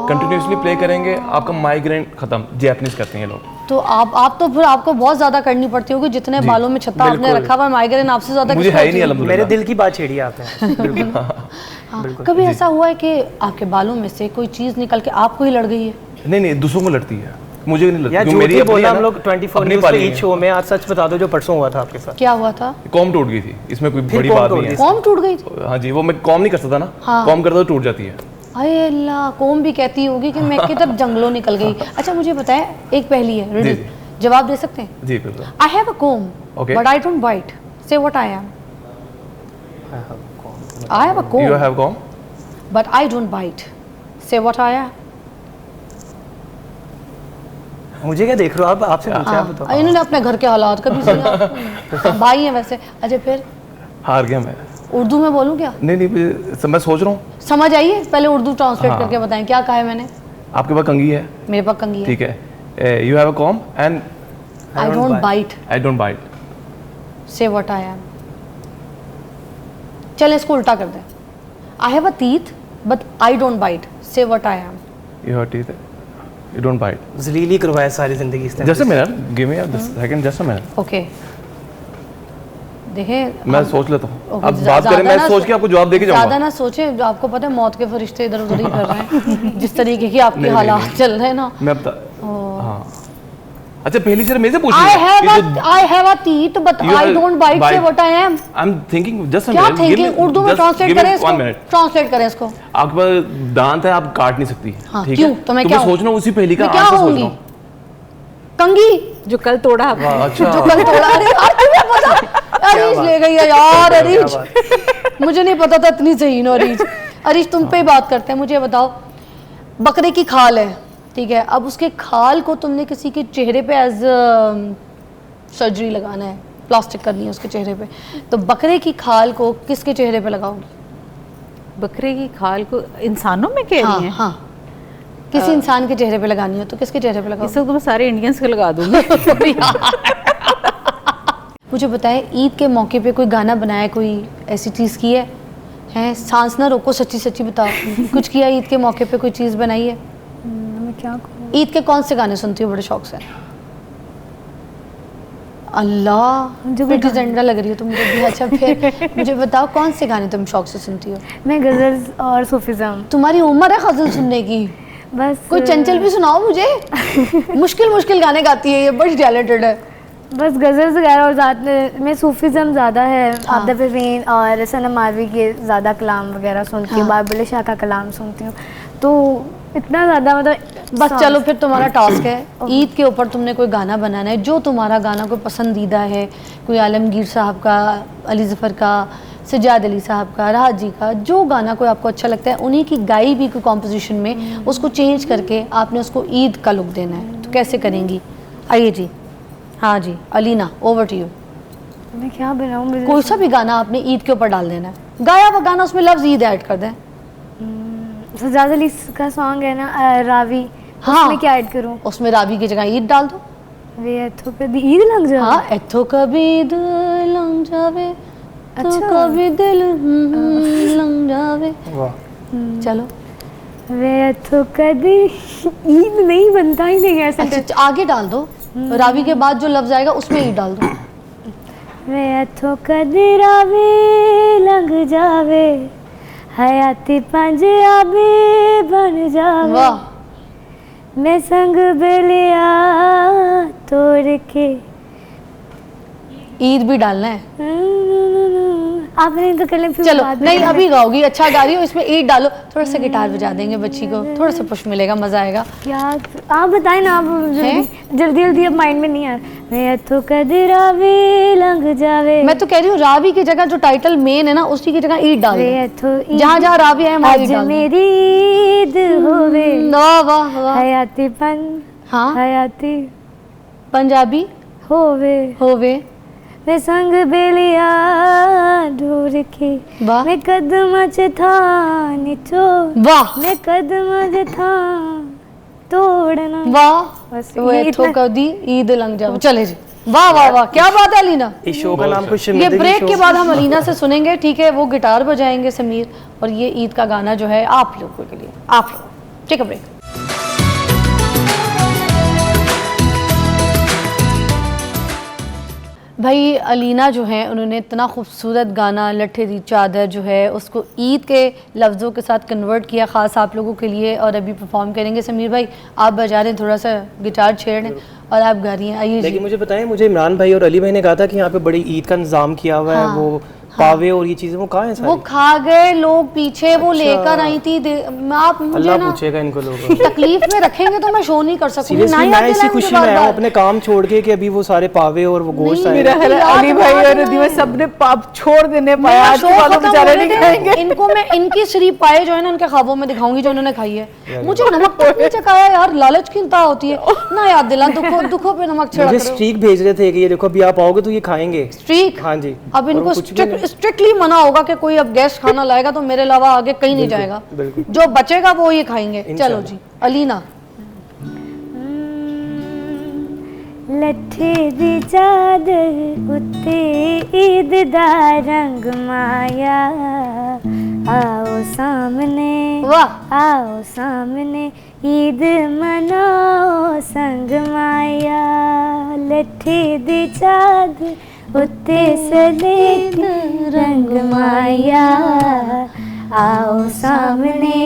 कंटिन्यूसली प्ले करेंगे, आपका माइग्रेन खत्म। जैपनीज करते हैं ये लोग।
तो आप तो फिर आपको बहुत ज्यादा करनी पड़ती होगी, जितने बालों में छत्ता आपने रखा हुआ, माइग्रेन आपसे ज्यादा
मुझे
किसको
है ही
होती
नहीं
है?
अल्हम्दुलिल्लाह।
मेरे दिल की बात छेड़ी आपने। बिल्कुल।
हाँ, कभी ऐसा हुआ है कि आपके बालों में से कोई चीज निकल के आपको ही लड़ गई है?
नहीं, दूसरों को लड़ती है, मुझे नहीं लड़ती।
यार
जो
झूठ
मेरी
ही
अपनी
बोला
है
हम
ना,
लोग 24
अपनी
न्यूज़
पाली
पे
है।
ईद शो में। आज सच बता दो जो परसों हुआ था आपके साथ।
क्या हुआ था?
कॉम टूट गई थी, इसमें कोई
फिर
बड़ी
कॉम
बात
टूट
नहीं है।
गई?
कॉम टूट गई थी?
हाँ जी, वो मैं कॉम नहीं कर सकता ना, कॉम करता तो टूट जाती है।
अरे अल्लाह, कोम भी कहती होगी कि मैं की तरफ जंगलों निकल गई। अच्छा मुझे बताएं, एक पहेली है, रिडल,
जी।
जवाब दे सकते हैं?
जी बिल्कुल।
I have a comb
Okay.
But I don't bite, say what I am? I have a
you
comb
have comb.
But I don't bite, say what I am?
मुझे क्या देख रहे हो आप? आपसे पूछा, आप बताओ।
इन्होंने अपने घर के हालात कभी सुना? भाई हैं वैसे। अच्छा फिर
हार गया मैं।
उर्दू में बोलूं क्या?
नहीं, मैं सोच रहा हूँ।
समझ आइए, पहले उर्दू ट्रांसलेट
हाँ।
करके बताएं क्या कहा है मैंने।
आपके पास कंघी है,
मेरे पास कंघी है।
ठीक है। You have a comb and
I don't bite,
I don't bite.
Say what I am. चलें इसको उल्टा कर दें। I have a teeth but I don't bite, say what I am.
You have teeth, you don't bite.
जलीली करवाया सारी जिंदगी इसने।
Just a minute, give me a second, just a minute.
Okay देखें,
मैं सोच लेता हूँ,
ओके,
अब बात करें, मैं सोच के आपको जवाब दे के
ज़्यादा
जाऊंगा।
ना सोचें, जो आपको पता है मौत के फरिश्ते इधर उधर ही कर रहे हैं जिस तरीके की आपके
नहीं,
हालात
नहीं।
चल रहे हैं ना।
मैं बता, हाँ। अच्छा पहली से मेरे से पूछ
I have a teeth but I don't bite, say what I am.
I am thinking, just
क्या थिंकिंग? उर्दू में ट्रांसलेट करें इसको, ट्रांसलेट करें इसको।
आपके पास दांत है, आप काट नहीं सकती,
हाँ,
ठीक
क्यों?
है?
तो मैं क्या
सोच रहा हूँ उसी पहली का
मैं क्या
आंसर सोच
होंगी?
रहा हूँ।
कंघी
जो कल तोड़ा आपने।
अच्छा,
जो कल तोड़ा। अरे यार तुम्हें पता, अरीज ले गई है यार, अरीज। मुझे नहीं पता था इतनी सही ना अरीज। अरीज तुम पे ही बात करते हैं, मुझे बताओ, बकरे की खाल है, ठीक है, अब उसके खाल को तुमने किसी के चेहरे पे एज सर्जरी लगाना है, प्लास्टिक करनी है उसके चेहरे पे, तो बकरे की खाल को किसके चेहरे पे लगाओगी?
बकरे की खाल को इंसानों में कह
हाँ
रही हैं?
हाँ, किसी इंसान के चेहरे पे लगानी हो तो किसके चेहरे पे लगाओगी?
इसको तो मैं सारे इंडियन्स को लगा दूंगी।
मुझे बताएं, ईद के मौके पे कोई गाना बनाया, कोई ऐसी चीज़ की है? हैं, सांस ना रोको, सच्ची सच्ची बताओ। कुछ किया ईद के मौके पे, कोई चीज़ बनाई है?
मैं क्या कहूँ?
ईद के कौन से गाने सुनती हो बड़े शौक से? अल्लाह,
मुझे
प्रीटी ज़िंटा लग रही हो तुम मुझे भी। अच्छा फिर मुझे बताओ कौन से गाने तुम शौक से सुनती हो?
मैं गज़ल्स और सूफिज़म।
तुम्हारी उम्र है गज़ल सुनने की?
बस
कोई चंचल भी सुनाओ मुझे। मुश्किल मुश्किल गाने गाती है ये, बड़ी टैलेंटेड है।
बस गज़ल्स वगैरह और ज़्यादा मैं सूफिज़म ज़्यादा है। आबिदा परवीन और सनम मारवी के ज़्यादा कलाम वगैरह सुनती हूँ। बाबुल शाह का कलाम सुनती हूँ। तो इतना ज़्यादा मतलब
बस चलो फिर तुम्हारा टास्क है, ईद के ऊपर तुमने कोई गाना बनाना है, जो तुम्हारा गाना कोई पसंदीदा है, कोई आलमगीर साहब का, अली ज़फ़र का, सजाद अली साहब का, राहत जी का, जो गाना कोई आपको अच्छा लगता है, उन्हीं की गाई भी कोई कॉम्पोजिशन में उसको चेंज करके आपने उसको ईद का लुक देना है। तो कैसे करेंगी? आइए जी। हाँ जी, अलीना ओवर टू यू।
मैं क्या बनाऊँ? मुझे
कोई सा भी गाना आपने ईद के ऊपर डाल देना है, गाया हुआ गाना, उसमें लफ्ज़ ईद ऐड कर दें।
सजाद अली का सॉन्ग है ना रावी,
हाँ,
उसमें क्या ऐड करूँ?
उसमें रावी की जगह ईद डाल दो।
वे इथों कभी ईद लग जाए।
हाँ, इथों कभी ईद लंघ जावे, तो
अच्छा।
कभी दिल लंघ जावे।
वाह।
चलो
वे इथों कभी ईद नहीं बनता ही नहीं ऐसे।
अच्छा, आगे डाल दो, रावी के बाद जो लफ्ज आएगा उसमें ईद डाल दो।
वे इथों कभी रावी लंघ जावे, हयाती पंजाबी बन जावे।
वाह,
मैं संग बेलिया तोड़ के।
ईद भी डालना है।
आपने इनका कलम फिर
चलो
बाद में
नहीं,
गाना।
अभी गाओगी, अच्छा गा रही हो, इसमें ईद डालो, थोड़ा सा गिटार बजा देंगे बच्ची को, थोड़ा सा पुश मिलेगा, मजा आएगा।
क्या आप बताएं ना, आप जल्दी जल्दी अब माइंड में नहीं आ रहा। मैं तो कदी रावी लंघ जावे।
मैं तो कह रही हूँ रावी की जगह जो टाइटल मेन है ना, उसी की जगह ईद डाल
वे
दो।
तो ईद-
जहाँ जहाँ रावी है वहाँ ईद
आज
डाल दो।
मेरी ईद होवे,
वाह वाह वाह।
हयाती
हाँ,
हयाती
पंजाबी
होवे,
होवे।
मैं संग बेलिया ढूर के।
वाह
मैं कदम च था निचो,
वाह
मैं कदम च था तोड़ना।
वाह।
बस
वो
ये
इथों
इतना-
कदी ईद लंघ जावे। चले जी, वाह वाह वाह, क्या बात है अलीना।
इस शो का नाम कुछ
ये
शर्मिंदगी
ब्रेक
शो।
के बाद हम अलीना से सुनेंगे, ठीक है? वो गिटार बजाएंगे समीर, और ये ईद का गाना जो है आप लोगों के लिए, आप लोग। Take a break. भाई अलीना जो है, उन्होंने इतना खूबसूरत गाना लट्ठे दी चादर जो है उसको ईद के लफ्ज़ों के साथ कन्वर्ट किया ख़ास आप लोगों के लिए, और अभी परफॉर्म करेंगे। समीर भाई आप बजा रहे हैं, थोड़ा सा गिटार छेड़ रहे हैं और आप गा रही हैं। आइए
लेकिन
जी।
मुझे बताएं, मुझे इमरान भाई और अली भाई ने कहा था कि यहाँ पे बड़ी ईद का इंतजाम किया हुआ है, वो पावे और ये चीजें वो कहाँ हैं
वो
सारी?
खा गए लोग पीछे, वो लेकर आई थी। आप मुझे
अल्लाह
ना
पूछेगा इनको लोगों
तकलीफ में रखेंगे तो मैं शो नहीं कर सकूंगी।
सीरियसली
ना
मैं
याद
इसी
दिलाएं
खुशी
मुझे
में आया हूँ
बार-बार।
अपने काम छोड़ के कि अभी वो सारे पावे और वो गोश्त आए।
मेरा ख्याल है
याद
अली भाई
दिला
और
देना।
दिवस सबने पाप छोड़ देने पाया,
मेरा
आज
शो
के बाद वो
खत्म
बेचारे
होने
नहीं
दे।
खाएंगे।
इनको मैं इनकी शरीफ पाए जो है ना उनके ख्वाबों में दिखाऊंगी जो उन्होंने खाई है। मुझे नमक तक नहीं चखाया यार, लालच की इंतहा होती है ना। याद दिला, दुखों पे नमक छिड़क
मुझे
रहे हो।
स्ट्रीक भेज रहे थे कि ये देखो अभी आप आओगे तो ये खाएंगे।
स्ट्रीक?
हाँ जी।
अब
और
इनको
वो कुछ भी नहीं।
स्ट्रिक्टली मना होगा कि कोई अब गेस्ट खाना लाएगा तो मेरे अलावा आगे कहीं नहीं जाएगा।
बिल्कुल।
जो बचेगा वो ये खाएंगे। चलो
इंशाल्लाह।
जी अलीना।
लट्ठे दी चादर उत्ते ईद दा रंग माया, आओ सामने
वाह।
आओ सामने ईद मनाओ संग माया। लट्ठे दी चादर उत्ते सलेट रंग माया, आओ सामने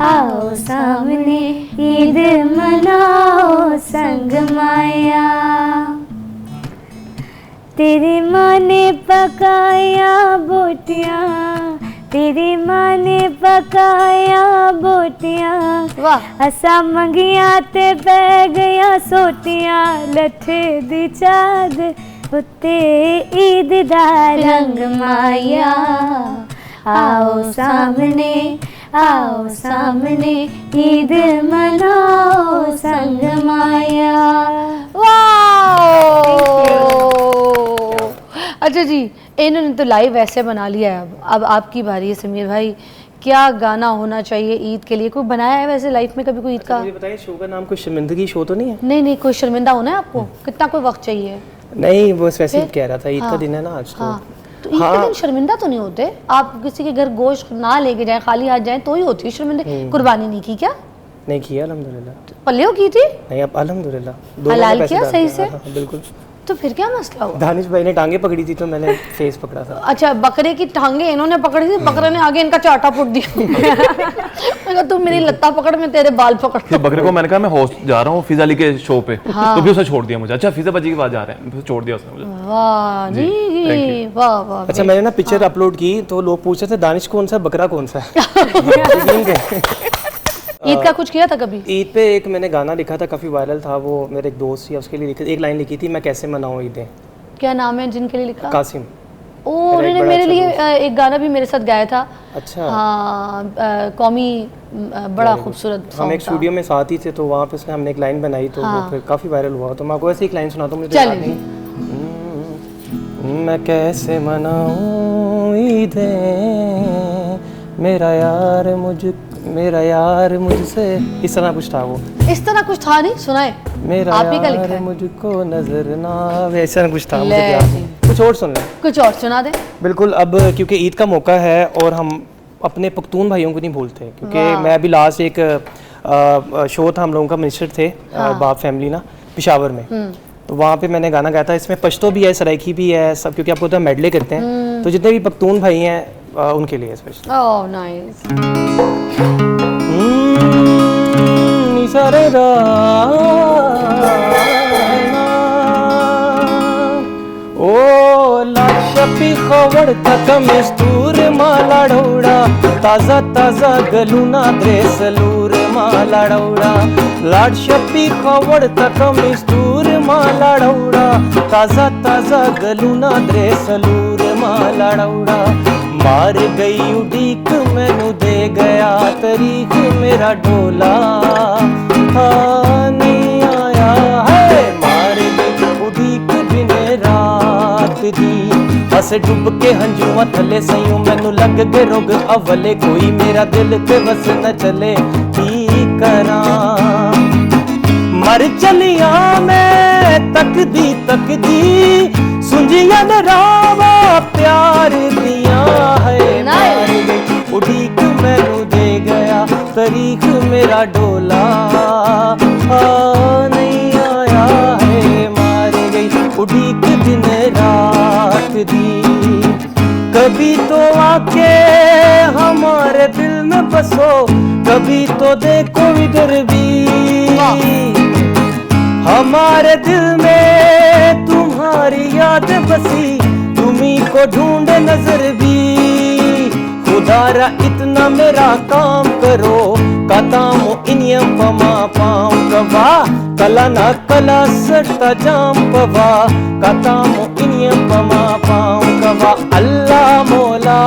आओ सामने ईद मनाओ संग माया। तेरी माँ ने पकाया बोटियाँ, तेरी माँ ने पकाया बोटियाँ,
वाह।
असा मंगिया ते पै गया सोटियाँ। लट्ठे दी चादर उत्ते ईद दा रंग माया, आओ सामने आओ सामने ईद मनाओ संग माया।
अच्छा जी, इन्होंने तो लाइव ऐसे बना लिया है। अब आपकी बारी है समीर भाई, क्या गाना होना चाहिए ईद के लिए? कोई बनाया है वैसे लाइफ में कभी कोई ईद का?
मुझे बताइए शो का नाम कोई शर्मिंदगी शो तो नहीं है?
नहीं नहीं, कोई शर्मिंदा होना है आपको? कितना कोई वक्त चाहिए?
नहीं वो वैसे ही कह रहा था, ईद का दिन है ना आज तो।
हाँ, तो ईद के दिन शर्मिंदा तो नहीं होते आप? किसी के घर गोश्त ना लेके जाए, खाली हाथ जाए तो ही होती है शर्मिंदा। कुर्बानी नहीं की क्या?
नहीं किया अल्हम्दुलिल्लाह।
पल्लियों की थी?
नहीं अब अल्हम्दुलिल्लाह
हलाल किया सही से?
हाँ, बिल्कुल।
तो फिर क्या मसला हुआ?
दानिश भाई ने टांगे पकड़ी थी तो मैंने फेस पकड़ा था।
अच्छा, बकरे की टांगे इन्होंने पकड़ी थी, बकरे ने आगे इनका चाटा फुट दिया। मैं कहा, तू मेरी लत्ता पकड़, मैं तेरे बाल पकड़।
फिर बकरे को मैंने कहा मैं होस्ट जा रहा हूँ फिजा अली के शो पे, तो भी उसने छोड़ दिया मुझे। अच्छा फिजा बाजी के पास जा रहे हैं, फिर छोड़ दिया उसने मुझे।
वाह जी, वाह वाह।
अच्छा मैंने ना पिक्चर अपलोड की तो लोग पूछ रहे थे दानिश कौन सा बकरा कौन सा है।
ईद का कुछ किया था कभी?
ईद पे एक मैंने गाना लिखा था, काफ़ी वायरल था वो, मेरे एक दोस्त थी उसके लिए लिखी, एक लाइन लिखी थी, मैं कैसे मनाऊँ ईदें।
क्या नाम है जिनके लिए लिखा?
कासिम।
ओ, उन्होंने मेरे लिए एक गाना भी मेरे साथ गाया था।
अच्छा।
हाँ, कौमी, बड़ा खूबसूरत
हम
सॉन्ग
एक स्टूडियो में साथ ही थे तो वहाँ पे उसने हमने एक लाइन बनाई तो वो फिर काफ़ी वायरल हुआ। तो मैं आपको ऐसे एक लाइन सुनाता हूँ, मुझे याद नहीं। मैं कैसे मनाऊँ ईदें, मेरा यार मुझसे, इस तरह कुछ था वो।
इस तरह कुछ था नहीं, सुनाए।
मेरा
आप ही का लिखा
यार
है।
मुझको नजर ना आवे, ऐसा कुछ था, मुझे याद नहीं। कुछ और सुन लें।
कुछ और सुना दे।
बिल्कुल। अब क्योंकि ईद का मौका है और हम अपने पख्तून भाइयों को नहीं भूलते, क्योंकि मैं अभी लास्ट एक शो था हम लोगों का, मिनिस्टर थे बाप फैमिली ना पेशावर में, तो वहाँ पे मैंने गाना गाया था। इसमें पश्तो भी है, सराइकी भी है, सब, क्योंकि आपको तो मेडले करते हैं, तो जितने भी पख्तून भाई हैं उनके लिए स्पेशल।
Oh nice.
ओ लाशपी खवड तक मिस्तूर माला डौडा, ताजा ताजा गलूना द्रेसलूर माला डौडा, लाडशपी खवड तक मिस्तूर माला डौडा, ताजा ताजा गलूना द्रेसलूर माला डौडा, मार गई उड़ीक मैनू दे गया तरीक मेरा ढोला, नहीं आया है, मार गई उड़ीक दिन रात दी, हस डुब के हंजुआ थले सयूं मैनू लग गए रोग अवले, कोई मेरा दिल ते बस न चले की करा, मर चलिया मैं तकदी सुंजिया न रावा प्यार दिया है, उड़ीक मैनू दे गया तरीक मेरा डोला, नहीं आया है, मार गई उड़ीक दिन रात दी, कभी तो आके हमारे दिल में बसो, कभी तो देखो इधर भी, हमारे दिल में तुम्हारी याद बसी, तुम्ही को ढूंढ नजर भी, खुदारा इतना मेरा काम करो, कतामो इनियम पमा पाऊं कवा, कला ना कला सट्टा जाम पवा, कतामो इनियम पमा पाऊं कवा, अल्लाह मौला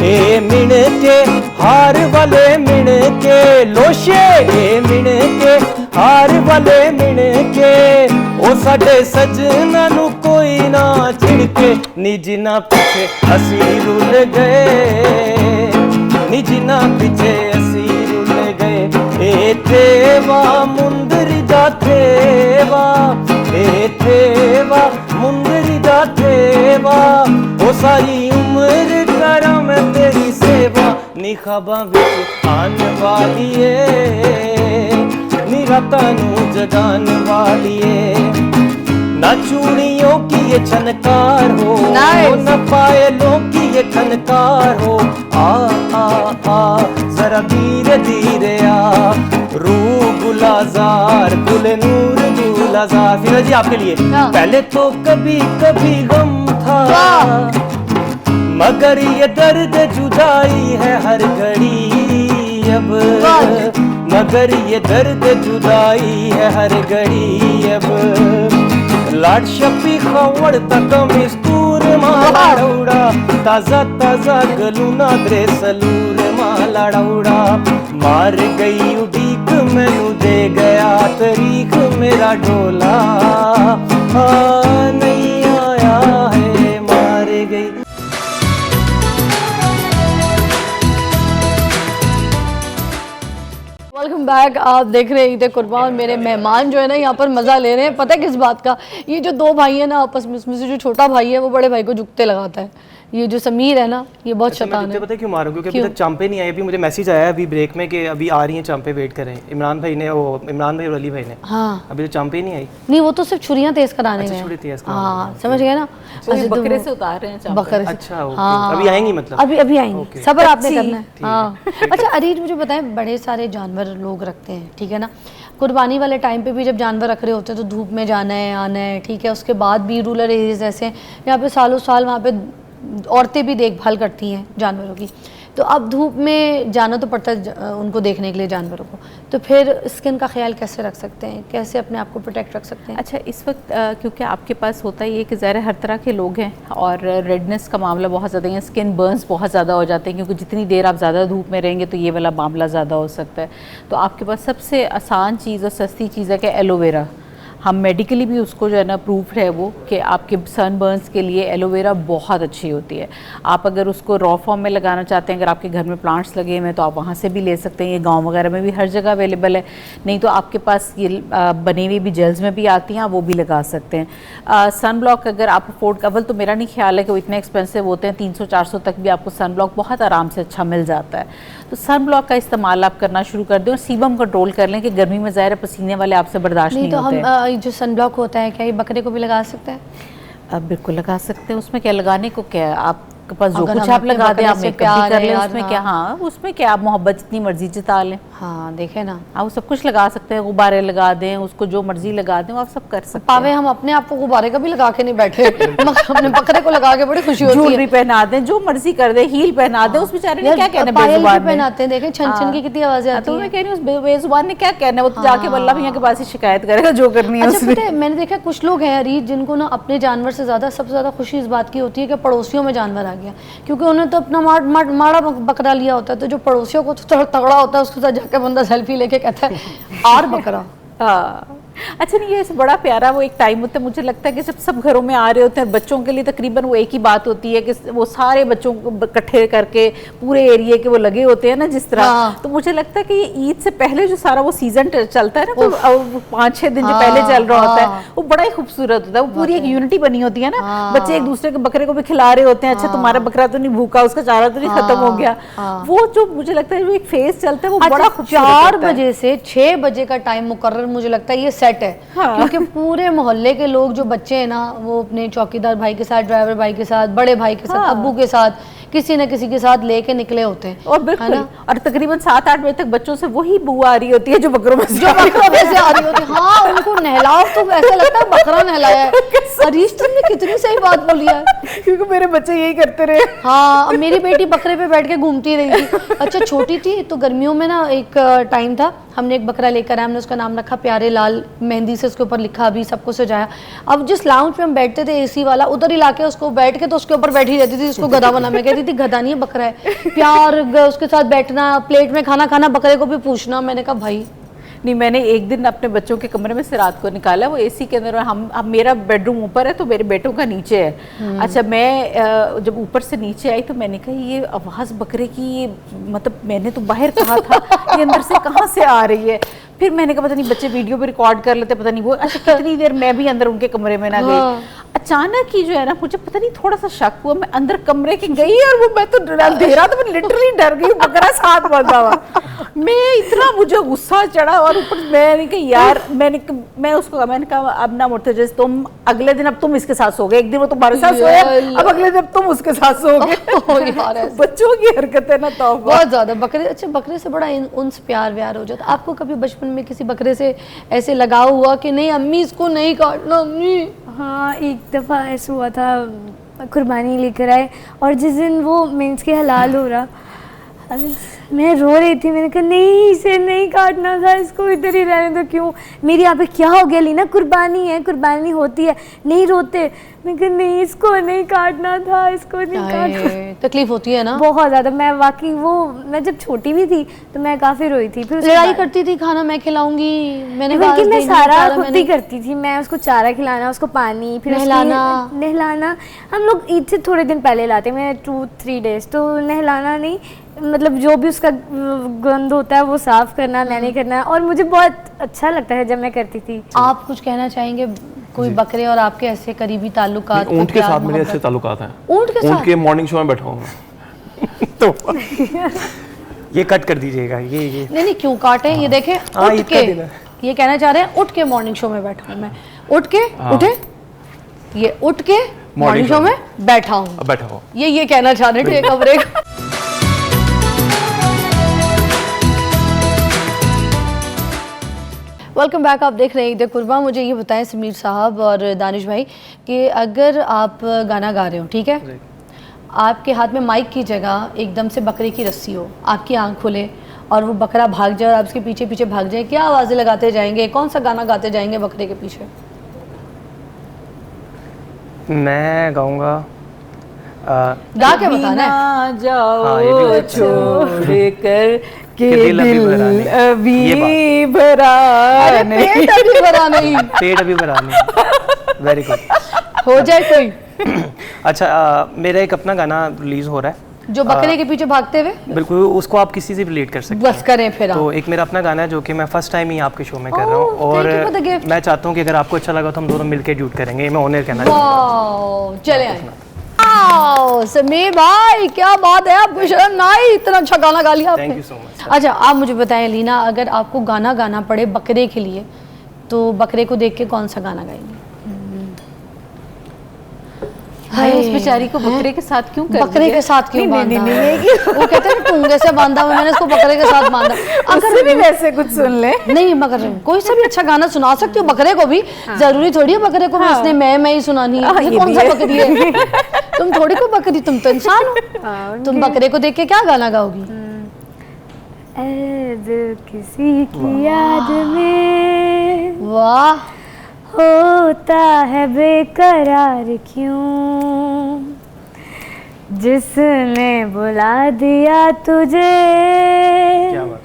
ए मिण के हार वाले मिण के लोशे, ए मिण के हार वाले मिण के, ओ साडे सजना नू कोई ना छिड़के, निजना पीछे असी रुल गए, निजना पीछे असी रुल गए, ए थेवा मुंदरी दा थेवा, ए थेवा मुंदरी दा थेवा, ओ सारी उम्र करा मैं तेरी सेवा, नी ख्वाबां विच आने वाली है, नी रातां नू जगान वाली है, ना चूड़ियों की ये छनकार हो, न पायलों की ये खनकार हो, आ जरा धीरे धीरे आ, रूह गुलाजार गुले नूर गुलाजार। फिर जी आपके लिए पहले तो कभी कभी गम था, मगर ये दर्द जुदाई है हर घड़ी अब, मगर ये दर्द जुदाई है हर घड़ी अब, लाड शपी खवड तक मिस्तूर माला डौडा, ताजा ताजा गलूना द्रेसलूर माला डौडा, मार गई उड़ीक मैनू दे गया तरीक मेरा ढोला, नहीं आया है, मार गई।
Welcome back. बैक। आप देख रहे हैं ईद कुर्बान, मेरे मेहमान जो है ना यहाँ पर मज़ा ले रहे हैं। पता है किस बात का? ये जो दो भाई है ना आपस में, इसमें से जो छोटा भाई है वो बड़े भाई को जुगते लगाता है। ये जो समीर है ना ये बहुत शैतान है।
पता है क्यों मारो? क्योंकि अभी तक चांपे नहीं आए। अभी मुझे मैसेज आया अभी ब्रेक में कि अभी आ रही हैं चांपे, वेट करें। इमरान भाई और अली भाई ने। हाँ, अभी तो चांपे नहीं आई।
नहीं, वो तो सिर्फ छुरियां तेज कराने गए। हाँ, समझ गए ना?
बकरे से उतार रहे हैं
बकरे से।
अच्छा, अभी आएंगी मतलब?
अभी आएंगी, सब्र आपने करना है। हाँ। अच्छा अरीज, मुझे बताएं, बड़े सारे जानवर लोग रखते हैं, ठीक है ना? कुर्बानी वाले टाइम पे भी जब जानवर रख रहे होते हैं तो धूप में जाना है, आना है, ठीक है? उसके बाद भी रूरल एरियाज ऐसे हैं यहाँ पे सालों साल वहाँ पे औरतें भी देखभाल करती हैं जानवरों की। तो अब धूप में जाना तो पड़ता है उनको देखने के लिए, जानवरों को। तो फिर स्किन का ख्याल कैसे रख सकते हैं, कैसे अपने आप को प्रोटेक्ट रख सकते हैं?
अच्छा, इस वक्त क्योंकि आपके पास होता ही है कि ज़ाहिर हर तरह के लोग हैं और रेडनेस का मामला बहुत ज़्यादा है, स्किन बर्न्स बहुत ज़्यादा हो जाते हैं क्योंकि जितनी देर आप ज़्यादा धूप में रहेंगे तो ये वाला मामला ज़्यादा हो सकता है। तो आपके पास सबसे आसान चीज़ और सस्ती चीज़ है कि एलोवेरा। हम मेडिकली भी उसको जो है ना प्रूफ है वो कि आपके सनबर्न्स के लिए एलोवेरा बहुत अच्छी होती है। आप अगर उसको रॉ फॉर्म में लगाना चाहते हैं, अगर आपके घर में प्लांट्स लगे हुए हैं तो आप वहाँ से भी ले सकते हैं। ये गांव वगैरह में भी हर जगह अवेलेबल है। नहीं तो आपके पास ये बनी हुई भी जेल्स में भी आती हैं, वो भी लगा सकते हैं। सन ब्लॉक अगर आप अफोर्ड, अव्वल तो मेरा नहीं ख्याल है कि वो इतने एक्सपेंसिव होते हैं, 300-400 तक भी आपको सन ब्लॉक बहुत आराम से अच्छा मिल जाता है। तो सन ब्लॉक का इस्तेमाल आप करना शुरू कर दें और सीबम कंट्रोल कर लें कि गर्मी में ज़ाहिर पसीने वाले आपसे बर्दाश्त नहीं होते।
तो हम जो सन ब्लॉक होता है, क्या ये बकरे को भी लगा सकते हैं?
अब बिल्कुल लगा सकते हैं। उसमें क्या लगाने को क्या है, आपके पास जो कुछ आप लगा दें, आप मेकअप भी कर लें उसमें क्या। हाँ, उसमें क्या, आप मोहब्बत जितनी मर्जी जता लें।
हाँ, देखे ना,
आप सब कुछ लगा सकते हैं, गुब्बारे लगा दें, उसको जो मर्जी लगा दें, आप सब कर सकते हैं।
पावे हम अपने आप को गुब्बारे का भी लगा के नहीं बैठे अपने बकरे को लगा के बड़ी खुशी होती है।
ज्वेलरी पहना दें, जो मर्जी कर दें, हील पहना दें, उस बेचारे ने क्या कहना,
बेजुबान पहनाते हैं, देखें छन छन की कितनी आवाजें आती हैं।
तो मैं कह रही हूँ बेजुबान ने क्या कहना है, वो तो जाके वल्लाह भैया के पास ही शिकायत करेगा जो करनी है।
अच्छा, पता है मैंने देखा कुछ लोग हैं अरीज जिनको ना अपने जानवर से ज्यादा सबसे ज्यादा खुशी इस बात की होती है कि पड़ोसियों में जानवर आ गया, क्योंकि उन्होंने तो अपना माड़ा बकरा लिया होता है, तो जो पड़ोसियों को तो तगड़ा होता है उसके साथ जाकर बंदा सेल्फी लेके कहता है और बकरा।
हाँ, अच्छा नहीं, ये बड़ा प्यारा वो एक टाइम होता है, मुझे लगता है कि जब सब घरों में आ रहे होते हैं, बच्चों के लिए तकरीबन वो एक ही बात होती है कि वो सारे बच्चों को इकट्ठे करके पूरे एरिया के वो लगे होते हैं ना जिस तरह। हाँ। तो मुझे लगता है कि ये ईद से पहले जो सारा वो सीजन चलता है ना, तो 5-6 दिन जो पहले चल रहा होता है वो बड़ा ही खूबसूरत होता है। वो पूरी एक यूनिटी बनी होती है ना, बच्चे एक दूसरे के बकरे को भी खिला रहे होते हैं। अच्छा, तुम्हारा बकरा तो नहीं भूखा, उसका चारा तो नहीं खत्म हो गया। वो जो मुझे लगता है जो एक फेज चलता है वो बड़ा खूबसूरत।
4 बजे से 6 बजे का टाइम मुकर्रर मुझे लगता है ये सेट है, क्योंकि पूरे मोहल्ले के लोग जो बच्चे हैं ना वो अपने चौकीदार भाई के साथ, ड्राइवर भाई के साथ, बड़े भाई के साथ, अब्बू के साथ, किसी न किसी के साथ लेके निकले होते हैं।
और बिल्कुल, और तकरीबन 7-8 बजे तक बच्चों से वही बू आ रही होती है जो बकरों में
से आ रही होती है। हाँ, उनको नहलाओ तो ऐसा लगता है बकरा नहलाया है। अरीश तुमने कितनी सही बात बोली है,
क्योंकि मेरे बच्चे यही करते रहे।
हाँ, मेरी बेटी बकरे पे बैठ के घूमती रही थी। अच्छा, छोटी थी तो गर्मियों में ना एक टाइम था, हमने एक बकरा लेकर आया, हमने उसका नाम रखा प्यारे लाल, मेहंदी से उसके ऊपर लिखा, अभी सबको सजाया। अब जिस लाउंज पे हम बैठते थे एसी वाला, उधर ही लाके उसको बैठ के तो उसके ऊपर बैठी रहती थी, उसको गधा बना। मैं कहती थी गधा नहीं है, बकरा है। प्यार उसके साथ बैठना, प्लेट में खाना खाना, बकरे को भी पूछना। मैंने कहा भाई
नहीं, मैंने एक दिन अपने बच्चों के कमरे में से रात को निकाला, वो एसी के अंदर, हम अब मेरा बेडरूम ऊपर है तो मेरे बेटों का नीचे है। अच्छा, मैं जब ऊपर से नीचे आई तो मैंने कहा ये आवाज़ बकरे की, ये मतलब मैंने तो बाहर कहा था, ये अंदर से कहाँ से आ रही है। फिर मैंने कहा पता नहीं बच्चे वीडियो पे रिकॉर्ड कर लेते, पता नहीं वो। अच्छा, कितनी देर मैं भी अंदर उनके कमरे में ना गई। अचानक ही जो है ना, मुझे पता नहीं थोड़ा सा शक हुआ, मैं अंदर कमरे के गई और वो मैं तो अंधेरा, तो मैं लिटरली डर गई, बकरा साथ बंधा हुआ। मैं इतना मुझे गुस्सा चढ़ा और ऊपर मैंने कहा यार, मैं उसको कहा, मैंने कहा अब ना मुर्तजा, तुम अगले दिन अब तुम इसके साथ सोगे, एक दिन वो तुम्हारे साथ सोया, अब अगले दिन तुम उसके साथ सोगे। बच्चों की हरकत है ना, तो
बहुत ज्यादा बकरे। अच्छा, बकरे से बड़ा उनसे प्यार व्यार हो जाता। आपको कभी बचपन में किसी बकरे से ऐसे लगाव हुआ कि नहीं अम्मी इसको नहीं काटना अम्मी?
हाँ, एक दफ़ा ऐसा हुआ था, कुर्बानी लेकर आए और जिस दिन वो मीन्स के हलाल हो रहा, मैं रो रही थी। मैंने कहा नहीं, इसे नहीं काटना था, इसको इधर ही रहने दो। क्यों, मेरी यहाँ पे क्या हो गया लीना, कुर्बानी है, कुर्बानी होती है, नहीं रोते। मैं कहा नहीं, इसको नहीं काटना था, इसको नहीं काटना।
तकलीफ होती है ना
बहुत ज़्यादा। मैं वाकई वो, मैं जब छोटी भी थी तो मैं काफ़ी रोई थी। फिर
लड़ाई करती थी, खाना मैं खिलाऊंगी, मैंने
मैं सारा खुद ही करती थी। मैं उसको चारा खिलाना, उसको पानी, फिर नहलाना। हम लोग ईद से थोड़े दिन पहले लाते, मैं 2-3 डेज, तो नहलाना नहीं, मतलब जो भी उसका गंद होता है वो साफ़ करना, मैंने करना, और मुझे बहुत अच्छा लगता है जब मैं करती थी।
आप कुछ कहना चाहेंगे? कोई बकरे और आपके ऐसे करीबी ताल्लुकात?
ऊँट के साथ मेरे अच्छे ताल्लुकात हैं।
ऊँट के साथ?
ऊँट के मॉर्निंग शो में बैठा हूँ मैं।
तो ये कट कर दीजिएगा, ये
नहीं क्यों काटे? ये देखें,
हाँ,
उठ
ये
के
कर देना।
ये कहना चाह रहे हैं उठ के मॉर्निंग शो में बैठा हूँ मैं। उठ के उठे, ये उठ के मॉर्निंग शो में बैठा हूँ।
अब बैठा हो।
ये कहना चाह रहे हैं खबरें। वेलकम बैक, आप देख रहे हैं ईद कुर्बा। मुझे ये बताएं समीर साहब और दानिश भाई कि अगर आप गाना गा रहे हो, ठीक है, आपके हाथ में माइक की जगह एकदम से बकरे की रस्सी हो, आपकी आंख खुले और वो बकरा भाग जाए और आप उसके पीछे पीछे भाग जाए, क्या आवाज़ें लगाते जाएंगे? कौन सा गाना गाते जाएंगे बकरे के पीछे?
मैं गाऊंगा
गा के बताना है।
जाओ
हाँ, ये भी
छोड़ कर के
दिल अभी भरा नहीं।
अभी
ये बात।
भरा
अरे
नहीं।
पेट अभी भरा नहीं।
पेट अभी भरा नहीं। Very good.
हो जाए कोई।
अच्छा, मेरा एक अपना गाना रिलीज हो रहा है
जो बकरे के पीछे भागते हुए,
बिल्कुल, उसको आप किसी से रिलेट कर सकते हैं।
बस करें फिर
तो
आप।
एक मेरा अपना गाना है जो कि मैं फर्स्ट टाइम ही आपके शो में कर रहा हूँ,
Oh,
और
thank you for the gift.
मैं चाहता हूँ कि अगर आपको अच्छा लगा तो हम दोनों मिलकर ड्यूट करेंगे। मैं ऑनर कहना
वाओ, चले आए। वाओ, समीर भाई क्या बात है, आपको शर्म ना आई? इतना अच्छा गाना गा लिया आपने।
Thank you so much.
अच्छा, आप मुझे बताएं अलीना, अगर आपको गाना गाना पड़े बकरे के लिए तो बकरे को देख के कौन सा गाना गाएंगे?
हाय, उस बेचारी को बकरे के साथ क्यों कर
बकरे
दिया?
के साथ क्यों
नहीं,
बांधा?
नहीं,
वो कहते हैं टूंगे से बांधा हुआ, मैंने इसको बकरे के साथ बांधा।
उससे भी वैसे कुछ सुन ले।
नहीं, मगर कोई सा भी अच्छा गाना सुना सकती हो बकरे को भी। जरूरी थोड़ी है बकरे को भी इसने मैं ही सुनानी है। ये कौन सा बकरी है? तुम थोड़ी को बकरी, तुम तो इंसान हो। तुम बकरे को देख के क्या गाना गाओगी?
ऐ दिल किसी की याद में
वाह,
होता है बेकरार क्यों, जिसने बुला दिया तुझे
क्या बात।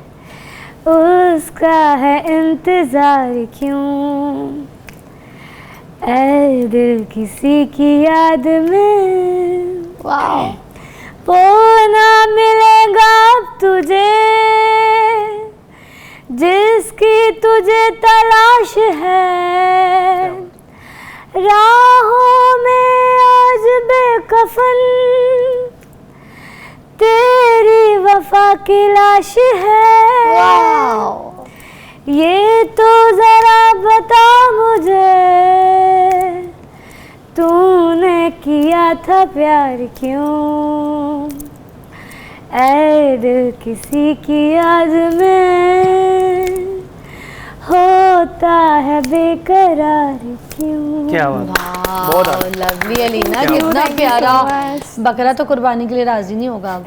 उसका है इंतजार क्यों। ऐ दिल किसी की याद में
वाह,
वो ना मिलेगा अब तुझे जिसकी तुझे तलाश है। राहों में आज बेकफन तेरी वफा की लाश है। ये तो जरा बता मुझे तूने किया था प्यार क्यों। ऐ दिल किसी की याद में होता है बेकरार क्यों।
क्या बात।
लवली अलीना, कितना प्यारा। बकरा तो कुर्बानी के लिए राजी नहीं होगा अब।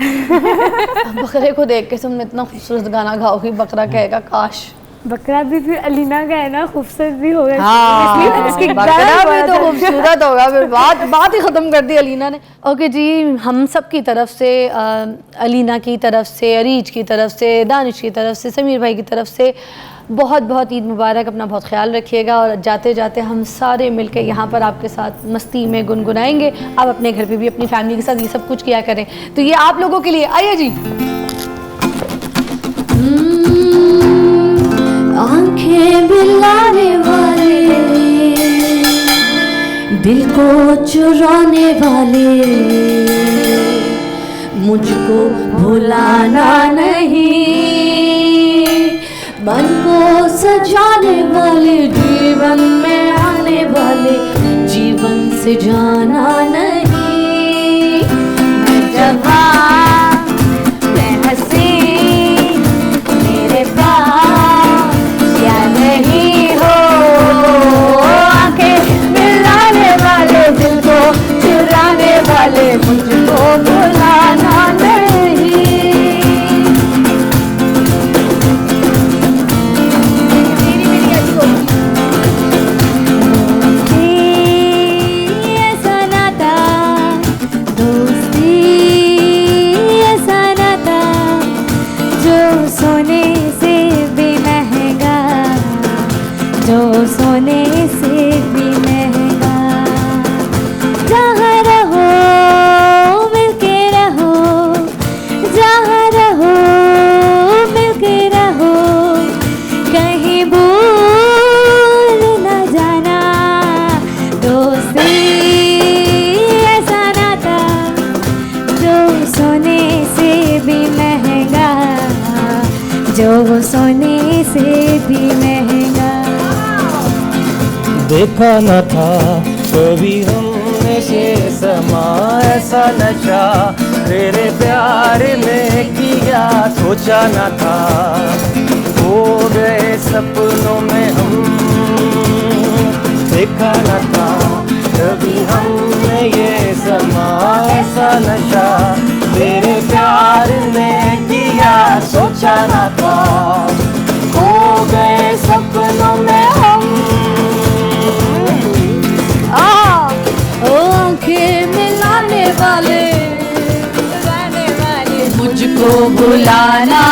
बकरे को देख के तुम इतना खूबसूरत गाना गाओगी, बकरा कहेगा काश।
बकरा भी फिर अलीना का है ना, खूबसूरत भी होगा।
हाँ,
इसलिए मैंने इसकी
बकरा भी तो खूबसूरत होगा। फिर बात ही ख़त्म कर दी अलीना ने। ओके जी, हम सब की तरफ से, अलीना की तरफ से, अरीज की तरफ से, दानिश की तरफ से, समीर भाई की तरफ से बहुत बहुत ईद मुबारक। अपना बहुत ख्याल रखिएगा और जाते जाते हम सारे मिलकर यहाँ पर आपके साथ मस्ती में गुनगुनाएंगे। आप अपने घर पे भी अपनी फैमिली के साथ ये सब कुछ किया करें। तो ये आप लोगों के लिए, आइए जी।
आंखें मिलाने वाले, दिल को चुराने वाले, मुझको भुलाना नहीं, मन को सजाने वाले, जीवन में आने वाले, जीवन से जाना नहीं। मैं जवान, मैं हंसी, मेरे पास क्या नहीं हो। आंखें मिलाने वाले, दिल को चुराने वाले, मुझको भुलाना नहीं। ये सनाता दोस्ती
देखा न था कभी हमने ये समा ऐसा नशा तेरे प्यार में किया सोचा न था हो गए सपनों में हम देखा न था कभी हमने ये समा ऐसा नशा तेरे प्यार में किया सोचा न था हो गए सपनों में हम
आंखें मिलाने वाले मुझको भुलाना